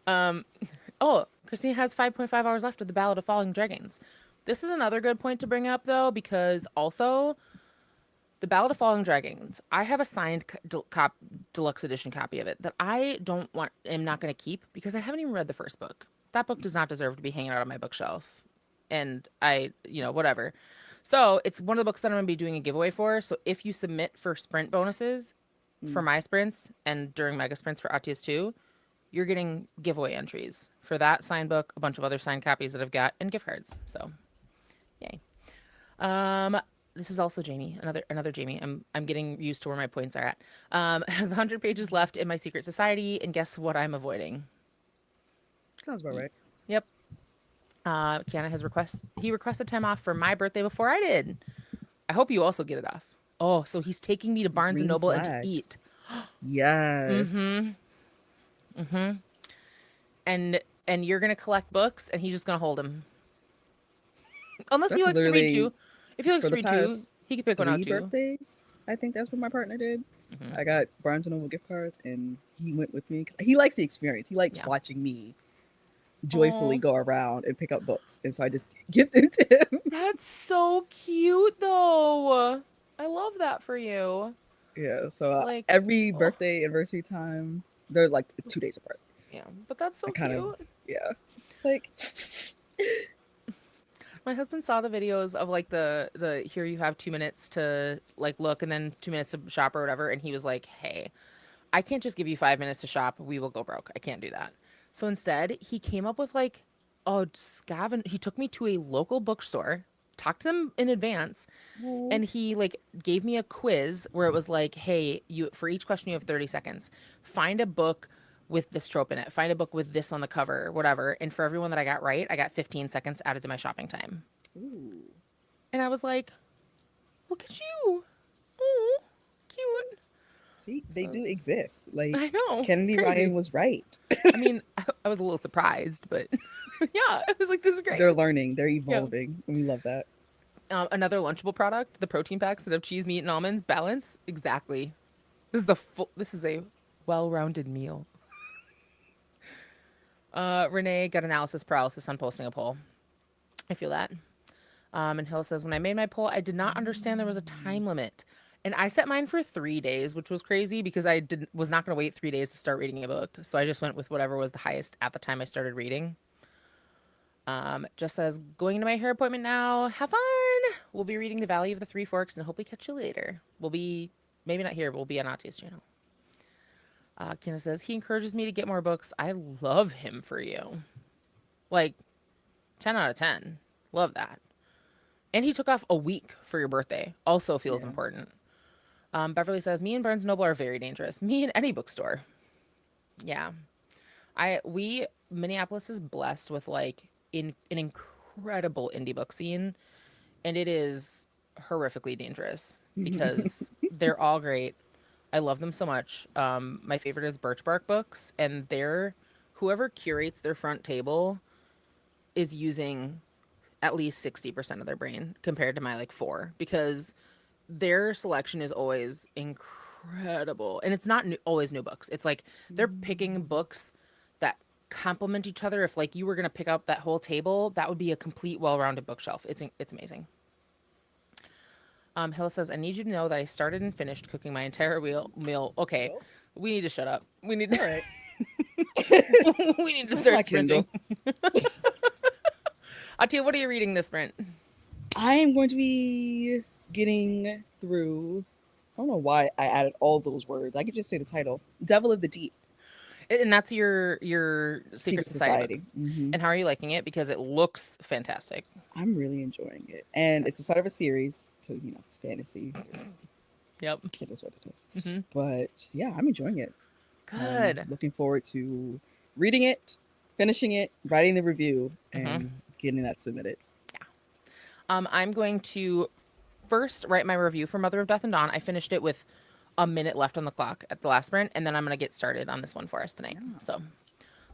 Oh, Christina has 5.5 hours left of the Ballad of Falling Dragons. This is another good point to bring up though, because also the Ballad of Falling Dragons, I have a signed deluxe edition copy of it that I am not going to keep because I haven't even read the first book. That book does not deserve to be hanging out on my bookshelf. And whatever. So it's one of the books that I'm going to be doing a giveaway for. So if you submit for sprint bonuses for my sprints and during mega sprints for Ahtiya's too, you're getting giveaway entries for that signed book, a bunch of other signed copies that I've got, and gift cards. So, yay. This is also Jamie, another Jamie. I'm getting used to where my points are at. Has 100 pages left in my secret society, and guess what I'm avoiding? Sounds about right. Yep. Kiana has requested time off for my birthday before I did. I hope you also get it off. Oh, so he's taking me to Barnes and Green Noble and to flags. eat. Yes. And you're gonna collect books, and he's just gonna hold them. Unless he That's likes to read literally too. If he likes for to the read too, past he can pick one out 3 too. birthdays. I think that's what my partner did. Mhm. I got Barnes and Noble gift cards, and he went with me because he likes the experience. He likes Yeah. watching me joyfully Aw. go around and pick up books, and so I just give them to him. That's so cute, though. I love that for you. Yeah. So Like, every oh. birthday anniversary time, they're like 2 days apart. Yeah, but that's so I kind cute. of yeah. It's just like My husband saw the videos of like the here you have 2 minutes to like look and then 2 minutes to shop or whatever, and he was like, "Hey, I can't just give you 5 minutes to shop. We will go broke. I can't do that." So instead, he came up with like, oh, he took me to a local bookstore, talked to them in advance, and he like gave me a quiz where it was like, hey, you for each question you have 30 seconds. Find a book with this trope in it. Find a book with this on the cover, whatever. And for everyone that I got right, I got 15 seconds added to my shopping time. ooh. And I was like, look at you. Oh, cute. See, they do exist. Like I know. Kennedy Crazy. Ryan was right. I mean, I was a little surprised, but yeah, I was like, this is great. They're learning, they're evolving, and we love that. Another Lunchable product, the protein packs that have cheese, meat, and almonds. Balance, exactly. This is a well-rounded meal. Renee got analysis paralysis on posting a poll. I feel that. And Hill says, when I made my poll, I did not understand there was a time limit. And I set mine for 3 days, which was crazy because I was not going to wait 3 days to start reading a book. So I just went with whatever was the highest at the time I started reading. Just says, going to my hair appointment now. Have fun. We'll be reading The Valley of the Three Forks and hopefully catch you later. We'll be, maybe not here, but we'll be on Ahtiya's channel. Kina says, he encourages me to get more books. I love him for you. Like, 10 out of 10. Love that. And he took off a week for your birthday. Also feels Yeah. important. Beverly says, me and Barnes Noble are very dangerous. Me and any bookstore. Yeah. Minneapolis is blessed with like an incredible indie book scene, and it is horrifically dangerous because they're all great. I love them so much. My favorite is Birch Bark Books, and whoever curates their front table is using at least 60% of their brain compared to my like 4, because their selection is always incredible, and it's not always new books. It's like they're picking books that complement each other. If like you were going to pick up that whole table, that would be a complete well-rounded bookshelf. It's amazing. Hilla says, I need you to know that I started and finished cooking my entire meal. Okay, Oh. we need to shut up. We need to, All right. we need to My start Kindle. sprinting. Ahtiya, what are you reading this sprint? I am going to be getting through. I don't know why I added all those words. I could just say the title: "Devil of the Deep." And that's your Secret Society book. Mm-hmm. And how are you liking it? Because it looks fantastic. I'm really enjoying it, and it's the start of a series because it's fantasy. Yep. It is what it is. Mm-hmm. But yeah, I'm enjoying it. Good. Looking forward to reading it, finishing it, writing the review, and getting that submitted. Yeah. I'm going to first write my review for Mother of Death and Dawn. I finished it with a minute left on the clock at the last sprint, and then I'm going to get started on this one for us tonight. Yeah. So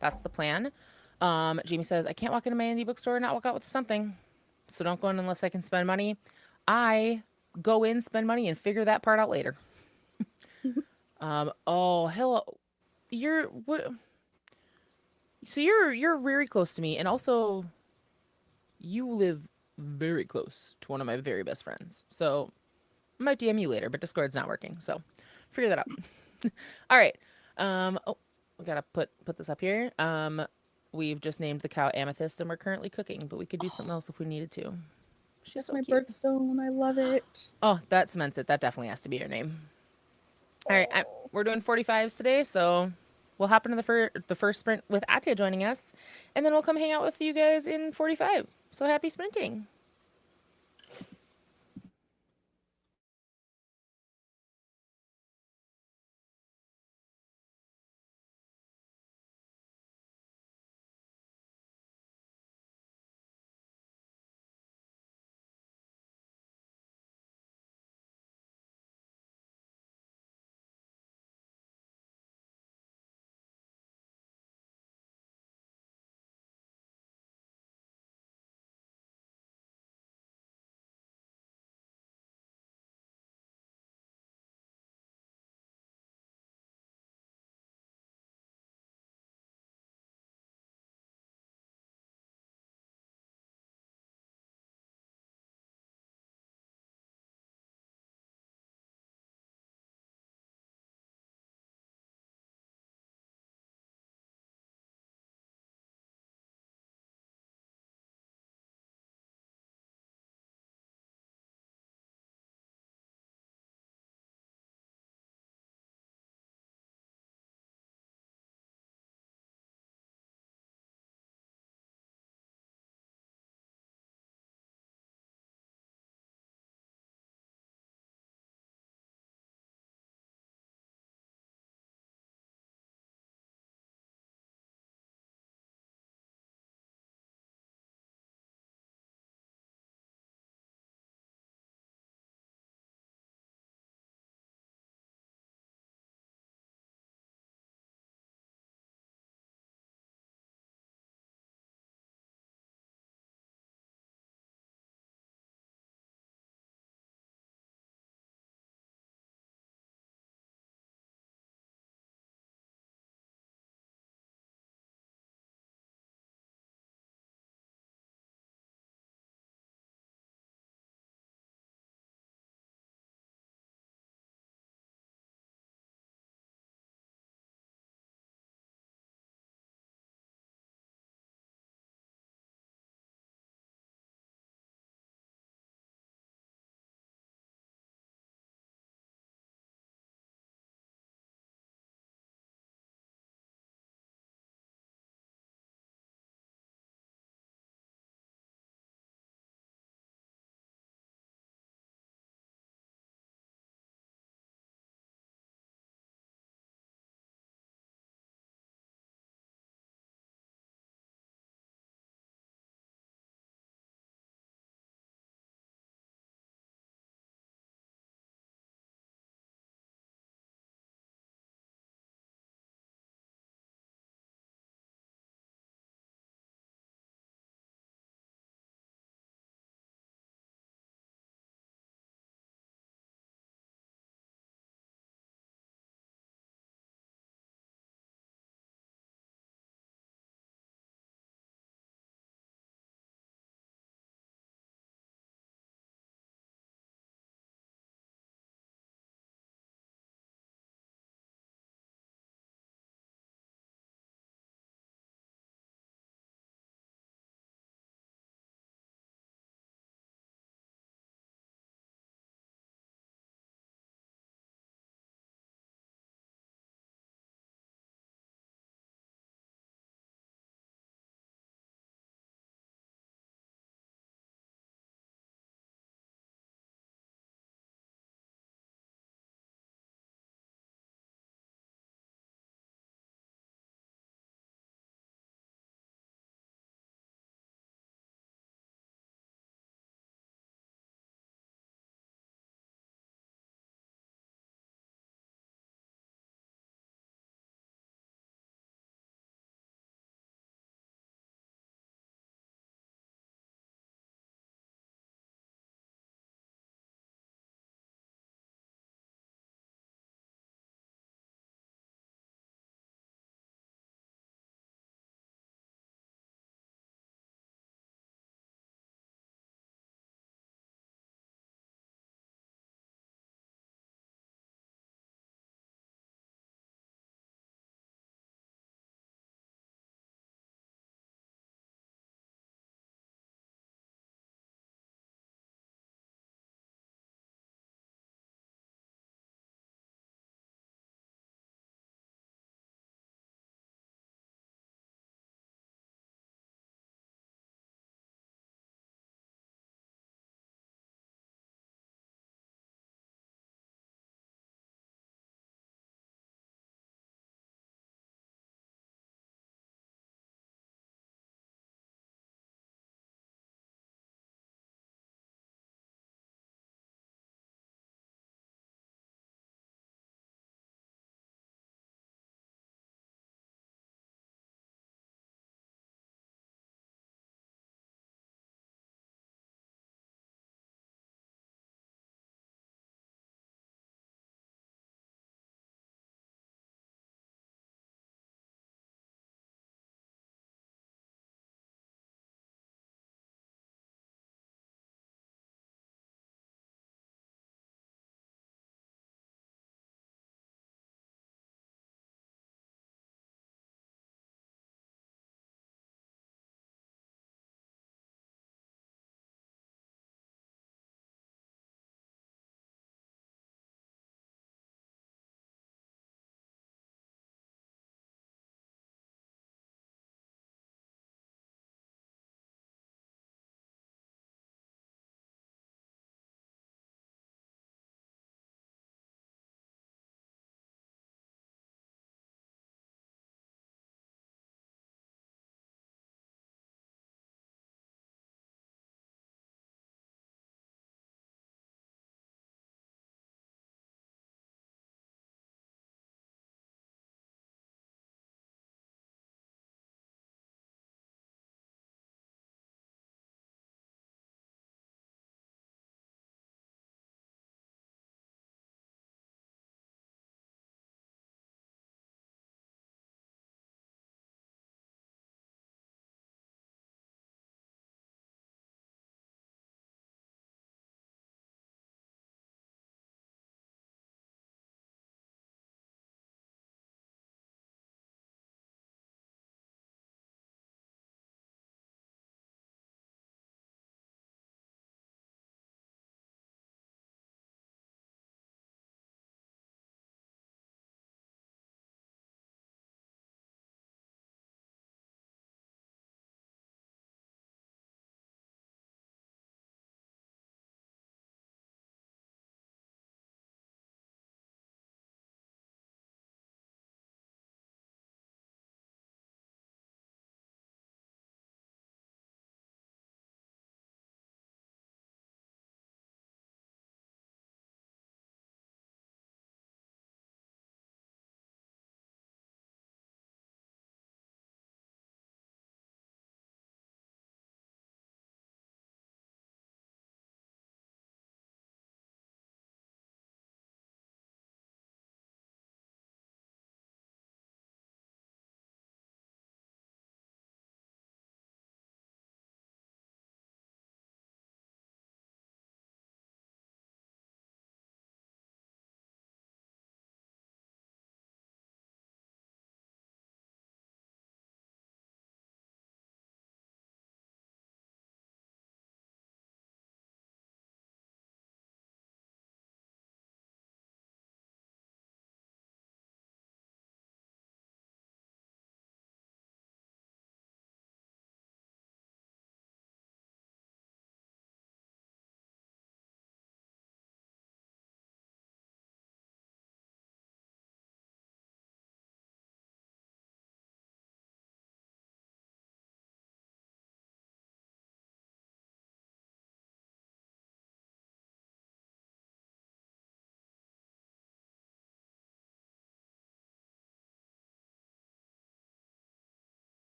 that's the plan. Jamie says, I can't walk into my indie bookstore and not walk out with something. So don't go in unless I can spend money. I go in, spend money, and figure that part out later. Oh, hello. So you're very close to me, and also you live very close to one of my very best friends. So I might DM you later, but Discord's not working, so figure that out. All right. Oh, we gotta put this up here. We've just named the cow Amethyst, and we're currently cooking, but we could do something else if we needed to. She's That's so my cute. birthstone. I love it. Oh, that cements it. That definitely has to be your name. All right, we're doing 45s today, so we'll hop into the first sprint with Ahtiya joining us, and then we'll come hang out with you guys in 45. So happy sprinting.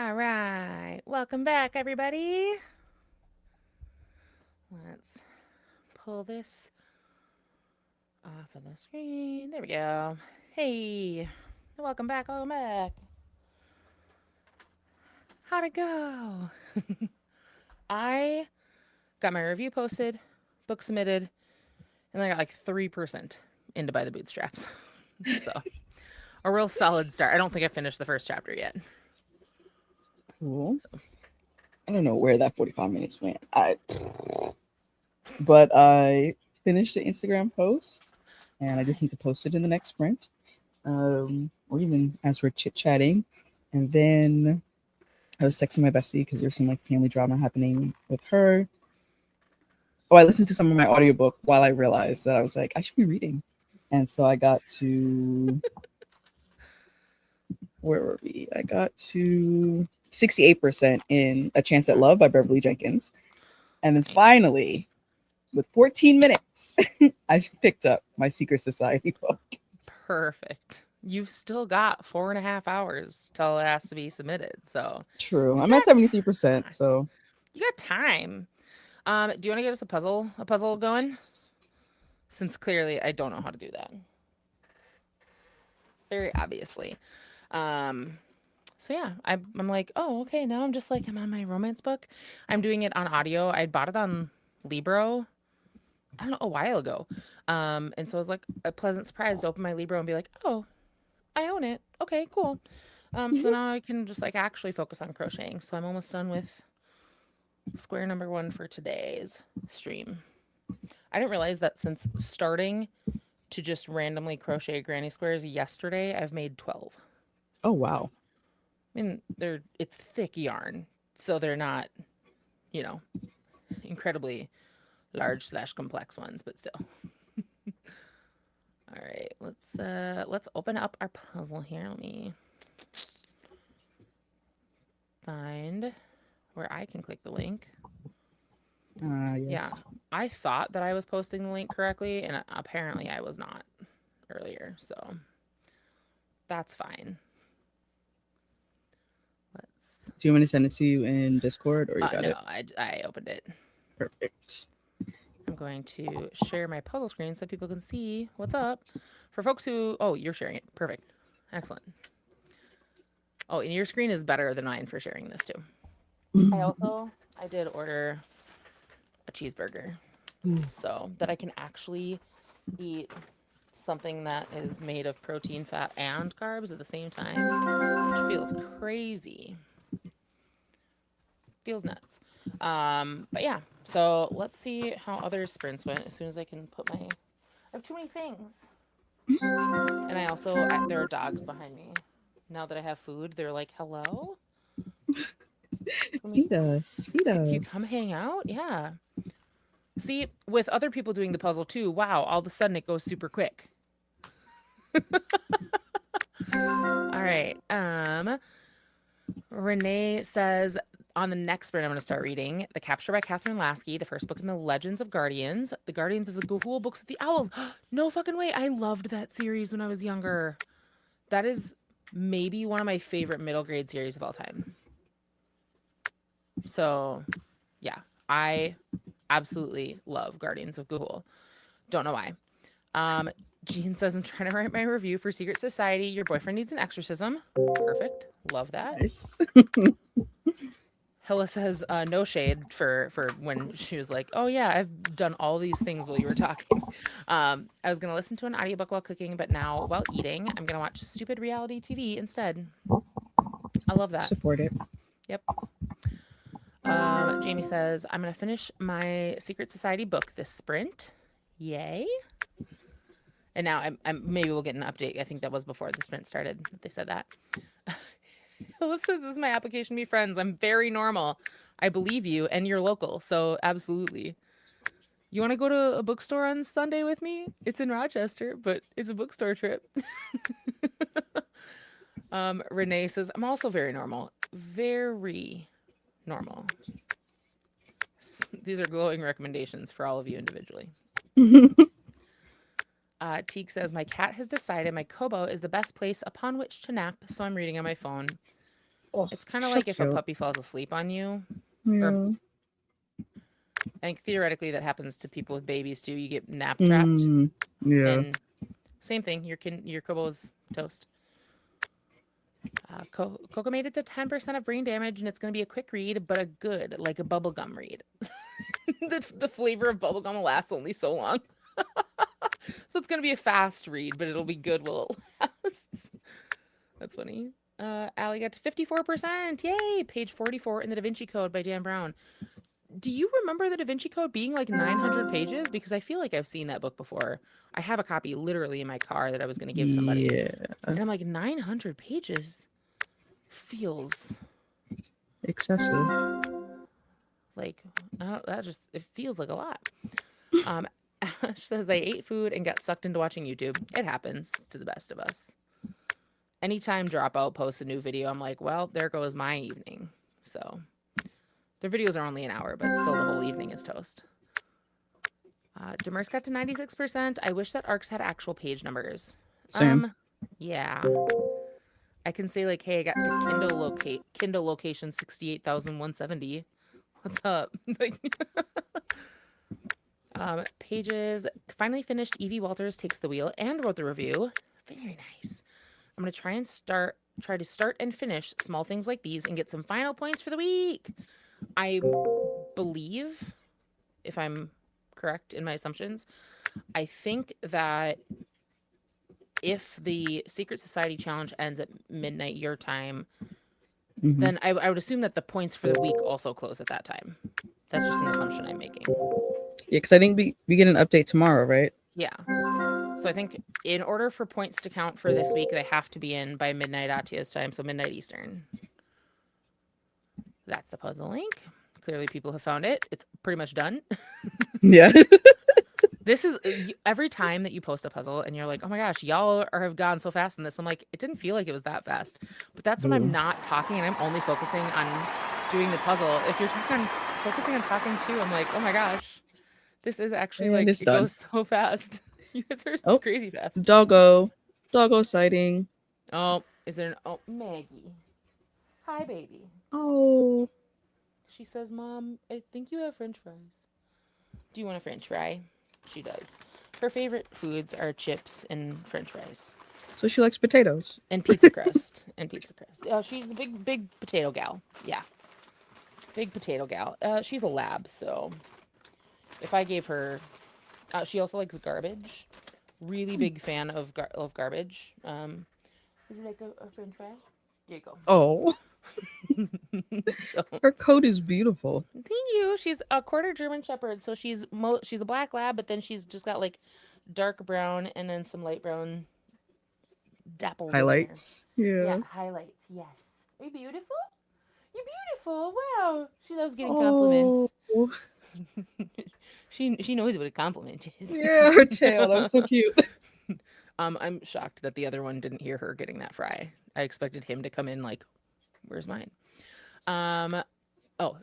All right. Welcome back, everybody. Let's pull this off of the screen. There we go. Hey. Welcome back. Welcome back. How'd it go? I got my review posted, book submitted, and I got like 3% into By the Bootstraps. So, a real solid start. I don't think I finished the first chapter yet. Cool. I don't know where that 45 minutes went. But I finished the Instagram post, and I just need to post it in the next sprint, or even as we're chit-chatting. And then I was texting my bestie because there's some like family drama happening with her. Oh, I listened to some of my audiobook while I realized that I was like, I should be reading. And so I got to where were we? I got to 68% in A Chance at Love by Beverly Jenkins. And then finally, with 14 minutes, I picked up my Secret Society book. Perfect. You've still got 4.5 hours till it has to be submitted. So True. I'm at 73%. So you got time. Do you want to get us a puzzle going? Since clearly I don't know how to do that. Very obviously. So yeah, I'm like, oh, okay, now I'm just like, I'm on my romance book. I'm doing it on audio. I bought it on Libro, I don't know, a while ago. And so it was like a pleasant surprise to open my Libro and be like, oh, I own it. Okay, cool. So now I can just like actually focus on crocheting. So I'm almost done with square number 1 for today's stream. I didn't realize that since starting to just randomly crochet granny squares yesterday, I've made 12. oh wow. I mean, it's thick yarn, so they're not, incredibly large/complex ones, but still. All right, let's open up our puzzle here. Let me find where I can click the link. Yes. Yeah, I thought that I was posting the link correctly, and apparently I was not earlier, so that's fine. Do you want me to send it to you in Discord, or you got it? No, I opened it. Perfect. I'm going to share my puzzle screen so people can see what's up. For folks who... Oh, you're sharing it. Perfect. Excellent. Oh, and your screen is better than mine for sharing this too. I did order a cheeseburger so that I can actually eat something that is made of protein, fat, and carbs at the same time, which feels crazy. Feels nuts. But yeah, so let's see how other sprints went as soon as I can put my... I have too many things. And there are dogs behind me. Now that I have food, they're like, hello? Feed us. Can you come hang out? Yeah. See, with other people doing the puzzle too, wow, all of a sudden it goes super quick. All right. Renee says, on the next sprint, I'm going to start reading The Capture by Catherine Lasky, the first book in the Legends of Guardians, the Guardians of the Ga'Hoole books with the owls. No fucking way. I loved that series when I was younger. That is maybe one of my favorite middle grade series of all time. So, yeah, I absolutely love Guardians of Ga'Hoole. Don't know why. Jean says, I'm trying to write my review for Secret Society. Your boyfriend needs an exorcism. Perfect. Love that. Nice. Hilla says, no shade for when she was like, oh yeah, I've done all these things while you were talking. I was going to listen to an audiobook while cooking, but now while eating, I'm going to watch stupid reality TV instead. I love that. Support it. Yep. Jamie says, I'm going to finish my Secret Society book this sprint. Yay. And now I'm maybe we'll get an update. I think that was before the sprint started. They said that. Hilla says, this is my application to be friends. I'm very normal. I believe you, and you're local, so absolutely. You want to go to a bookstore on Sunday with me? It's in Rochester, but it's a bookstore trip. Renee says, I'm also very normal. Very normal. These are glowing recommendations for all of you individually. Teek says, my cat has decided my Kobo is the best place upon which to nap, so I'm reading on my phone. Oh, It's kind of so like if a cute. puppy falls asleep on you. Yeah. I think theoretically that happens to people with babies too. You get nap trapped, Yeah. and same thing. Your Kobo's toast. Coco made it to 10% of brain damage, and it's going to be a quick read, but a good, like a bubblegum read. The flavor of bubblegum will last only so long. So it's going to be a fast read, but it'll be good while it lasts. That's funny. Allie got to 54%. Yay! Page 44 in the Da Vinci Code by Dan Brown. Do you remember the Da Vinci Code being like 900 pages? Because I feel like I've seen that book before. I have a copy literally in my car that I was going to give somebody. Yeah. And I'm like, 900 pages feels Excessive. like, I don't, that just, it feels like a lot. Ash says, I ate food and got sucked into watching YouTube. It happens to the best of us. Anytime Dropout posts a new video, I'm like, well, there goes my evening. So their videos are only an hour, but still the whole evening is toast. Demers got to 96%. I wish that ARCs had actual page numbers. Same. Yeah. I can say like, hey, I got to Kindle location 68,170. What's up? Like, pages finally finished. Evie Walters takes the wheel and wrote the review. Very nice. I'm gonna try to start and finish Small Things Like These and get some final points for the week. I believe, if I'm correct in my assumptions, I think that if the Secret Society challenge ends at midnight your time, then I would assume that the points for the week also close at that time. That's just an assumption I'm making. Yeah, because I think we get an update tomorrow, right? Yeah. So I think in order for points to count for this week, they have to be in by midnight Ahtiya's time, so midnight Eastern. That's the puzzle link. Clearly people have found it. It's pretty much done. Yeah. This is every time that you post a puzzle and you're like, oh my gosh, y'all have gone so fast in this. I'm like, it didn't feel like it was that fast. But that's when I'm not talking and I'm only focusing on doing the puzzle. If you're focusing on talking too, I'm like, oh my gosh, this is actually And like, it's it done. goes so fast. You guys are Oh. crazy fast. Doggo sighting. Oh, is there Maggie. Hi, baby. Oh. She says, Mom, I think you have French fries. Do you want a French fry? She does. Her favorite foods are chips and French fries. So she likes potatoes. And pizza crust. She's a big potato gal. Yeah. Big potato gal. She's a lab, so if I gave her... she also likes garbage. Really big fan of garbage. Would you like a French fry? Here you go. Oh. So, her coat is beautiful. thank you. She's a quarter German Shepherd, so she's a black lab, but then she's just got like dark brown and then some light brown dappled Highlights. Yeah, highlights. Yes. Are you beautiful? You're beautiful. Wow. She loves getting compliments. She knows what a compliment is. Yeah, her tail. That was so cute. I'm shocked that the other one didn't hear her getting that fry. I expected him to come in like, where's mine? I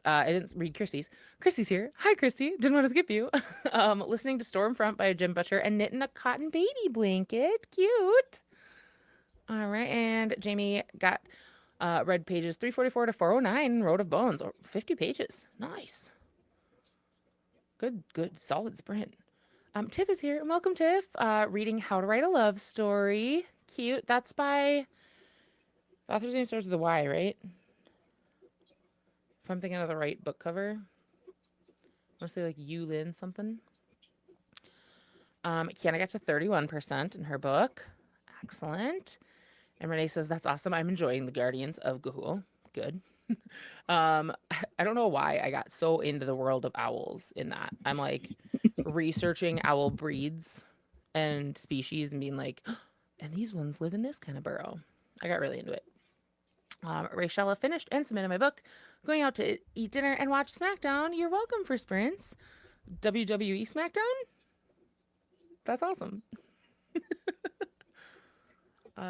didn't read Christy's. Christy's here. Hi, Christy. Didn't want to skip you. Listening to Stormfront by Jim Butcher and knitting a cotton baby blanket. Cute. All right, and Jamie got read pages 344 to 409, Road of Bones, or 50 pages. Nice. Good, solid sprint. Tiff is here. Welcome, Tiff. Reading How to Write a Love Story. Cute. That's by... The author's name starts with a Y, right? If I'm thinking of the right book cover. I want to say like Yulin something. Kiana got to 31% in her book. Excellent. And Renee says, that's awesome. I'm enjoying The Guardians of Gahul. Good. I don't know why I got so into the world of owls in that. I'm like researching owl breeds and species and being like, oh, and these ones live in this kind of burrow. I got really into it. Rachella finished and submitted my book. Going out to eat dinner and watch SmackDown. You're welcome for sprints. WWE SmackDown? That's awesome.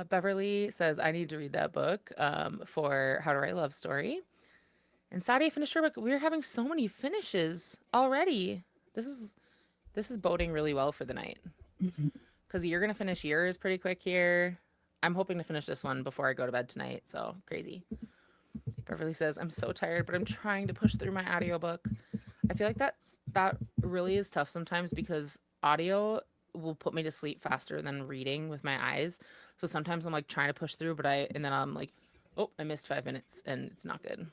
Beverly says, I need to read that book for How to Write a Love Story. And Sadia finished her book. We're having so many finishes already. This is boding really well for the night. Because you're going to finish yours pretty quick here. I'm hoping to finish this one before I go to bed tonight. So, crazy. Beverly says, I'm so tired, but I'm trying to push through my audiobook. I feel like that really is tough sometimes because audio will put me to sleep faster than reading with my eyes. So sometimes I'm like trying to push through, and then I'm like, oh, I missed 5 minutes and it's not good.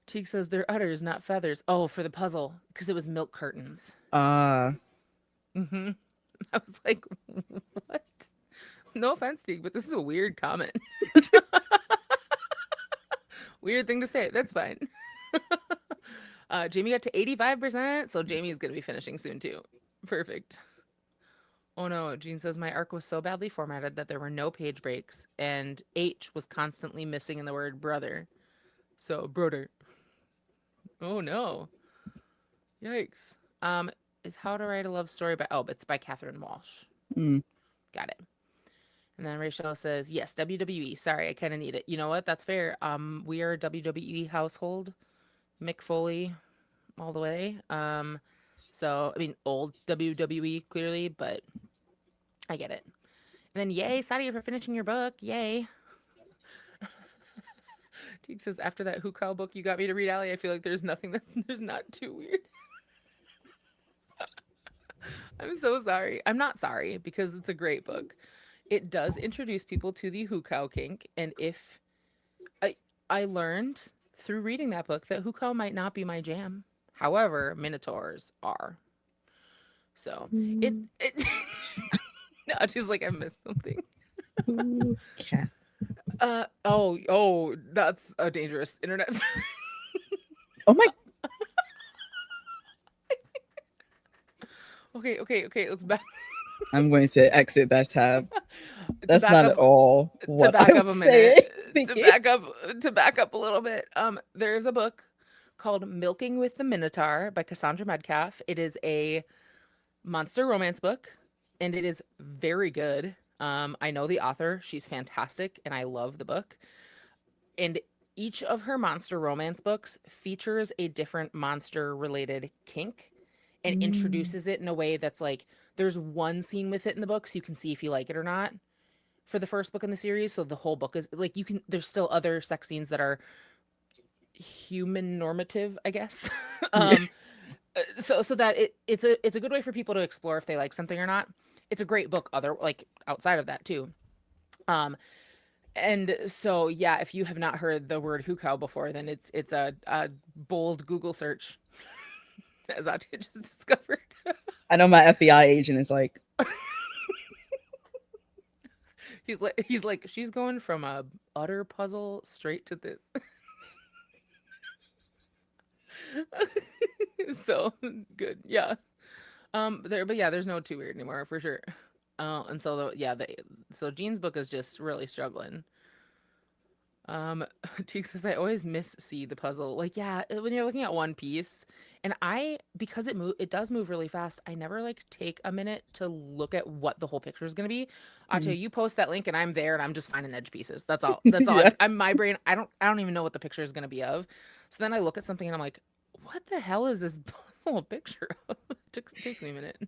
Teague says they're udders, not feathers. Oh, for the puzzle, because it was milk curtains. Mm-hmm. I was like, what? No offense, Teague, but this is a weird comment. Weird thing to say. That's fine. Jamie got to 85%, so Jamie's going to be finishing soon too. Perfect. Oh no, Jean says my arc was so badly formatted that there were no page breaks, and H was constantly missing in the word brother. So, brother. Oh no. Yikes. Is How to Write a Love Story by, it's by Catherine Walsh. Got it. And then Rachel says, yes, WWE. Sorry, I kind of need it. You know what? That's fair. We are a WWE household. Mick Foley all the way. So, I mean, old WWE clearly, but I get it. And then, yay, Sadia, for finishing your book. Yay. Teague says, after that Hookah book you got me to read, Allie, I feel like there's nothing there's not too weird. I'm so sorry. I'm not sorry because it's a great book. It does introduce people to the hookah kink, and if I learned through reading that book that hookah might not be my jam. However, minotaurs are. So it no, she's like, I missed something. Cat. Oh, that's a dangerous internet. Oh my. Okay, let's back. I'm going to exit that tab. That's not up, at all what to back I'm up a saying. minute. To back up a little bit. There's a book called Milking with the Minotaur by Cassandra Medcalf. It is a monster romance book, and it is very good. I know the author. She's fantastic, and I love the book. And each of her monster romance books features a different monster-related kink and introduces it in a way that's like, there's one scene with it in the book, so you can see if you like it or not for the first book in the series. So the whole book is like, there's still other sex scenes that are human normative, I guess. So that it's a good way for people to explore if they like something or not. It's a great book outside of that too. And so yeah, if you have not heard the word hookah before, then it's a bold Google search, as Ahtiya just discovered. I know my FBI agent is like, he's like, she's going from a utter puzzle straight to this. So good, yeah. But yeah, there's no too weird anymore for sure. And so so Jean's book is just really struggling. Teague says I always see the puzzle. Like, yeah, when you're looking at one piece, and because it does move really fast, I never like take a minute to look at what the whole picture is gonna be. Ahtiya, you post that link and I'm there and I'm just finding edge pieces. That's all. That's all. Yeah. I'm my brain. I don't even know what the picture is gonna be of. So then I look at something and I'm like, what the hell is this puzzle picture of? Takes me a minute.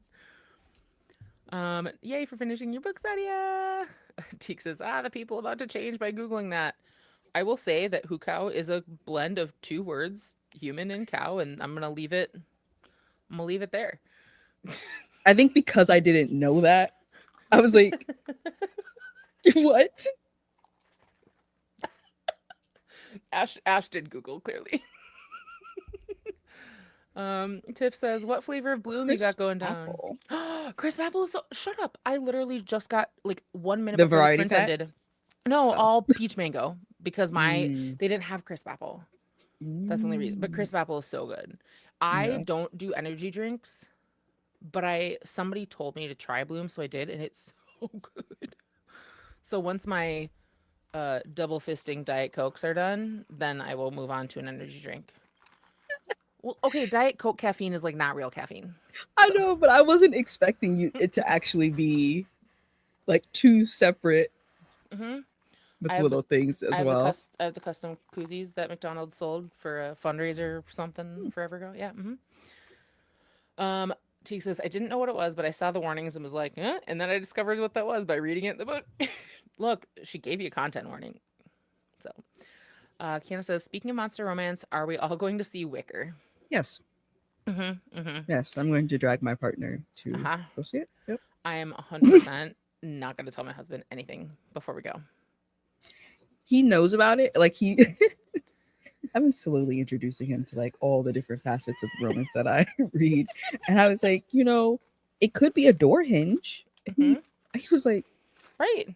Yay for finishing your book, Sadia. Teague says, the people about to change by Googling that. I will say that hookah is a blend of two words, human and cow, and I'm gonna leave it there. I think because I didn't know that, I was like, what? Ash did Google, clearly. Tiff says, what flavor of bloom you got going down? Crisp apple. Shut up. I literally just got like 1 minute The before the variety sprint pack? ended. No, all peach mango because they didn't have crisp apple. That's the only reason. But crisp apple is so good. I don't do energy drinks, but somebody told me to try Bloom, so I did, and it's so good. So once my double fisting Diet Cokes are done, then I will move on to an energy drink. Well, okay, Diet Coke caffeine is like not real caffeine. I know, but I wasn't expecting it to actually be like two separate little things as well. I have the custom koozies that McDonald's sold for a fundraiser or something forever ago. Yeah. Teague says, I didn't know what it was, but I saw the warnings and was like, and then I discovered what that was by reading it in the book. Look, she gave you a content warning. So, Kiana says, speaking of monster romance, are we all going to see Wicker? Yes. Mm-hmm. Mm-hmm. Yes, I'm going to drag my partner to Uh-huh. go see it. Yep. I am 100% not going to tell my husband anything before we go. He knows about it. Like he I've been slowly introducing him to like all the different facets of romance that I read. And I was like, it could be a door hinge. And he was like, right.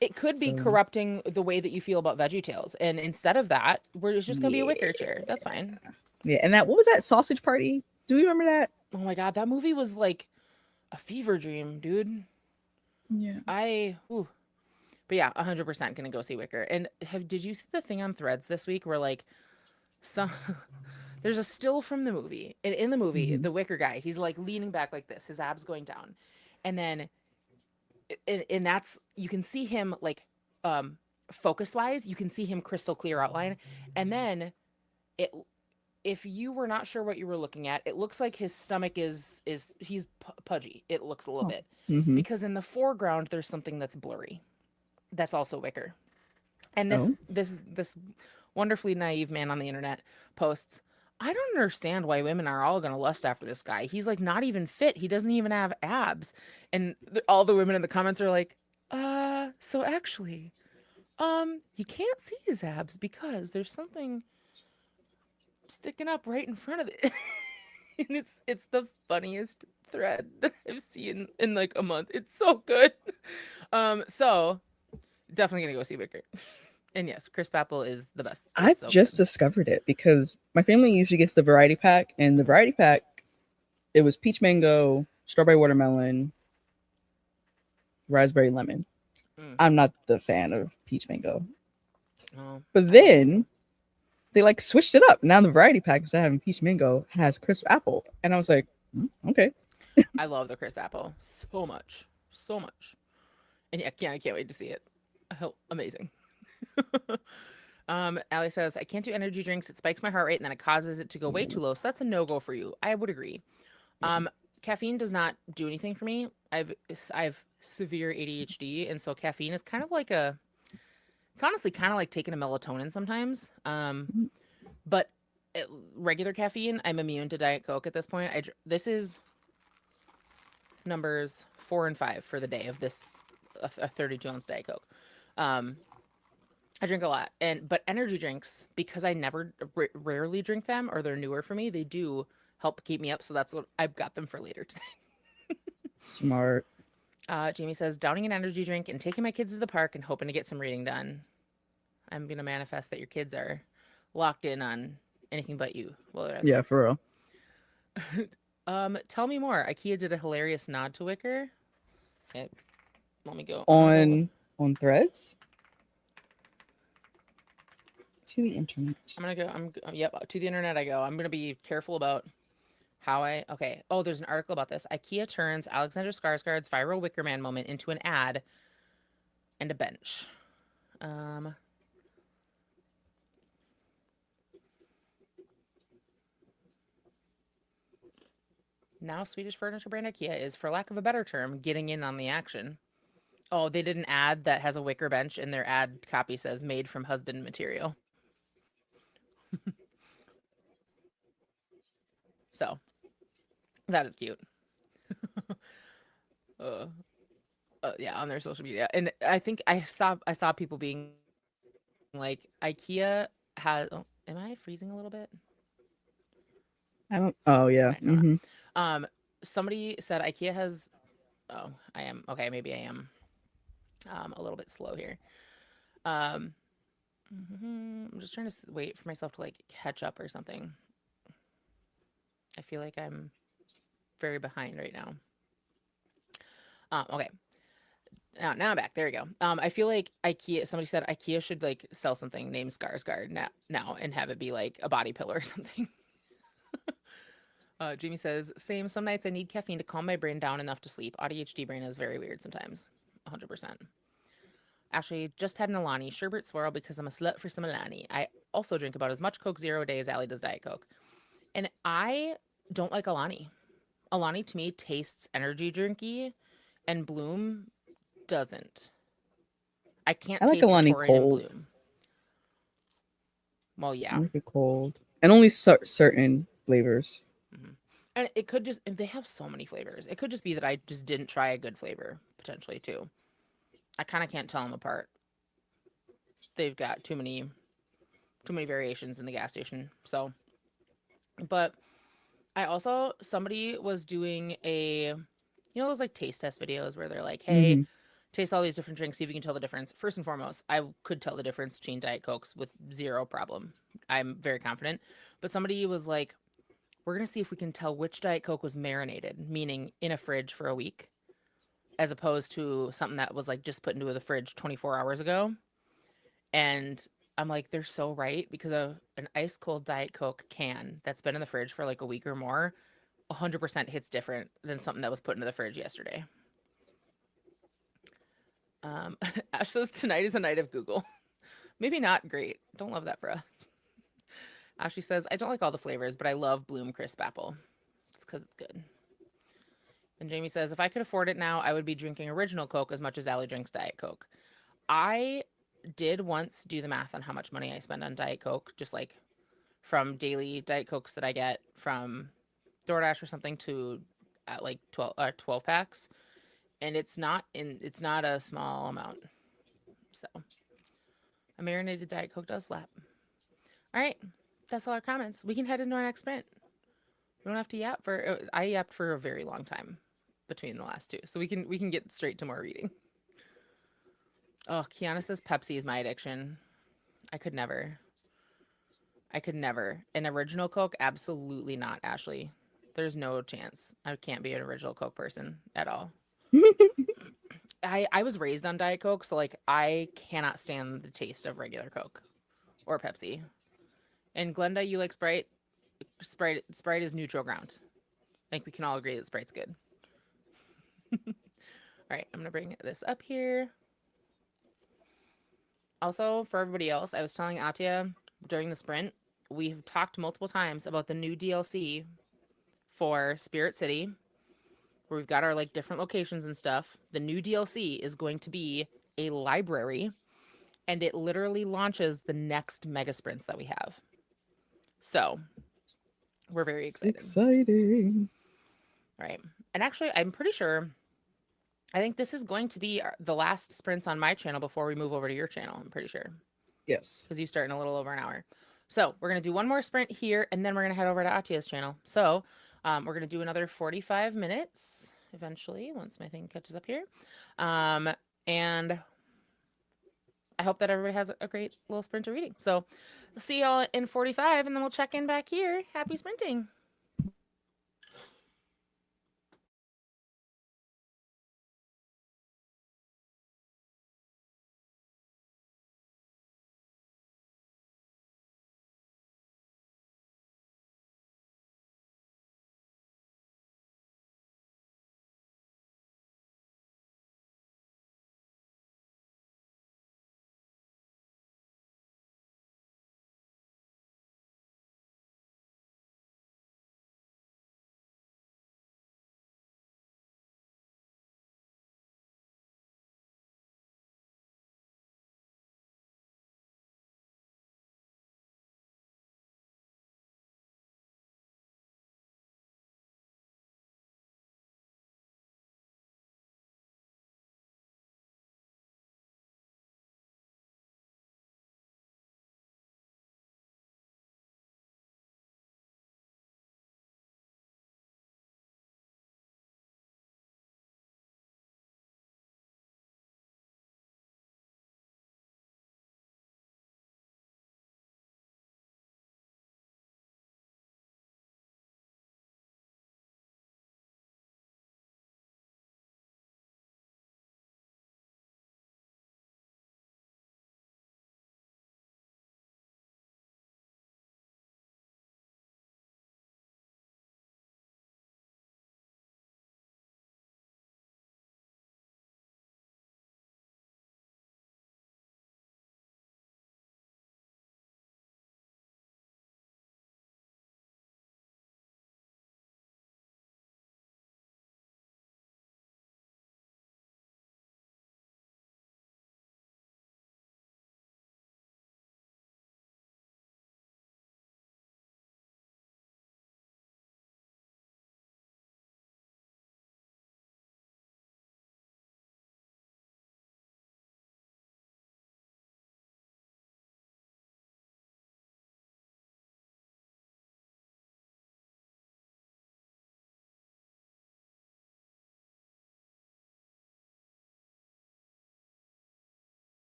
It could be So- corrupting the way that you feel about VeggieTales. And instead of that, it's just going to be a wicker chair. That's fine. Yeah. And what was that sausage party? Do you remember that? Oh my God. That movie was like a fever dream, dude. Yeah. But yeah, 100% gonna go see Wicker. And did you see the thing on Threads this week where like some there's a still from the movie. And in the movie, the Wicker guy, he's like leaning back like this, his abs going down. And then and that's you can see him like focus wise, you can see him crystal clear outline. And then if you were not sure what you were looking at, it looks like his stomach is he's pudgy. It looks a little bit. Because in the foreground there's something that's blurry. That's also Wicker. And this wonderfully naive man on the internet posts, I don't understand why women are all going to lust after this guy. He's like not even fit. He doesn't even have abs. And all the women in the comments are like, so actually, he can't see his abs because there's something sticking up right in front of it. And it's the funniest thread that I've seen in like a month. It's so good. So definitely gonna go see Wicker. And yes, crisp apple is the best. It's I've so just good. discovered it because my family usually gets the variety pack, and the variety pack, it was peach mango, strawberry watermelon, raspberry lemon. I'm not the fan of peach mango. Oh, But then they like switched it up. Now the variety pack, instead of having peach mango, has crisp apple. And I was like, okay. I love the crisp apple so much. So much. And yeah, I can't wait to see it. Amazing. Allie says, I can't do energy drinks. It spikes my heart rate and then it causes it to go way too low. So that's a no-go for you. I would agree. Caffeine does not do anything for me. I've severe ADHD, and so caffeine is kind of like it's honestly kind of like taking a melatonin sometimes. But regular caffeine, I'm immune to Diet Coke at this point. This is numbers 4 and 5 for the day of this a 32-ounce Diet Coke. I drink a lot, but energy drinks, because I rarely drink them, or they're newer for me, they do help keep me up. So that's what I've got them for later today. Smart. Jamie says, downing an energy drink and taking my kids to the park and hoping to get some reading done. I'm gonna manifest that your kids are locked in on anything but you. Well, yeah, for real. Tell me more. IKEA did a hilarious nod to Wicker. Okay, let me go on Threads. To the internet. Yep, to the internet I go. I'm gonna be careful about how okay. Oh, there's an article about this. IKEA turns Alexander Skarsgård's viral Wicker Man moment into an ad and a bench. Now Swedish furniture brand IKEA is, for lack of a better term, getting in on the action. Oh, they did an ad that has a wicker bench, and their ad copy says made from husband material. So that is cute. Yeah, on their social media. And I think I saw people being like, IKEA has am I freezing a little bit? I don't yeah. Somebody said IKEA has I am okay, maybe I am a little bit slow here. I'm just trying to wait for myself to like catch up or something. I feel like I'm very behind right now. Okay. Now I'm back. There we go. I feel like IKEA, somebody said IKEA should like sell something named Skarsgård now and have it be like a body pillow or something. Jamie says, same. Some nights I need caffeine to calm my brain down enough to sleep. ADHD brain is very weird sometimes. 100%. Ashley just had an Alani sherbet swirl because I'm a slut for some Alani. I also drink about as much Coke Zero a day as Allie does Diet Coke. And I don't like Alani. Alani to me tastes energy drinky, and Bloom doesn't. I can't I like taste Alani the taurine in cold. Bloom. Well, yeah. Make it cold. And only certain flavors. And it could just, if they have so many flavors, it could just be that I just didn't try a good flavor, potentially, too. I kind of can't tell them apart. They've got too many variations in the gas station. So, but I also, somebody was doing those like taste test videos where they're like, hey, Mm-hmm. taste all these different drinks, see if you can tell the difference. First and foremost, I could tell the difference between Diet Cokes with zero problem. I'm very confident. But somebody was like, we're going to see if we can tell which Diet Coke was marinated, meaning in a fridge for a week, as opposed to something that was like just put into the fridge 24 hours ago. And I'm like, they're so right, because an ice cold Diet Coke can that's been in the fridge for like a week or more 100% hits different than something that was put into the fridge yesterday. Ash says tonight is a night of Google. Maybe not great. Don't love that for us. Ashley says, I don't like all the flavors, but I love Bloom Crisp Apple. It's because it's good. And Jamie says, if I could afford it now, I would be drinking original Coke as much as Allie drinks Diet Coke. I did once do the math on how much money I spend on Diet Coke, just like from daily Diet Cokes that I get from DoorDash or something to like 12 packs. And it's not a small amount. So a marinated Diet Coke does slap. All right. That's all our comments. We can head into our next sprint. We don't have to yap for. I yapped for a very long time between the last two, so we can get straight to more reading. Oh, Kiana says Pepsi is my addiction. I could never. An original Coke, absolutely not, Ashley. There's no chance. I can't be an original Coke person at all. I was raised on Diet Coke, so like I cannot stand the taste of regular Coke or Pepsi. And Glenda, you like Sprite? Sprite is neutral ground. I think we can all agree that Sprite's good. All right, I'm gonna bring this up here. Also, for everybody else, I was telling Ahtiya during the sprint, we've talked multiple times about the new DLC for Spirit City, where we've got our like different locations and stuff. The new DLC is going to be a library, and it literally launches the next mega sprints that we have. So we're very excited. It's exciting. All right. And actually, I'm pretty sure, I think this is going to be the last sprints on my channel before we move over to your channel. I'm pretty sure. Yes. Because you start in a little over an hour. So we're going to do one more sprint here, and then we're going to head over to Ahtiya's channel. So we're going to do another 45 minutes eventually, once my thing catches up here. And I hope that everybody has a great little sprint of reading. So we'll see y'all in 45, and then we'll check in back here. Happy sprinting.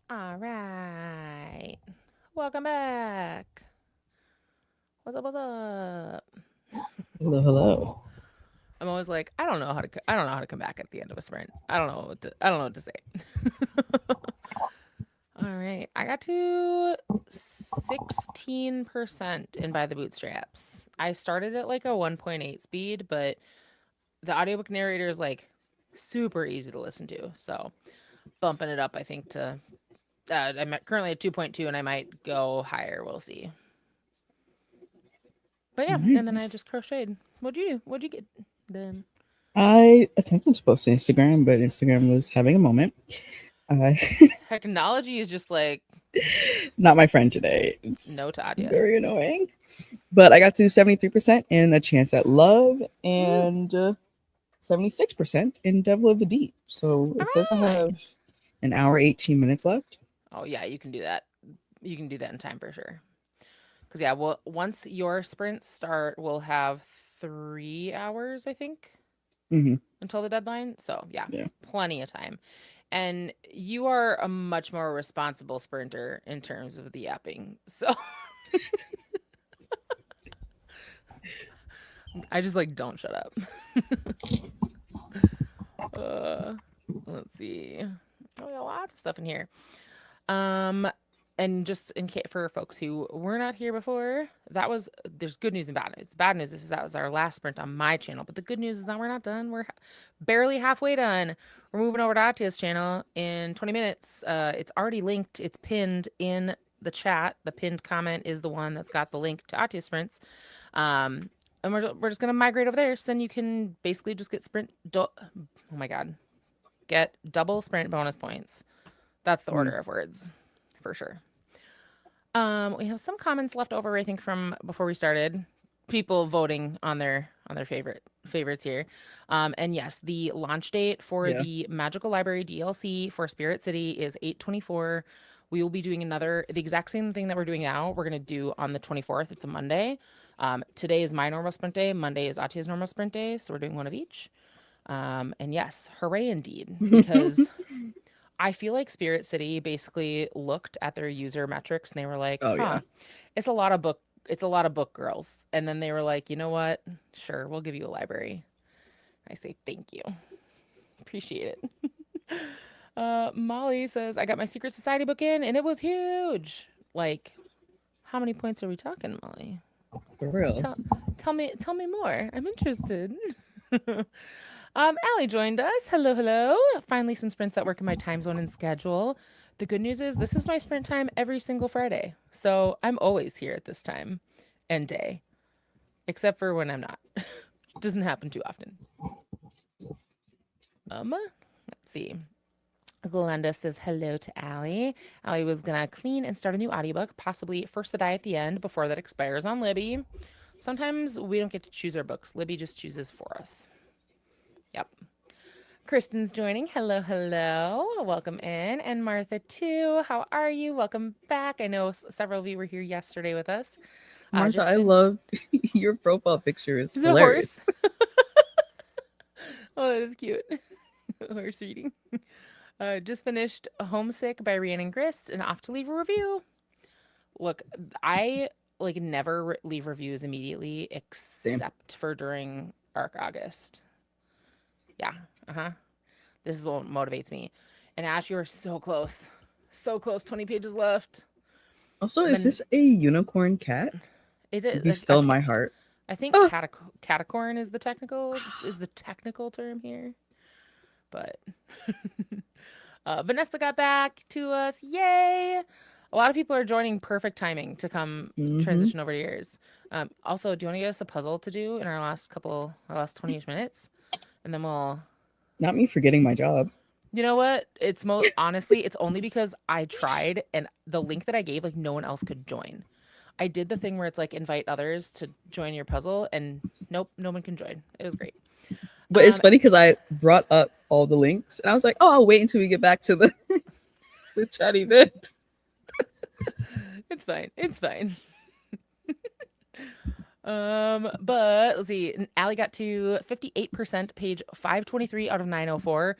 All right. Welcome back. What's up? What's up? Hello, hello. I'm always like, I don't know how to. I don't know how to come back at the end of a sprint. I don't know what to. I don't know what to say. All right, I got to 16% in by the bootstraps. I started at like a 1.8 speed, but the audiobook narrator is like super easy to listen to. So bumping it up, I think to. I'm currently at 2.2, and I might go higher. We'll see. But yeah, and then I Nice. just crocheted. What'd you do? What'd you get done? I attempted to post to Instagram, but Instagram was having a moment. Technology is just like Not my friend today. It's no to Ahtiya. very annoying. But I got to 73% in A Chance at Love and 76% in Devil of the Deep. So it says I Alright. have an hour, 18 minutes left. Oh yeah, you can do that. You can do that in time for sure. Because yeah, well, once your sprints start, we'll have 3 hours, I think, Mm-hmm. until the deadline. So yeah, Yeah. plenty of time. And you are a much more responsible sprinter in terms of the yapping. So I just like don't shut up. uh, let's see. Oh, we got lots of stuff in here. And just in case for folks who were not here before, there's good news and bad news. The bad news is that was our last sprint on my channel, but the good news is that we're not done. We're barely halfway done. We're moving over to Ahtiya's channel in 20 minutes. It's already linked. It's pinned in the chat. The pinned comment is the one that's got the link to Ahtiya sprints. And we're just gonna migrate over there, so then you can basically just get oh my god, get double sprint bonus points. That's the order of words, for sure. We have some comments left over, I think, from before we started. People voting on their favorites here. And yes, the launch date for Yeah. the Magical Library DLC for Spirit City is 8/24. We will be doing the exact same thing that we're doing now. We're gonna do on the 24th. It's a Monday. Today is my normal sprint day. Monday is Ahtiya's normal sprint day. So we're doing one of each. And yes, hooray indeed, because I feel like Spirit City basically looked at their user metrics and they were like, Oh, "Huh, yeah. it's a lot of book girls." And then they were like, "You know what? Sure, we'll give you a library." I say, "Thank you. Appreciate it." Molly says, "I got my Secret Society book in and it was huge." Like, how many points are we talking, Molly? For real. Tell me more. I'm interested. Allie joined us. Hello, hello. Finally, some sprints that work in my time zone and schedule. The good news is this is my sprint time every single Friday. So I'm always here at this time and day, except for when I'm not. Doesn't happen too often. Let's see. Glenda says hello to Allie. Allie was gonna clean and start a new audiobook, possibly First to Die at the End before that expires on Libby. Sometimes we don't get to choose our books. Libby just chooses for us. Yep. Kristen's joining. Hello, hello. Welcome in. And Martha, too. How are you? Welcome back. I know several of you were here yesterday with us. Martha, I love your profile picture. It's hilarious. Oh, that is cute. Horse reading. Just finished Homesick by Rhiannon Grist and off to leave a review. Look, I never leave reviews immediately except for during ARC August. Yeah. This is what motivates me. And Ash, you are so close. So close. 20 pages left. Also, is this a unicorn cat? It is. Be still my heart. I think catacorn is the technical term here. But Vanessa got back to us. Yay! A lot of people are joining. Perfect timing to come transition over to yours. Also, do you want to give us a puzzle to do in our last 20 minutes? And then we'll... Not me forgetting my job. You know what? Honestly, it's only because I tried and the link that I gave, like no one else could join. I did the thing where it's like invite others to join your puzzle and nope, no one can join. It was great. But it's funny because I brought up all the links and I was like, oh, I'll wait until we get back to the chat event. It's fine. It's fine. But let's see. Allie got to 58%, page 523 out of 904.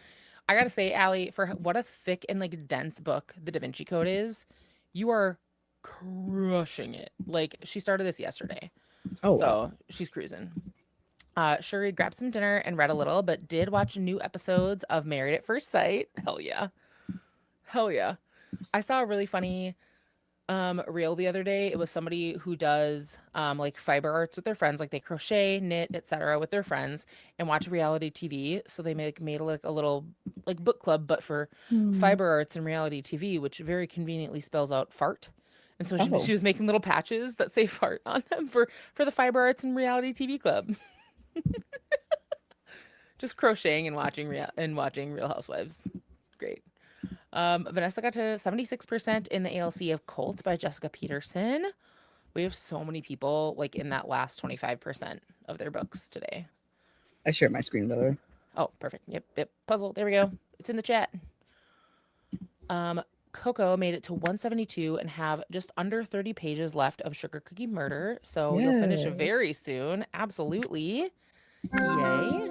I gotta say, Allie, for what a thick and like dense book the Da Vinci Code is, you are crushing it. Like she started this yesterday, Oh wow. so she's cruising. Shuri grabbed some dinner and read a little, but did watch new episodes of Married at First Sight. Hell yeah, hell yeah. I saw a really funny reel the other day. It was somebody who does like fiber arts with their friends, like they crochet, knit, etc. with their friends and watch reality TV. So they made like a little like book club, but for fiber arts and reality TV, which very conveniently spells out fart. And so Oh. she was making little patches that say fart on them for the fiber arts and reality TV club. Just crocheting and watching Real Housewives. Great. Vanessa got to 76% in the ALC of Cult by Jessica Peterson. We have so many people like in that last 25% of their books today. I shared my screen though. Oh, perfect. Yep. Puzzle. There we go. It's in the chat. Coco made it to 172 and have just under 30 pages left of Sugar Cookie Murder. So you'll finish very soon. Absolutely. Yay.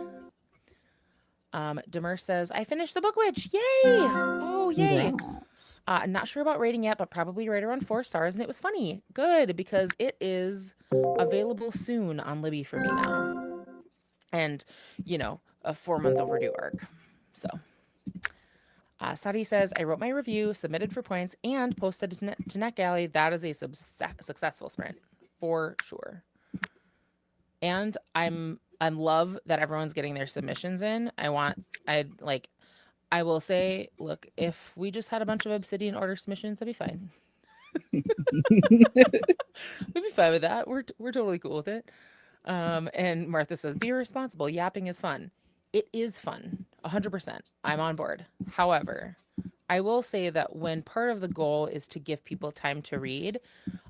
Demur says, I finished The Book Witch. Yay! Oh, yay. Not sure about rating yet, but probably right around 4 stars. And it was funny. Good, because it is available soon on Libby for me now. And, you know, a 4-month overdue arc. So, Sadi says, I wrote my review, submitted for points, and posted to NetGalley. That is a successful sprint, for sure. And I love that everyone's getting their submissions in. I will say, look, if we just had a bunch of Obsidian Order submissions, that'd be fine. We'd be fine with that. We're totally cool with it. And Martha says, be responsible. Yapping is fun. It is fun. 100%. I'm on board. However, I will say that when part of the goal is to give people time to read,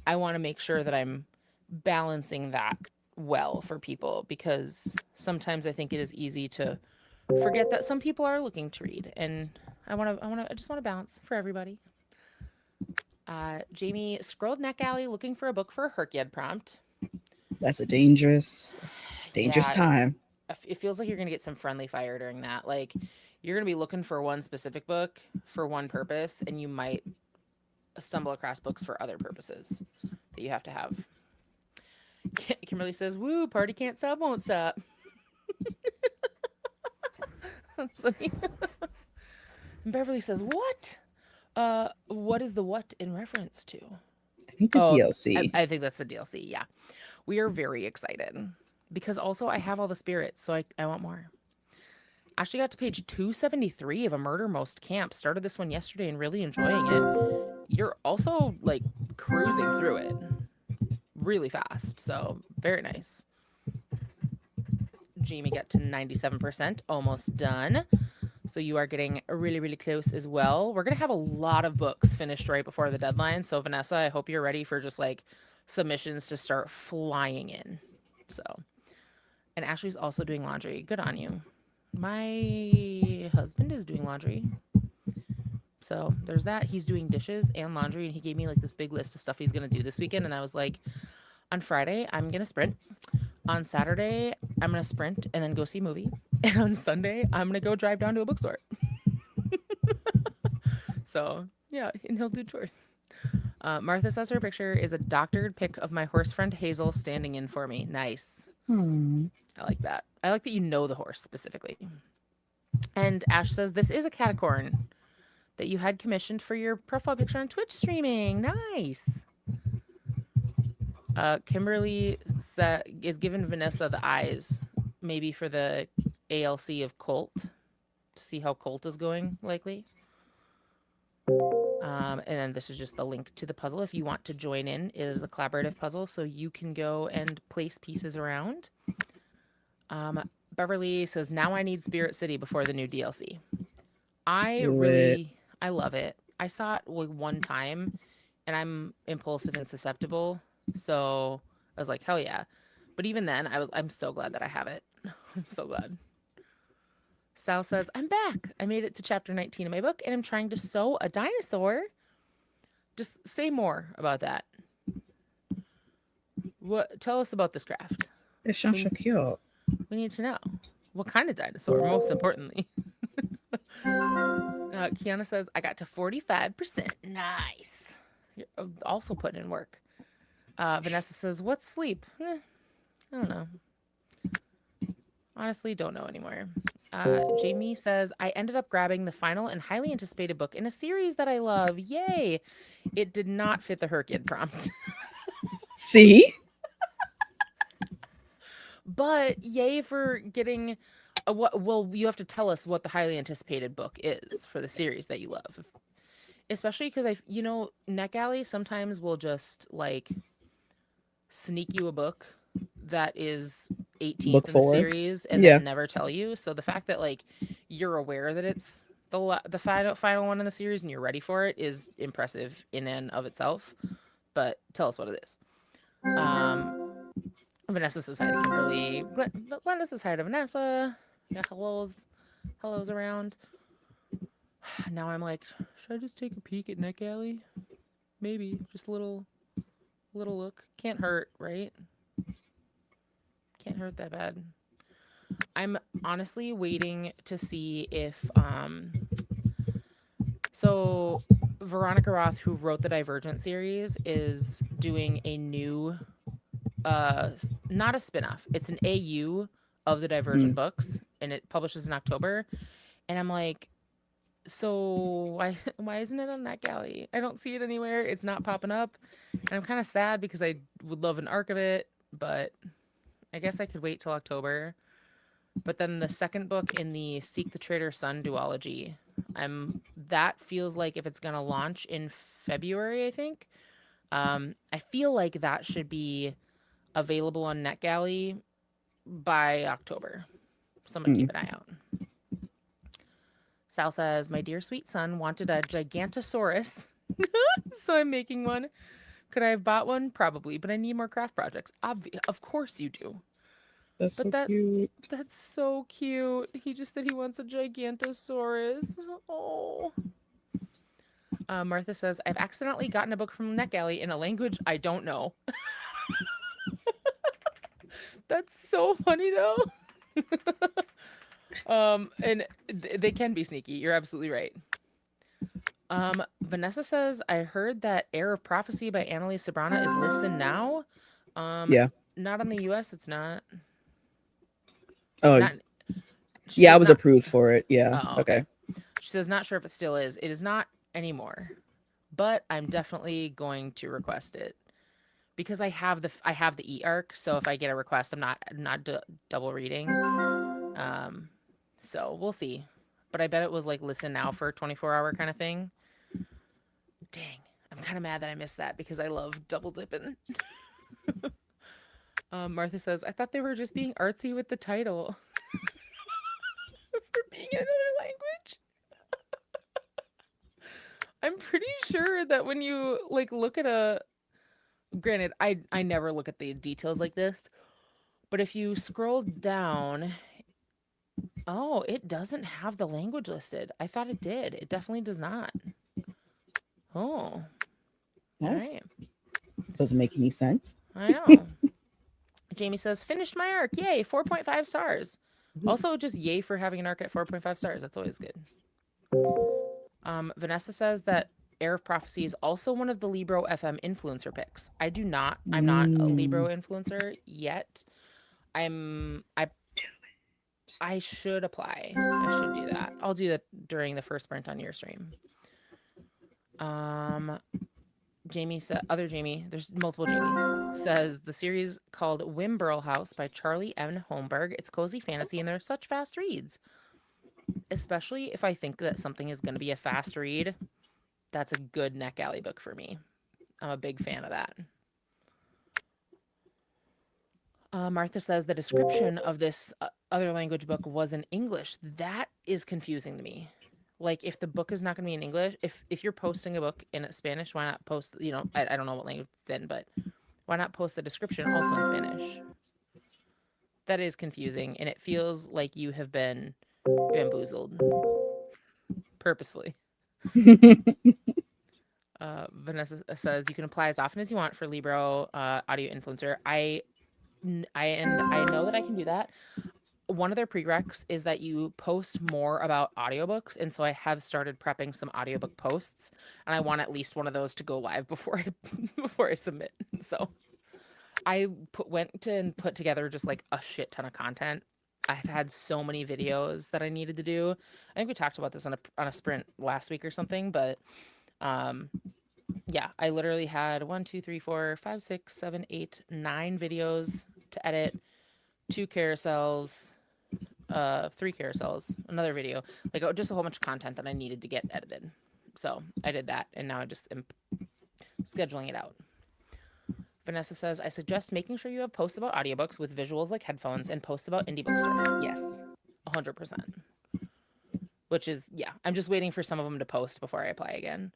I want to make sure that I'm balancing that well for people, because sometimes I think it is easy to forget that some people are looking to read, and I just want to balance for everybody. Jamie scrolled NetGalley looking for a book for a Herkyed prompt. That's a dangerous time. It feels like you're going to get some friendly fire during that. Like you're going to be looking for one specific book for one purpose, and you might stumble across books for other purposes that you have to have. Kimberly says, woo, party can't stop, won't stop. That's funny. Beverly says, what? What is the what in reference to? I think the DLC. I think that's the DLC, yeah. We are very excited. Because also I have all the spirits, so I want more. Ashley got to page 273 of A Murder Most Camp. Started this one yesterday and really enjoying it. You're also, like, cruising through it really fast, so very nice. Jamie got to 97%, almost done. So you are getting really, really close as well. We're going to have a lot of books finished right before the deadline. So Vanessa, I hope you're ready for just like submissions to start flying in. So, and Ashley's also doing laundry. Good on you. My husband is doing laundry. So there's that. He's doing dishes and laundry, and he gave me like this big list of stuff he's going to do this weekend. And I was like, on Friday, I'm going to sprint. On Saturday, I'm going to sprint and then go see a movie. And on Sunday, I'm going to go drive down to a bookstore. So, yeah, and he'll do chores. Martha says her picture is a doctored pic of my horse friend Hazel standing in for me. Nice. I like that. I like that you know the horse specifically. And Ash says, this is a catacorn that you had commissioned for your profile picture on Twitch streaming. Nice. Kimberly is giving Vanessa the eyes, maybe for the ALC of Colt, to see how Colt is going, likely. And then this is just the link to the puzzle. If you want to join in, it is a collaborative puzzle, so you can go and place pieces around. Beverly says, now I need Spirit City before the new DLC. I love it. I saw it like one time, and I'm impulsive and susceptible. So I was like, hell yeah. But even then, I'm so glad that I have it. I'm so glad. Sal says, I'm back. I made it to chapter 19 of my book, and I'm trying to sew a dinosaur. Just say more about that. Tell us about this craft. It's so cute. We need to know. What kind of dinosaur, most importantly. Kiana says, I got to 45%. Nice. You're also putting in work. Vanessa says, what's sleep? I don't know. Honestly, don't know anymore. Jamie says, I ended up grabbing the final and highly anticipated book in a series that I love. Yay. It did not fit the Herkid prompt. See? But yay for getting well, you have to tell us what the highly anticipated book is for the series that you love. Especially because NetGalley sometimes will just like sneak you a book that is 18th Book in the 4. series and Yeah. then never tell you. So the fact that like you're aware that it's the final one in the series and you're ready for it is impressive in and of itself. But tell us what it is. Vanessa says hi to Kimberly. Glenda says hi to Vanessa. Yeah, hellos around. Now I'm like, should I just take a peek at NetGalley? Maybe just a little look. Can't hurt, right? Can't hurt that bad. I'm honestly waiting to see if so Veronica Roth, who wrote the Divergent series, is doing a new not a spin-off. It's an AU of the Divergent books, and it publishes in October. And I'm like, so why isn't it on NetGalley? I don't see it anywhere. It's not popping up. And I'm kind of sad because I would love an arc of it, but I guess I could wait till October. But then the second book in the Seek the Traitor Son duology, that feels like if it's gonna launch in February, I think. I feel like that should be available on NetGalley by October. So I'm gonna keep an eye out. Sal says, my dear sweet son wanted a Gigantosaurus, so I'm making one. Could I have bought one? Probably, but I need more craft projects. Of course you do. That's But so cute. That's so cute. He just said he wants a Gigantosaurus. Oh. Martha says, I've accidentally gotten a book from NetGalley in a language I don't know. That's so funny, though. And they can be sneaky. You're absolutely right. Vanessa says, I heard that Heir of Prophecy by Annalise Sabrana is listed now. Yeah. Not on the US, it's not. Oh, not, yeah, I was approved for it. Yeah. Oh, okay. She says, not sure if it still is. It is not anymore, but I'm definitely going to request it because I have the e-arc. So if I get a request, I'm not double reading. So we'll see. But I bet it was like listen now for a 24-hour kind of thing. Dang, I'm kind of mad that I missed that because I love double dipping. Martha says, I thought they were just being artsy with the title. For being in another language. I'm pretty sure that when you like look at a granted, I never look at the details like this, but if you scroll down, oh, it doesn't have the language listed. I thought it did. It definitely does not. Oh. Yes. All right. Doesn't make any sense. I know. Jamie says, finished my arc. Yay, 4.5 stars. Also, just yay for having an arc at 4.5 stars. That's always good. Vanessa says that Heir of Prophecy is also one of the Libro FM influencer picks. I'm not a Libro influencer yet. I should apply. I should do that. I'll do that during the first sprint on your stream. Jamie said, other Jamie, there's multiple Jamies, says the series called Wimburl House by Charlie M. Holmberg. It's cozy fantasy and they're such fast reads. Especially if I think that something is going to be a fast read, that's a good NetGalley book for me. I'm a big fan of that. Martha says the description of this other language book was in English. That is confusing to me. Like, if the book is not going to be in English, if you're posting a book in Spanish, why not post, I don't know what language it's in, but why not post the description also in Spanish? That is confusing, and it feels like you have been bamboozled purposefully. Vanessa says you can apply as often as you want for Libro audio influencer. I know that I can do that. one of their prereqs is that you post more about audiobooks, and so I have started prepping some audiobook posts, and I want at least one of those to go live before I before I submit. So I went and put together just like a shit ton of content. I've had so many videos that I needed to do. I think we talked about this on a sprint last week or something, but yeah, I literally had 1, 2, 3, 4, 5, 6, 7, 8, 9 videos to edit, 2 carousels, 3 carousels, another video, like just a whole bunch of content that I needed to get edited. So I did that, and now I just am scheduling it out. Vanessa says, I suggest making sure you have posts about audiobooks with visuals like headphones and posts about indie bookstores. Yes, 100%. Which is, yeah, I'm just waiting for some of them to post before I apply again.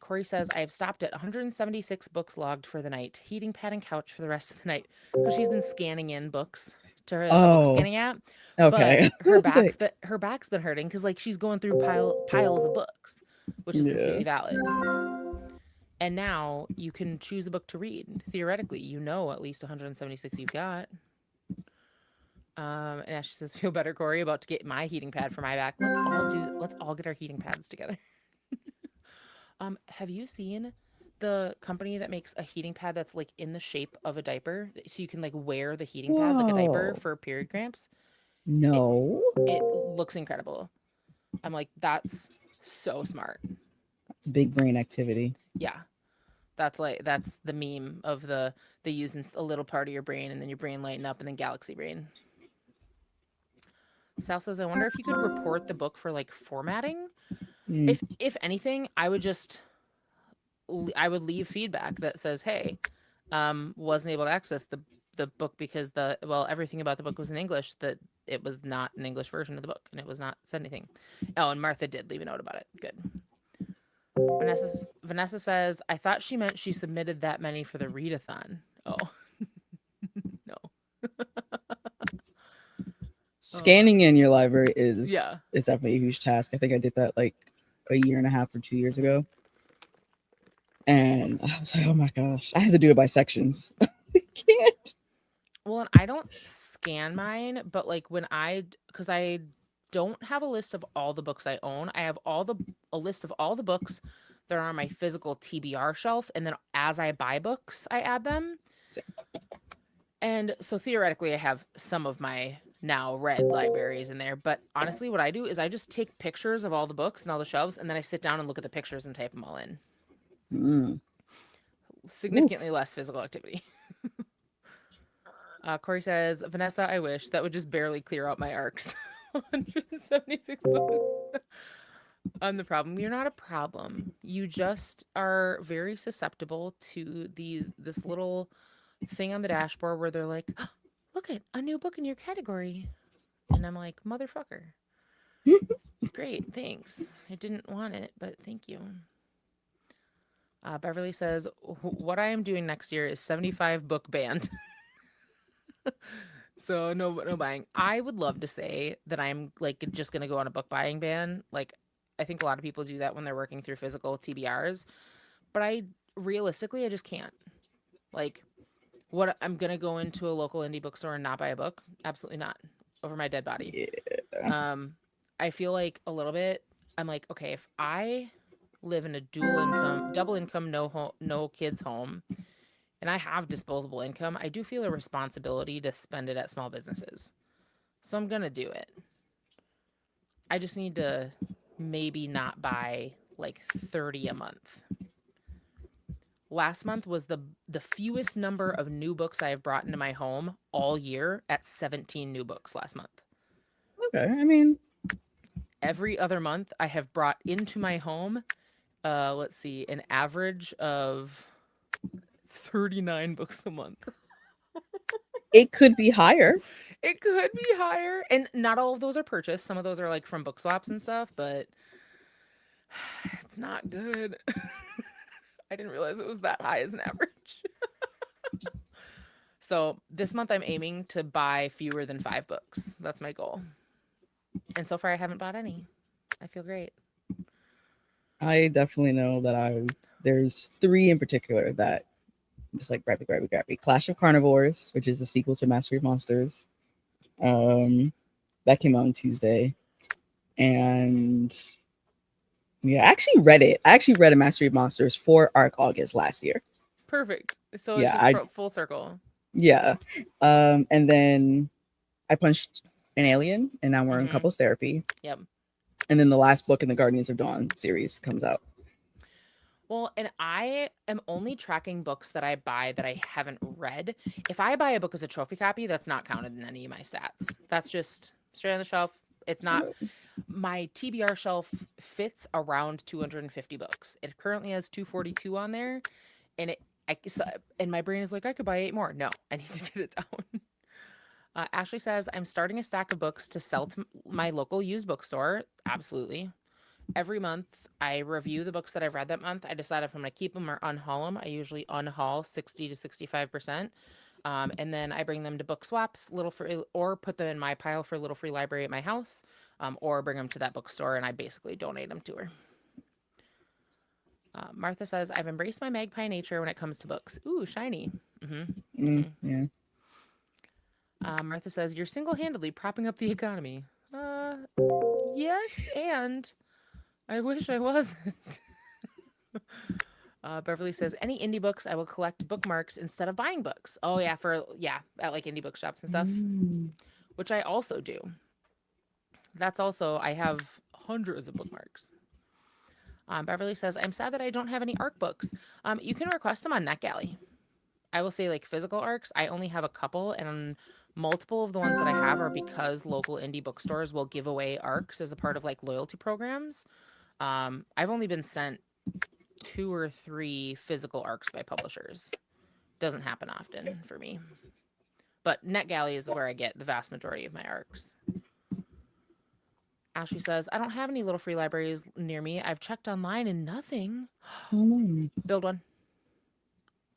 Corey says, I have stopped at 176 books logged for the night. Heating pad and couch for the rest of the night. Because she's been scanning in books to her book scanning app. Okay. But her back's been hurting because like she's going through piles of books, which is completely valid. And now you can choose a book to read. Theoretically, you know at least 176 you've got. And Ashley says, feel better, Corey, about to get my heating pad for my back. Let's all get our heating pads together. Have you seen the company that makes a heating pad that's like in the shape of a diaper? So you can like wear the heating pad like a diaper for period cramps? No. It looks incredible. I'm like, that's so smart. It's big brain activity. Yeah. That's the meme of the using a little part of your brain and then your brain lighten up and then galaxy brain. Sal says, I wonder if you could report the book for like formatting. If anything, I would leave feedback that says, hey, wasn't able to access the book because everything about the book was in English, that it was not an English version of the book and it was not said anything. Oh, and Martha did leave a note about it. Good. Vanessa says, I thought she meant she submitted that many for the readathon. Oh, no. Scanning in your library is definitely a huge task. I think I did that like a year and a half or 2 years ago. And I was like, oh my gosh, I had to do it by sections. I can't. Well, and I don't scan mine, but like because I don't have a list of all the books I own. I have a list of all the books that are on my physical TBR shelf, and then as I buy books, I add them. And so theoretically, I have some of my now read libraries in there. But honestly, what I do is I just take pictures of all the books and all the shelves, and then I sit down and look at the pictures and type them all in. Significantly less physical activity. Corey says, Vanessa, I wish that would just barely clear out my arcs. 176 books. The problem, you're not a problem. You just are very susceptible to this little thing on the dashboard where they're like, oh, look at a new book in your category. And I'm like, motherfucker. Great, thanks. I didn't want it, but thank you. Beverly says, what I am doing next year is 75 book banned. So no buying. I would love to say that I'm like just gonna go on a book buying ban. Like I think a lot of people do that when they're working through physical TBRs, but I just can't. Like, what, I'm gonna go into a local indie bookstore and not buy a book? Absolutely not. Over my dead body. Yeah. I feel like a little bit. I'm like, okay, if I live in a double income, no kids home, and I have disposable income, I do feel a responsibility to spend it at small businesses. So I'm gonna do it. I just need to maybe not buy like 30 a month. Last month was the fewest number of new books I have brought into my home all year, at 17 new books last month. Okay, I mean, every other month I have brought into my home, let's see, an average of 39 books a month. It could be higher. It could be higher. And not all of those are purchased. Some of those are like from book swaps and stuff, but it's not good. I didn't realize it was that high as an average. So this month I'm aiming to buy fewer than 5 books. That's my goal. And so far I haven't bought any. I feel great. I definitely know that there's 3 in particular that just like grabby. Clash of Carnivores, which is a sequel to Mastery of Monsters. That came out on Tuesday, and yeah, I actually read it. I actually read A Mastery of Monsters for Arc August last year. Perfect. So Yeah, it's just full circle. Yeah. And then I punched an alien, and now we're in Mhm. couples therapy. Yep. And then the last book in the Guardians of Dawn series comes out. Well, and I am only tracking books that I buy that I haven't read. If I buy a book as a trophy copy, that's not counted in any of my stats. That's just straight on the shelf. It's not. My TBR shelf fits around 250 books. It currently has 242 on there, and and my brain is like, I could buy 8 more. No, I need to get it down. Ashley says, I'm starting a stack of books to sell to my local used bookstore. Absolutely. Every month, I review the books that I've read that month. I decide if I'm going to keep them or unhaul them. I usually unhaul 60 to 65%. And then I bring them to book swaps, little free, or put them in my pile for Little Free Library at my house, or bring them to that bookstore and I basically donate them to her. Martha says, I've embraced my magpie nature when it comes to books. Ooh, shiny. Yeah. Martha says, you're single-handedly propping up the economy. Yes, and I wish I wasn't. Beverly says, any indie books, I will collect bookmarks instead of buying books. Oh, yeah, at like indie bookshops and stuff, which I also do. That's also, I have hundreds of bookmarks. Beverly says, I'm sad that I don't have any ARC books. You can request them on NetGalley. I will say, like, physical ARCs, I only have a couple, and multiple of the ones that I have are because local indie bookstores will give away ARCs as a part of, like, loyalty programs. I've only been sent 2 or 3 physical ARCs by publishers. Doesn't happen often for me. But NetGalley is where I get the vast majority of my ARCs. Ashley says, I don't have any Little Free Libraries near me. I've checked online and nothing. Build one.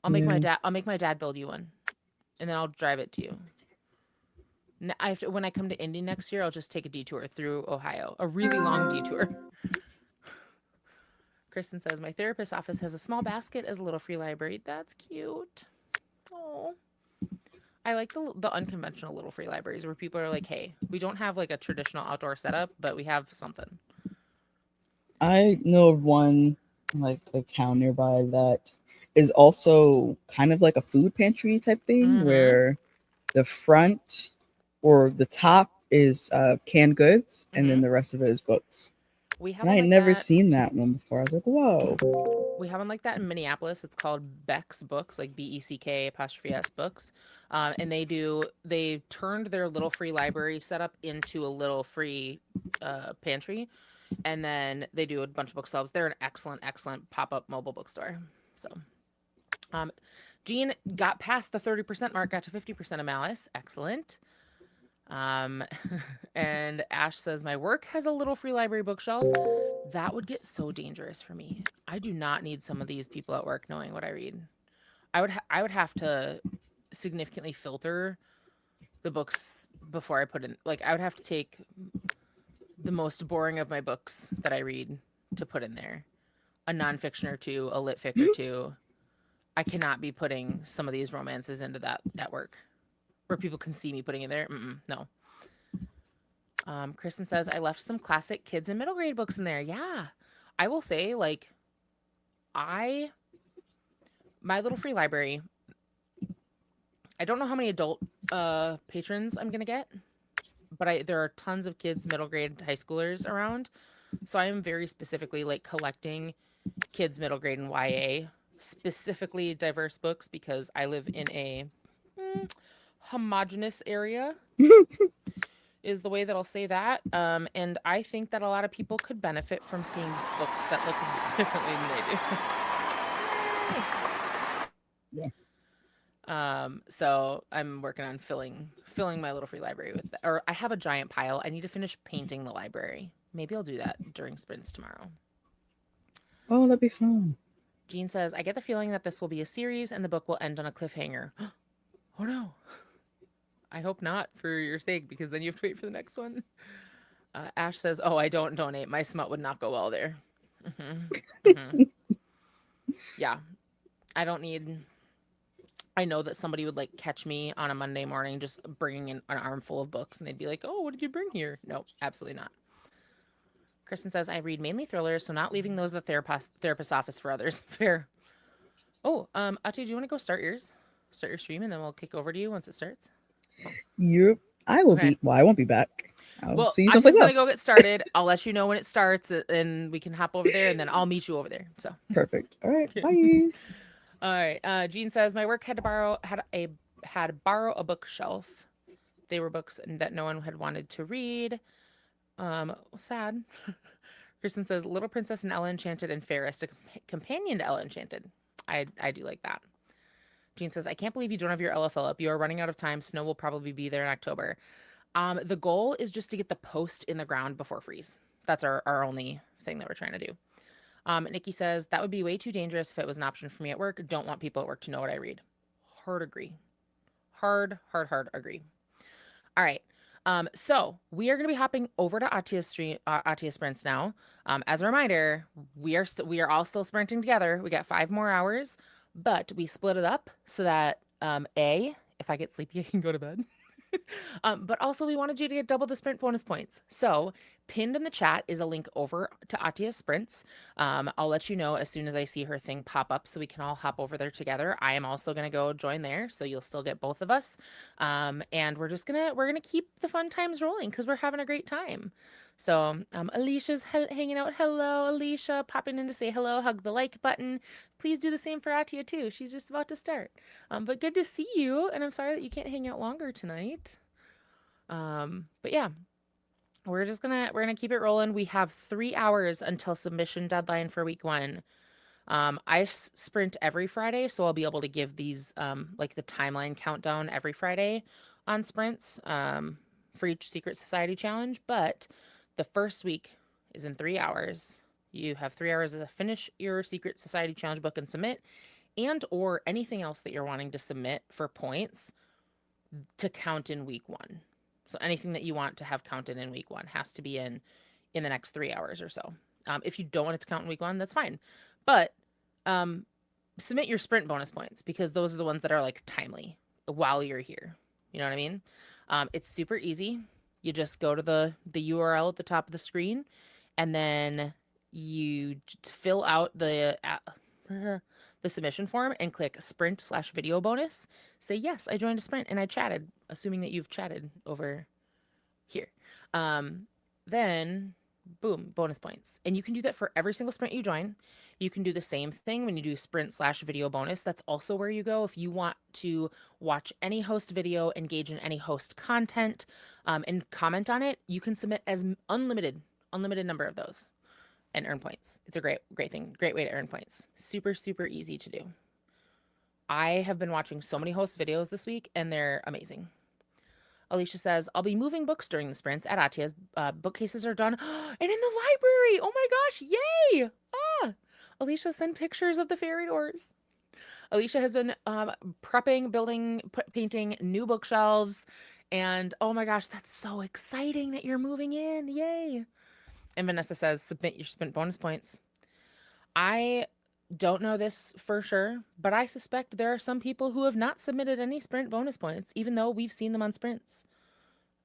I'll make my dad build you one. And then I'll drive it to you. When I come to Indy next year, I'll just take a detour through Ohio. A really long detour. Kristen says, my therapist's office has a small basket as a Little Free Library. That's cute. Oh. I like the unconventional Little Free Libraries where people are like, hey, we don't have like a traditional outdoor setup, but we have something. I know of one, like a town nearby, that is also kind of like a food pantry type thing, where the front or the top is canned goods, and then the rest of it is books. We have and I had never seen that one before. I was like, whoa. We have one like that in Minneapolis. It's called Beck's Books, like BECK''S Books. And they turned their Little Free Library setup into a Little Free pantry. And then they do a bunch of bookshelves. They're an excellent, excellent pop-up mobile bookstore. So, Jean got past the 30% mark, got to 50% of Malice. Excellent. And Ash says, my work has a Little Free Library bookshelf. That would get so dangerous for me. I do not need some of these people at work knowing what I read. I would have to significantly filter the books before I put in, like, I would have to take the most boring of my books that I read to put in there. A nonfiction or two, a lit fic or two. I cannot be putting some of these romances into that work where people can see me putting it there. No. Kristen says, I left some classic kids and middle grade books in there. Yeah. I will say, like, my Little Free Library, I don't know how many adult patrons I'm going to get, but there are tons of kids, middle grade, high schoolers around. So I am very specifically, like, collecting kids, middle grade, and YA, specifically diverse books, because I live in a homogenous area. Is the way that I'll say that. And I think that a lot of people could benefit from seeing books that look differently than they do. Yeah. So I'm working on filling my Little Free Library with that. Or I have a giant pile. I need to finish painting the library. Maybe I'll do that during sprints tomorrow. Oh, that'd be fun. Jean says, I get the feeling that this will be a series and the book will end on a cliffhanger. Oh no. I hope not, for your sake, because then you have to wait for the next one. Ash says, oh, I don't donate. My smut would not go well there. Yeah. I don't need I know that somebody would like catch me on a Monday morning just bringing in an armful of books and they'd be like, oh, what did you bring here? No, absolutely not. Kristen says, I read mainly thrillers, so not leaving those at the therapist's office for others. Fair. Oh, Ahtiya, do you want to go start yours? Start your stream and then we'll kick over to you once it starts. Yep. I will Okay. be. Well, I won't be back. I'll Well, see you Ahtiya's someplace gonna else. go get started. I'll let you know when it starts and we can hop over there and then I'll meet you over there. So Perfect. All right. Okay. Bye. all right. Jean says, my work had to borrow a bookshelf. They were books that no one had wanted to read. Sad. Kristen says, Little Princess and Ella Enchanted and Fairest, a companion to Ella Enchanted. I do like that. Jean says, I can't believe you don't have your Ella Phillip. You are running out of time. Snow will probably be there in October. The goal is just to get the post in the ground before freeze. That's our only thing that we're trying to do. Nikki says, that would be way too dangerous if it was an option for me at work. Don't want people at work to know what I read. Hard agree. Hard agree. All right. So we are going to be hopping over to Ahtiya sprints now. As a reminder, we are all still sprinting together. We got 5 more hours, but we split it up so that if I get sleepy, I can go to bed. But also we wanted you to get double the sprint bonus points. So pinned in the chat is a link over to Ahtiya's sprints. I'll let you know as soon as I see her thing pop up so we can all hop over there together. I am also going to go join there, so you'll still get both of us. And we're gonna keep the fun times rolling because we're having a great time. So Alicia's hanging out. Hello, Alicia, popping in to say hello, hug the like button. Please do the same for Ahtiya too. She's just about to start. But good to see you, and I'm sorry that you can't hang out longer tonight. But yeah, we're gonna keep it rolling. We have 3 hours until submission deadline for week 1. I sprint every Friday, so I'll be able to give these like the timeline countdown every Friday on sprints for each Secret Society challenge. But the first week is in 3 hours. You have 3 hours to finish your Secret Society challenge book and submit, and or anything else that you're wanting to submit for points to count in week 1. So anything that you want to have counted in week 1 has to be in the next 3 hours or so. If you don't want it to count in week 1, that's fine. But submit your sprint bonus points because those are the ones that are like timely while you're here. You know what I mean? It's super easy. You just go to the URL at the top of the screen and then you fill out the submission form and click sprint/video bonus. Say, yes, I joined a sprint and I chatted, assuming that you've chatted over here. Then boom, bonus points. And you can do that for every single sprint you join. You can do the same thing when you do sprint/video bonus. That's also where you go if you want to watch any host video, engage in any host content, and comment on it. You can submit as unlimited number of those and earn points. It's a great thing. Great way to earn points. Super, super easy to do. I have been watching so many host videos this week and they're amazing. Alicia says, I'll be moving books during the sprints at Ahtiya's. Bookcases are done. And in the library. Oh my gosh. Yay. Alicia, send pictures of the fairy doors. Alicia has been prepping, building, painting new bookshelves. And oh my gosh, that's so exciting that you're moving in. Yay. And Vanessa says, submit your sprint bonus points. I don't know this for sure, but I suspect there are some people who have not submitted any sprint bonus points, even though we've seen them on sprints.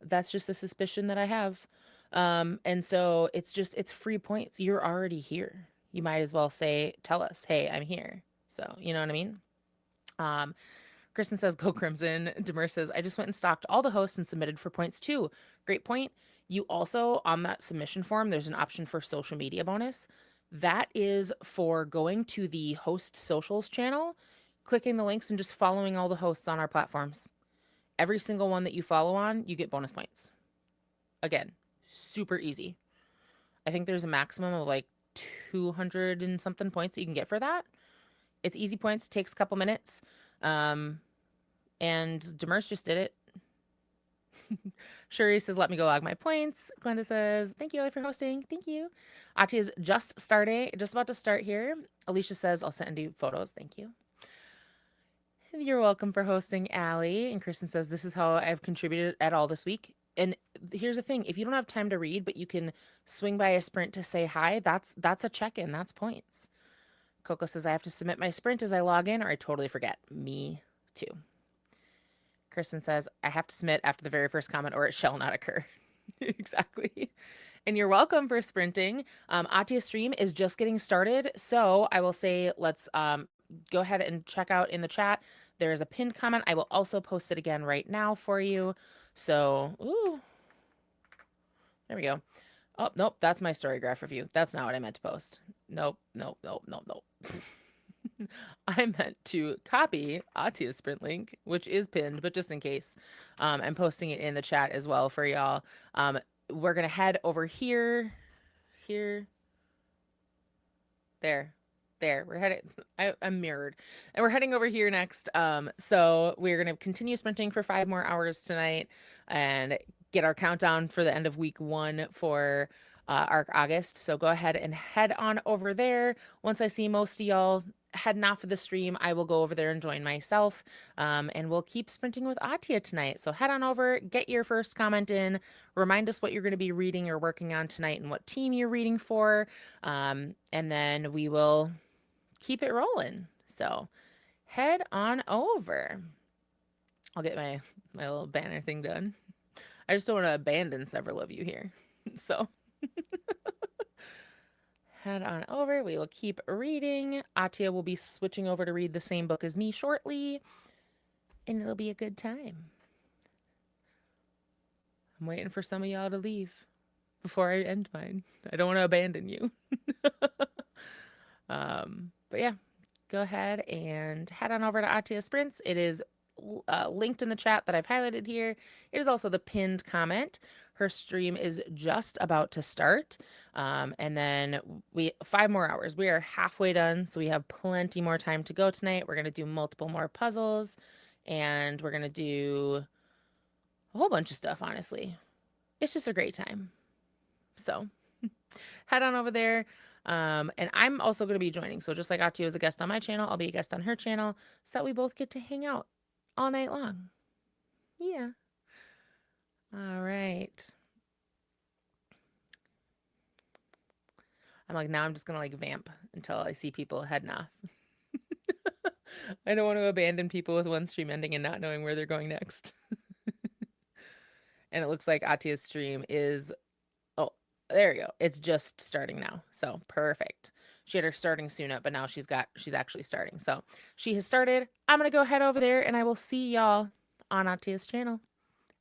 That's just a suspicion that I have. And so it's free points. You're already here. You might as well tell us, hey, I'm here. So, you know what I mean? Kristen says, go Crimson. Demur says, I just went and stalked all the hosts and submitted for points too. Great point. You also, on that submission form, there's an option for social media bonus. That is for going to the host socials channel, clicking the links and just following all the hosts on our platforms. Every single one that you follow on, you get bonus points. Again, super easy. I think there's a maximum of like 200 and something points that you can get for that. It's easy points, takes a couple minutes. And Demers just did it. Shuri says, let me go log my points. Glenda says, thank you, Allie, for hosting. Thank you. Ahtiya's just about to start here. Alicia says, I'll send you photos. Thank you. You're welcome for hosting, Allie. And Kristen says, this is how I've contributed at all this week. And here's the thing. If you don't have time to read, but you can swing by a sprint to say hi, that's a check-in. That's points. Coco says, I have to submit my sprint as I log in or I totally forget. Me 2. Kristen says, I have to submit after the very first comment or it shall not occur. Exactly. And you're welcome for sprinting. Ahtiya's stream is just getting started. So I will say, let's go ahead and check out in the chat. There is a pinned comment. I will also post it again right now for you. So, ooh, there we go. Oh, nope, that's my story graph review. That's not what I meant to post. Nope. I meant to copy Ahtiya's sprint link, which is pinned, but just in case, I'm posting it in the chat as well for y'all. We're going to head over here, there. We're heading, I'm mirrored. And we're heading over here next. So we're going to continue sprinting for 5 more hours tonight and get our countdown for the end of week 1 for ARC August. So go ahead and head on over there. Once I see most of y'all heading off of the stream, I will go over there and join myself. And we'll keep sprinting with Ahtiya tonight. So head on over, get your first comment in, remind us what you're going to be reading or working on tonight and what team you're reading for. And then we will keep it rolling. So head on over. I'll get my little banner thing done. I just don't want to abandon several of you here. So head on over. We will keep reading. Ahtiya will be switching over to read the same book as me shortly, and it'll be a good time. I'm waiting for some of y'all to leave before I end mine. I don't want to abandon you. But yeah, go ahead and head on over to Ahtiya Sprints. It is linked in the chat that I've highlighted here. It is also the pinned comment. Her stream is just about to start. And then 5 more hours. We are halfway done, so we have plenty more time to go tonight. We're going to do multiple more puzzles, and we're going to do a whole bunch of stuff, honestly. It's just a great time. So head on over there. And I'm also going to be joining. So just like Ahtiya is a guest on my channel, I'll be a guest on her channel so that we both get to hang out all night long. Yeah. All right. I'm like, now I'm just going to like vamp until I see people heading off. I don't want to abandon people with one stream ending and not knowing where they're going next. And it looks like Ahtiya's stream is, oh, there you go. It's just starting now. So perfect. She had her starting soon up, but now she's actually starting. So she has started. I'm going to go head over there and I will see y'all on Ahtiya's channel.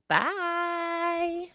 Bye.